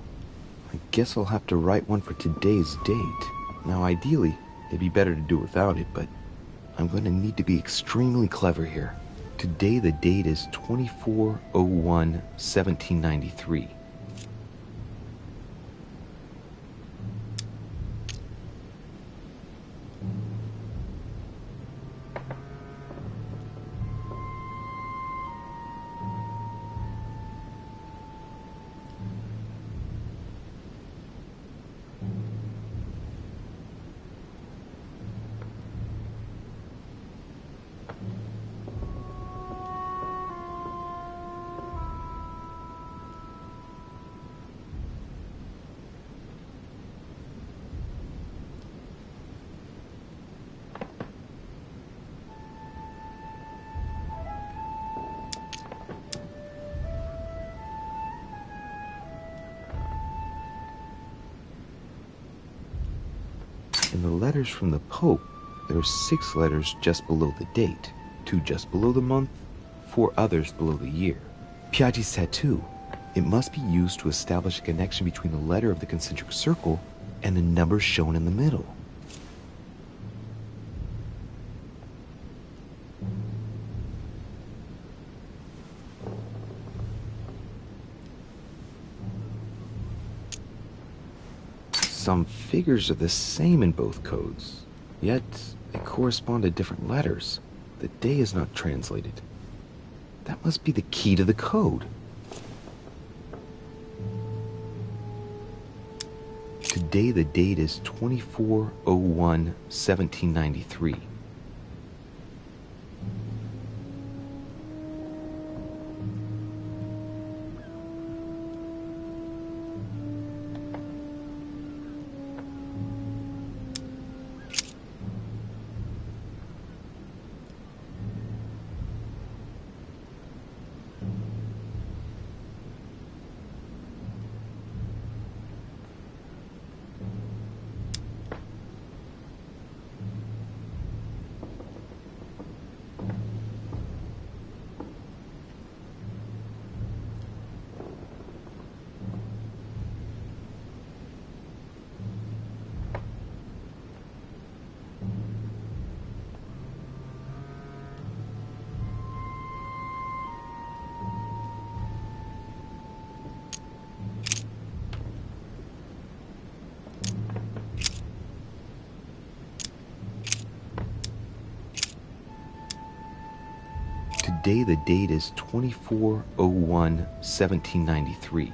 I guess I'll have to write one for today's date. Now, ideally, it'd be better to do without it, but I'm going to need to be extremely clever here. Today, the date is 24/01/1793. In the letters from the Pope, there are 6 letters just below the date, 2 just below the month, 4 others below the year. Piaggi's tattoo. It must be used to establish a connection between the letter of the concentric circle and the number shown in the middle. Some figures are the same in both codes, yet they correspond to different letters. The day is not translated. That must be the key to the code. Today the date is 24/01/1793. Today the date is 24/01/1793.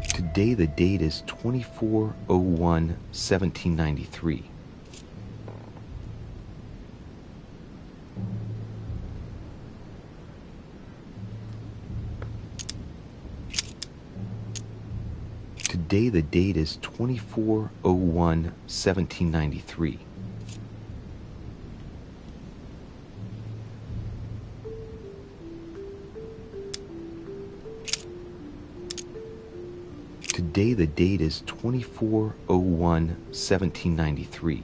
Today the date is 24/01/1793. Today the date is 24/01/1793. Today the date is 24/01/1793.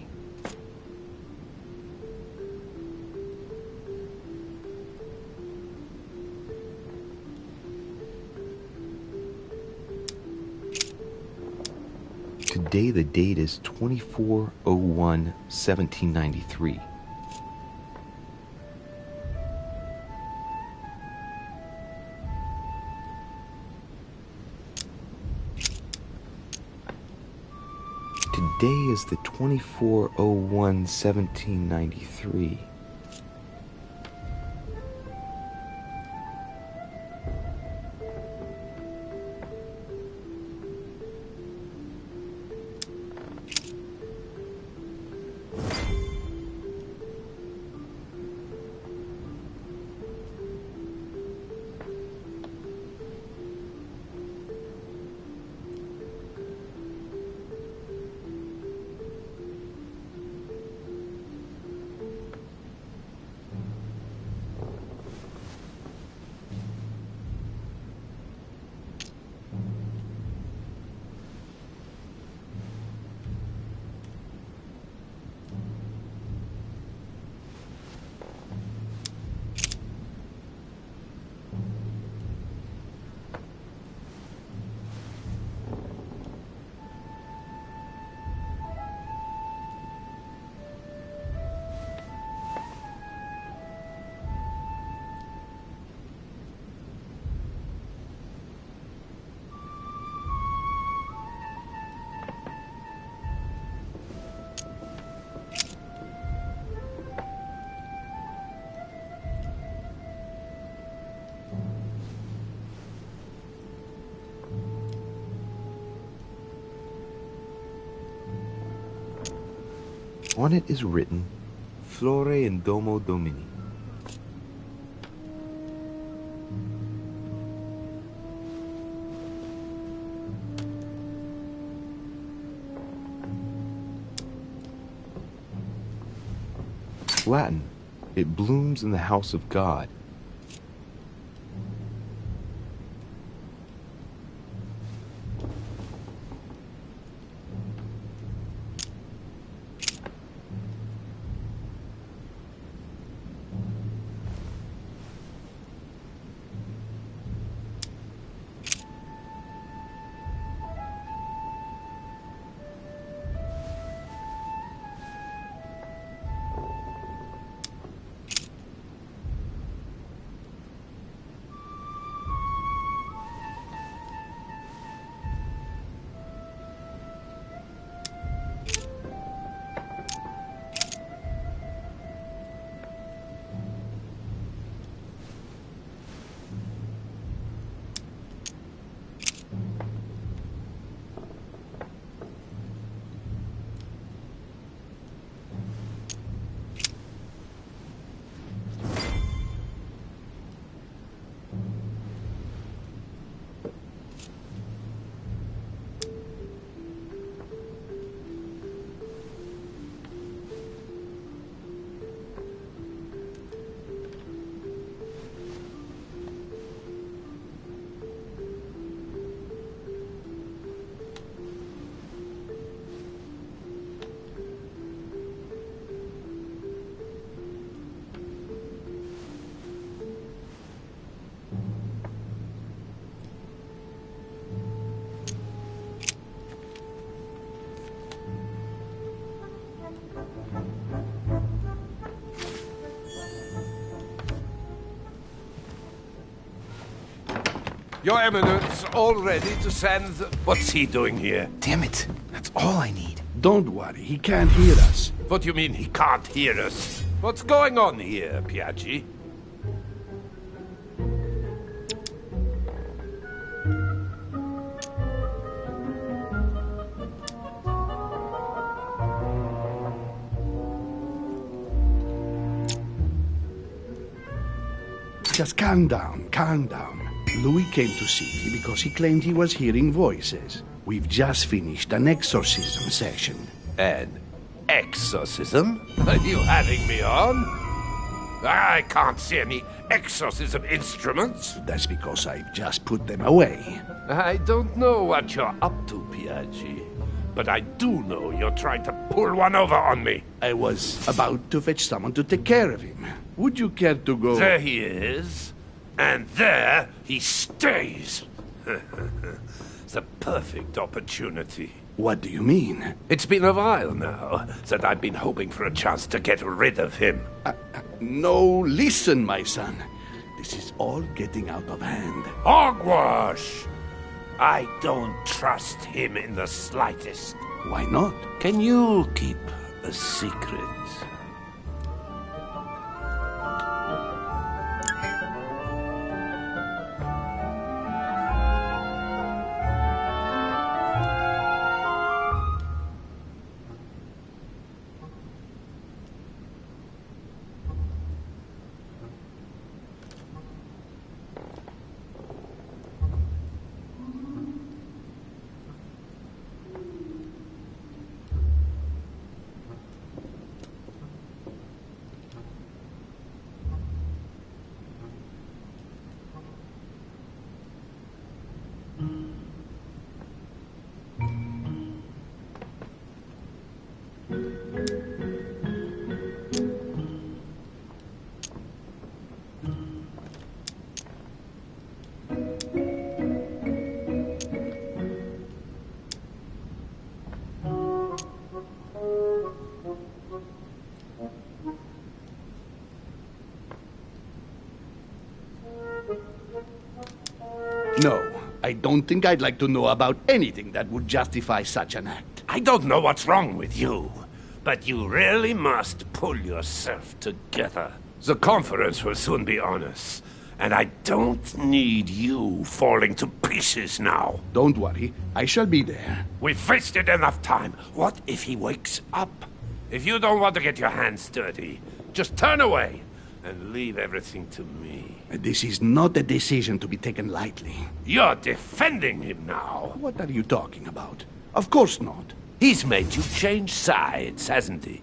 Today the date is 24/01/1793. Today is the 24/01/1793. On it is written, Flore in Domo Domini. Latin, it blooms in the house of God. Your Eminence, all ready to send... What's he doing here? Damn it. That's all I need. Don't worry, he can't hear us. What do you mean he can't hear us? What's going on here, Piaggi? Just calm down, calm down. Louis came to see me because he claimed he was hearing voices. We've just finished an exorcism session. An exorcism? Are you having me on? I can't see any exorcism instruments. That's because I've just put them away. I don't know what you're up to, Piaggi. But I do know you're trying to pull one over on me. I was about to fetch someone to take care of him. Would you care to go? There he is. And there he stays. The perfect opportunity. What do you mean? It's been a while now that I've been hoping for a chance to get rid of him. No, listen, my son. This is all getting out of hand. Hogwash! I don't trust him in the slightest. Why not? Can you keep a secret? No, I don't think I'd like to know about anything that would justify such an act. I don't know what's wrong with you, but you really must pull yourself together. The conference will soon be on us, and I don't need you falling to pieces now. Don't worry, I shall be there. We've wasted enough time. What if he wakes up? If you don't want to get your hands dirty, just turn away and leave everything to me. This is not a decision to be taken lightly. You're defending him now. What are you talking about? Of course not. He's made you change sides, hasn't he?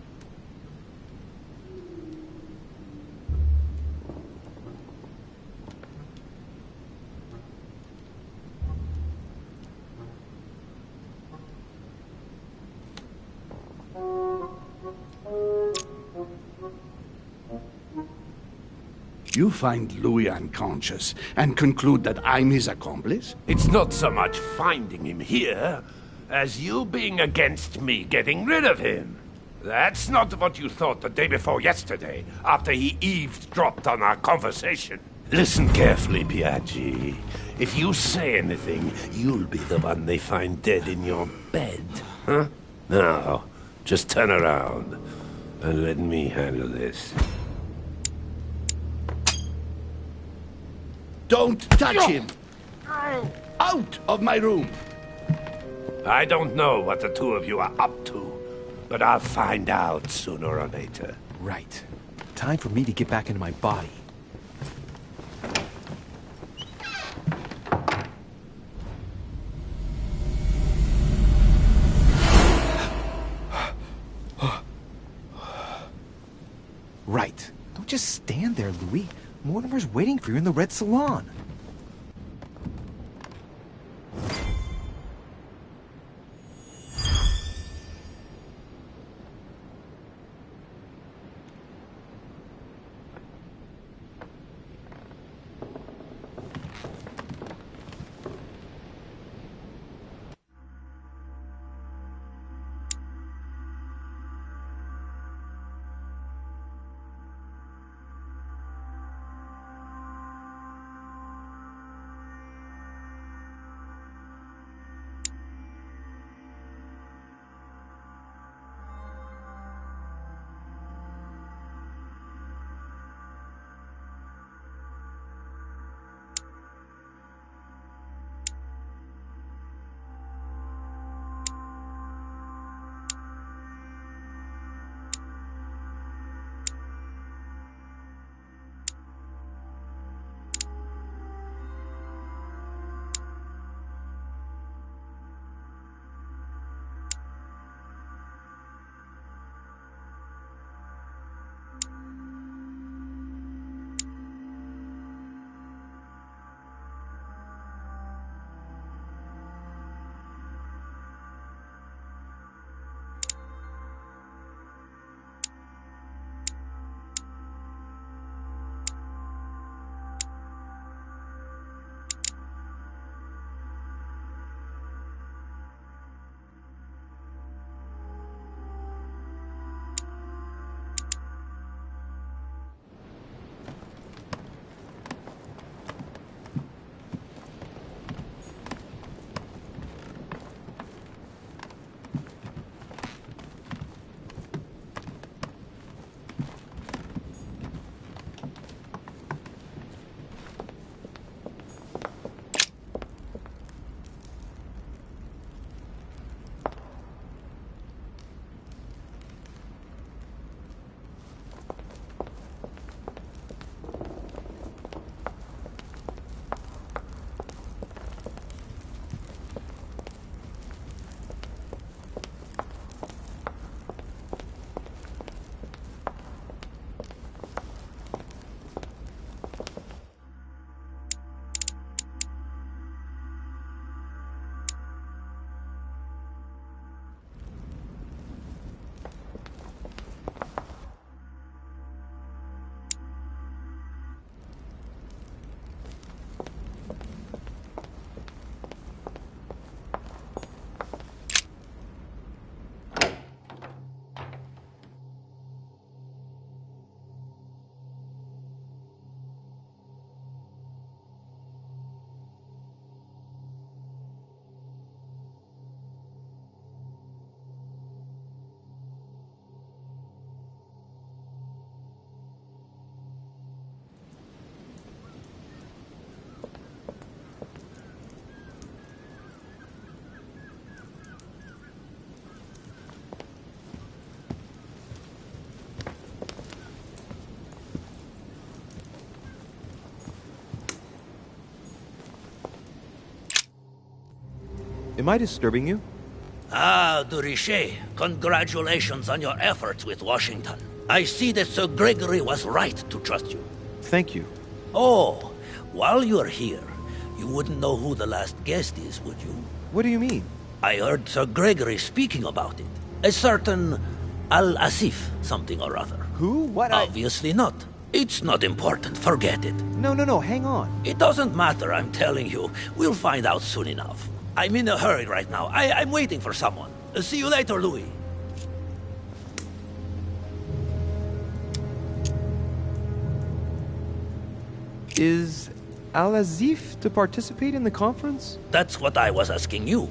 You find Louis unconscious and conclude that I'm his accomplice? It's not so much finding him here as you being against me getting rid of him. That's not what you thought the day before yesterday, after he eavesdropped on our conversation. Listen carefully, Piaggi. If you say anything, you'll be the one they find dead in your bed. Huh? Now, just turn around and let me handle this. Don't touch him! Out of my room! I don't know what the two of you are up to, but I'll find out sooner or later. Right. Time for me to get back into my body. Right. Don't just stand there, Louis. Mortimer's waiting for you in the red salon. Am I disturbing you? Ah, de Richet, congratulations on your efforts with Washington. I see that Sir Gregory was right to trust you. Thank you. Oh, while you're here, you wouldn't know who the last guest is, would you? What do you mean? I heard Sir Gregory speaking about it. A certain Al-Asif something or other. Who? What? Obviously not. It's not important, forget it. No, hang on. It doesn't matter, I'm telling you. We'll find out soon enough. I'm in a hurry right now. I'm waiting for someone. See you later, Louis. Is Al-Azif to participate in the conference? That's what I was asking you.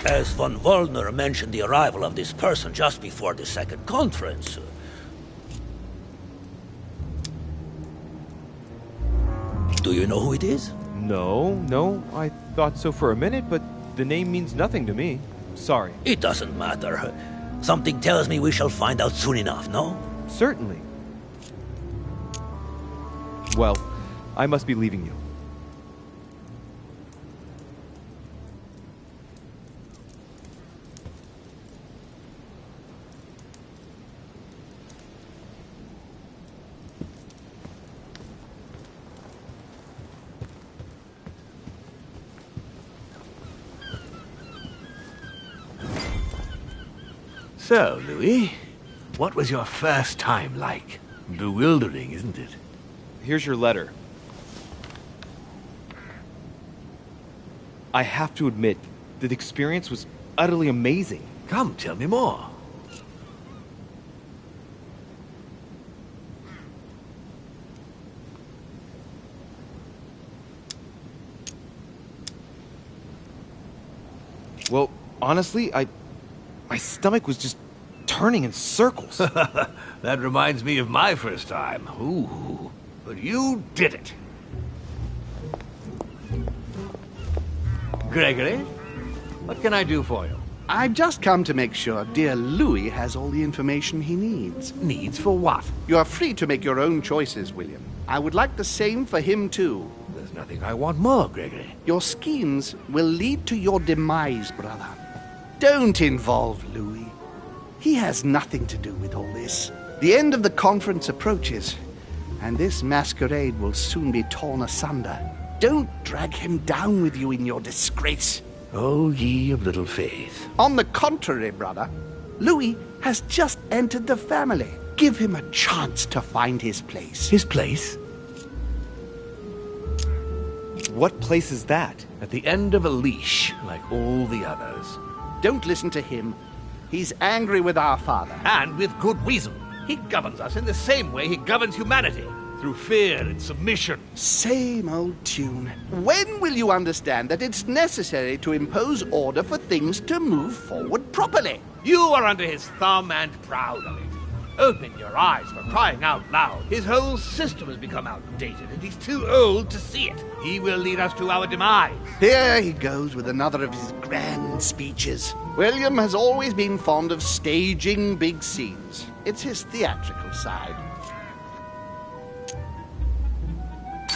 As von Wollner mentioned the arrival of this person just before the second conference. Do you know who it is? No, I thought so for a minute, but the name means nothing to me. Sorry. It doesn't matter. Something tells me we shall find out soon enough, no? Certainly. Well, I must be leaving you. So, Louis, what was your first time like? Bewildering, isn't it? Here's your letter. I have to admit, the experience was utterly amazing. Come, tell me more. Well, honestly, my stomach was just turning in circles. That reminds me of my first time. Ooh, but you did it. Gregory, what can I do for you? I've just come to make sure dear Louis has all the information he needs. Needs for what? You are free to make your own choices, William. I would like the same for him, too. There's nothing I want more, Gregory. Your schemes will lead to your demise, brother. Don't involve Louis. He has nothing to do with all this. The end of the conference approaches, and this masquerade will soon be torn asunder. Don't drag him down with you in your disgrace. Oh, ye of little faith. On the contrary, brother, Louis has just entered the family. Give him a chance to find his place. His place? What place is that? At the end of a leash, like all the others. Don't listen to him. He's angry with our father. And with good reason. He governs us in the same way he governs humanity. Through fear and submission. Same old tune. When will you understand that it's necessary to impose order for things to move forward properly? You are under his thumb and proud of it. Open your eyes, for crying out loud. His whole system has become outdated, and he's too old to see it. He will lead us to our demise. Here he goes with another of his grand speeches. William has always been fond of staging big scenes. It's his theatrical side.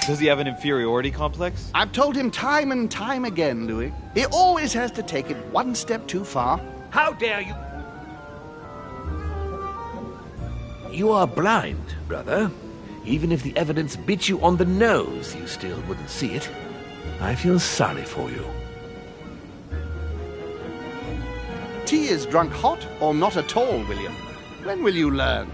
Does he have an inferiority complex? I've told him time and time again, Louis. He always has to take it one step too far. How dare you? You are blind, brother. Even if the evidence bit you on the nose, you still wouldn't see it. I feel sorry for you. Tea is drunk hot or not at all, William. When will you learn?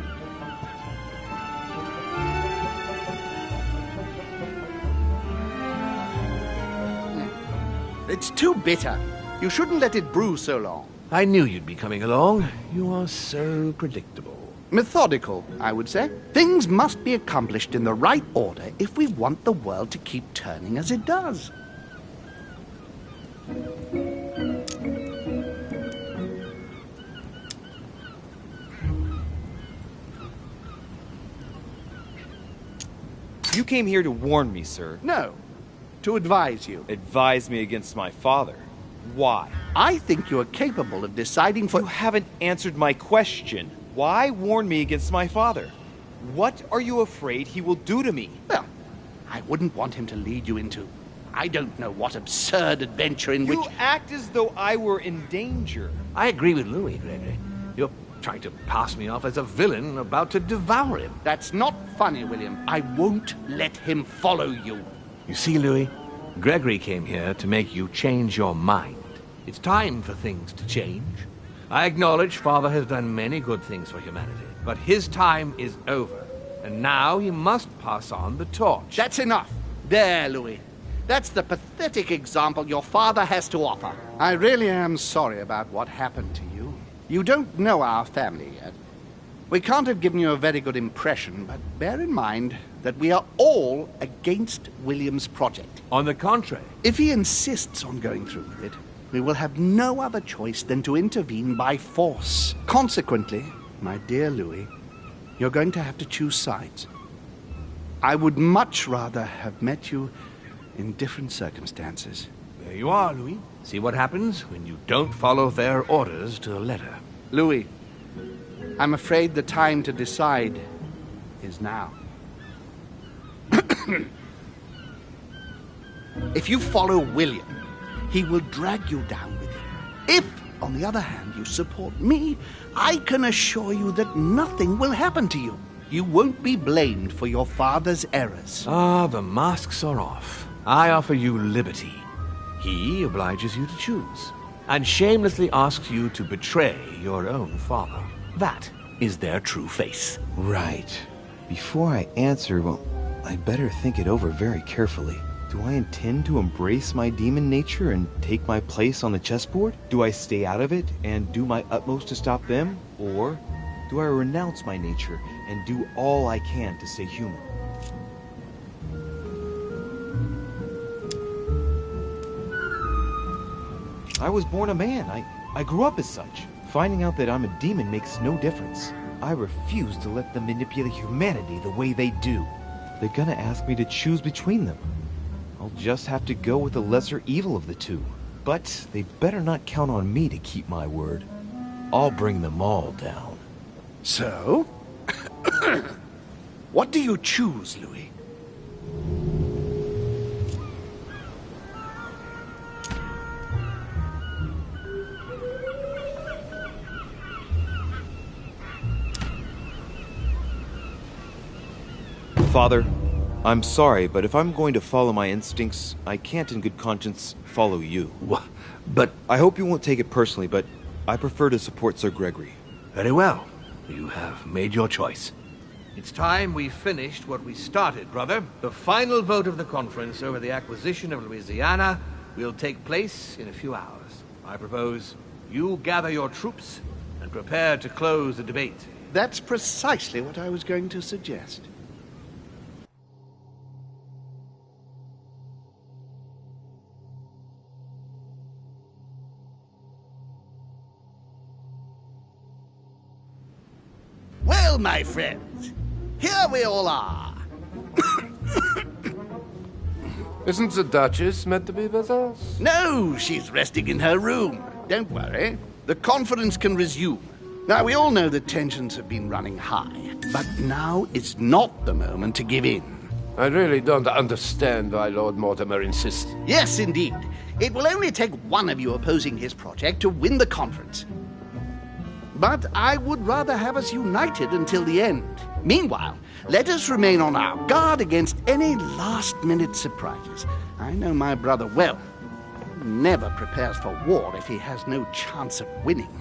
It's too bitter. You shouldn't let it brew so long. I knew you'd be coming along. You are so predictable. Methodical, I would say. Things must be accomplished in the right order if we want the world to keep turning as it does. You came here to warn me, sir. No, to advise you. Advise me against my father. Why? I think you are capable of deciding for... You haven't answered my question. Why warn me against my father? What are you afraid he will do to me? Well, I wouldn't want him to lead you into I don't know what absurd adventure in which... You act as though I were in danger. I agree with Louis, Gregory. You're trying to pass me off as a villain about to devour him. That's not funny, William. I won't let him follow you. You see, Louis, Gregory came here to make you change your mind. It's time for things to change. I acknowledge Father has done many good things for humanity, but his time is over, and now he must pass on the torch. That's enough. There, Louis. That's the pathetic example your father has to offer. I really am sorry about what happened to you. You don't know our family yet. We can't have given you a very good impression, but bear in mind that we are all against William's project. On the contrary. If he insists on going through with it, we will have no other choice than to intervene by force. Consequently, my dear Louis, you're going to have to choose sides. I would much rather have met you in different circumstances. There you are, Louis. See what happens when you don't follow their orders to the letter. Louis, I'm afraid the time to decide is now. If you follow William, he will drag you down with him. If, on the other hand, you support me, I can assure you that nothing will happen to you. You won't be blamed for your father's errors. Ah, the masks are off. I offer you liberty. He obliges you to choose, and shamelessly asks you to betray your own father. That is their true face. Right. Before I answer, well, I better think it over very carefully. Do I intend to embrace my demon nature and take my place on the chessboard? Do I stay out of it and do my utmost to stop them? Or do I renounce my nature and do all I can to stay human? I was born a man. I grew up as such. Finding out that I'm a demon makes no difference. I refuse to let them manipulate humanity the way they do. They're gonna ask me to choose between them. I'll just have to go with the lesser evil of the two. But they better not count on me to keep my word. I'll bring them all down. So? What do you choose, Louis? Father, I'm sorry, but if I'm going to follow my instincts, I can't in good conscience follow you. But I hope you won't take it personally, but I prefer to support Sir Gregory. very well. You have made your choice. It's time we finished what we started, brother. The final vote of the conference over the acquisition of Louisiana will take place in a few hours. I propose you gather your troops and prepare to close the debate. That's precisely what I was going to suggest. Well, my friends, here we all are. Isn't the Duchess meant to be with us? No, she's resting in her room. Don't worry. The conference can resume. Now, we all know that tensions have been running high, but now is not the moment to give in. I really don't understand why Lord Mortimer insists. Yes, indeed. It will only take one of you opposing his project to win the conference. But I would rather have us united until the end. Meanwhile, let us remain on our guard against any last-minute surprises. I know my brother well. He never prepares for war if he has no chance of winning.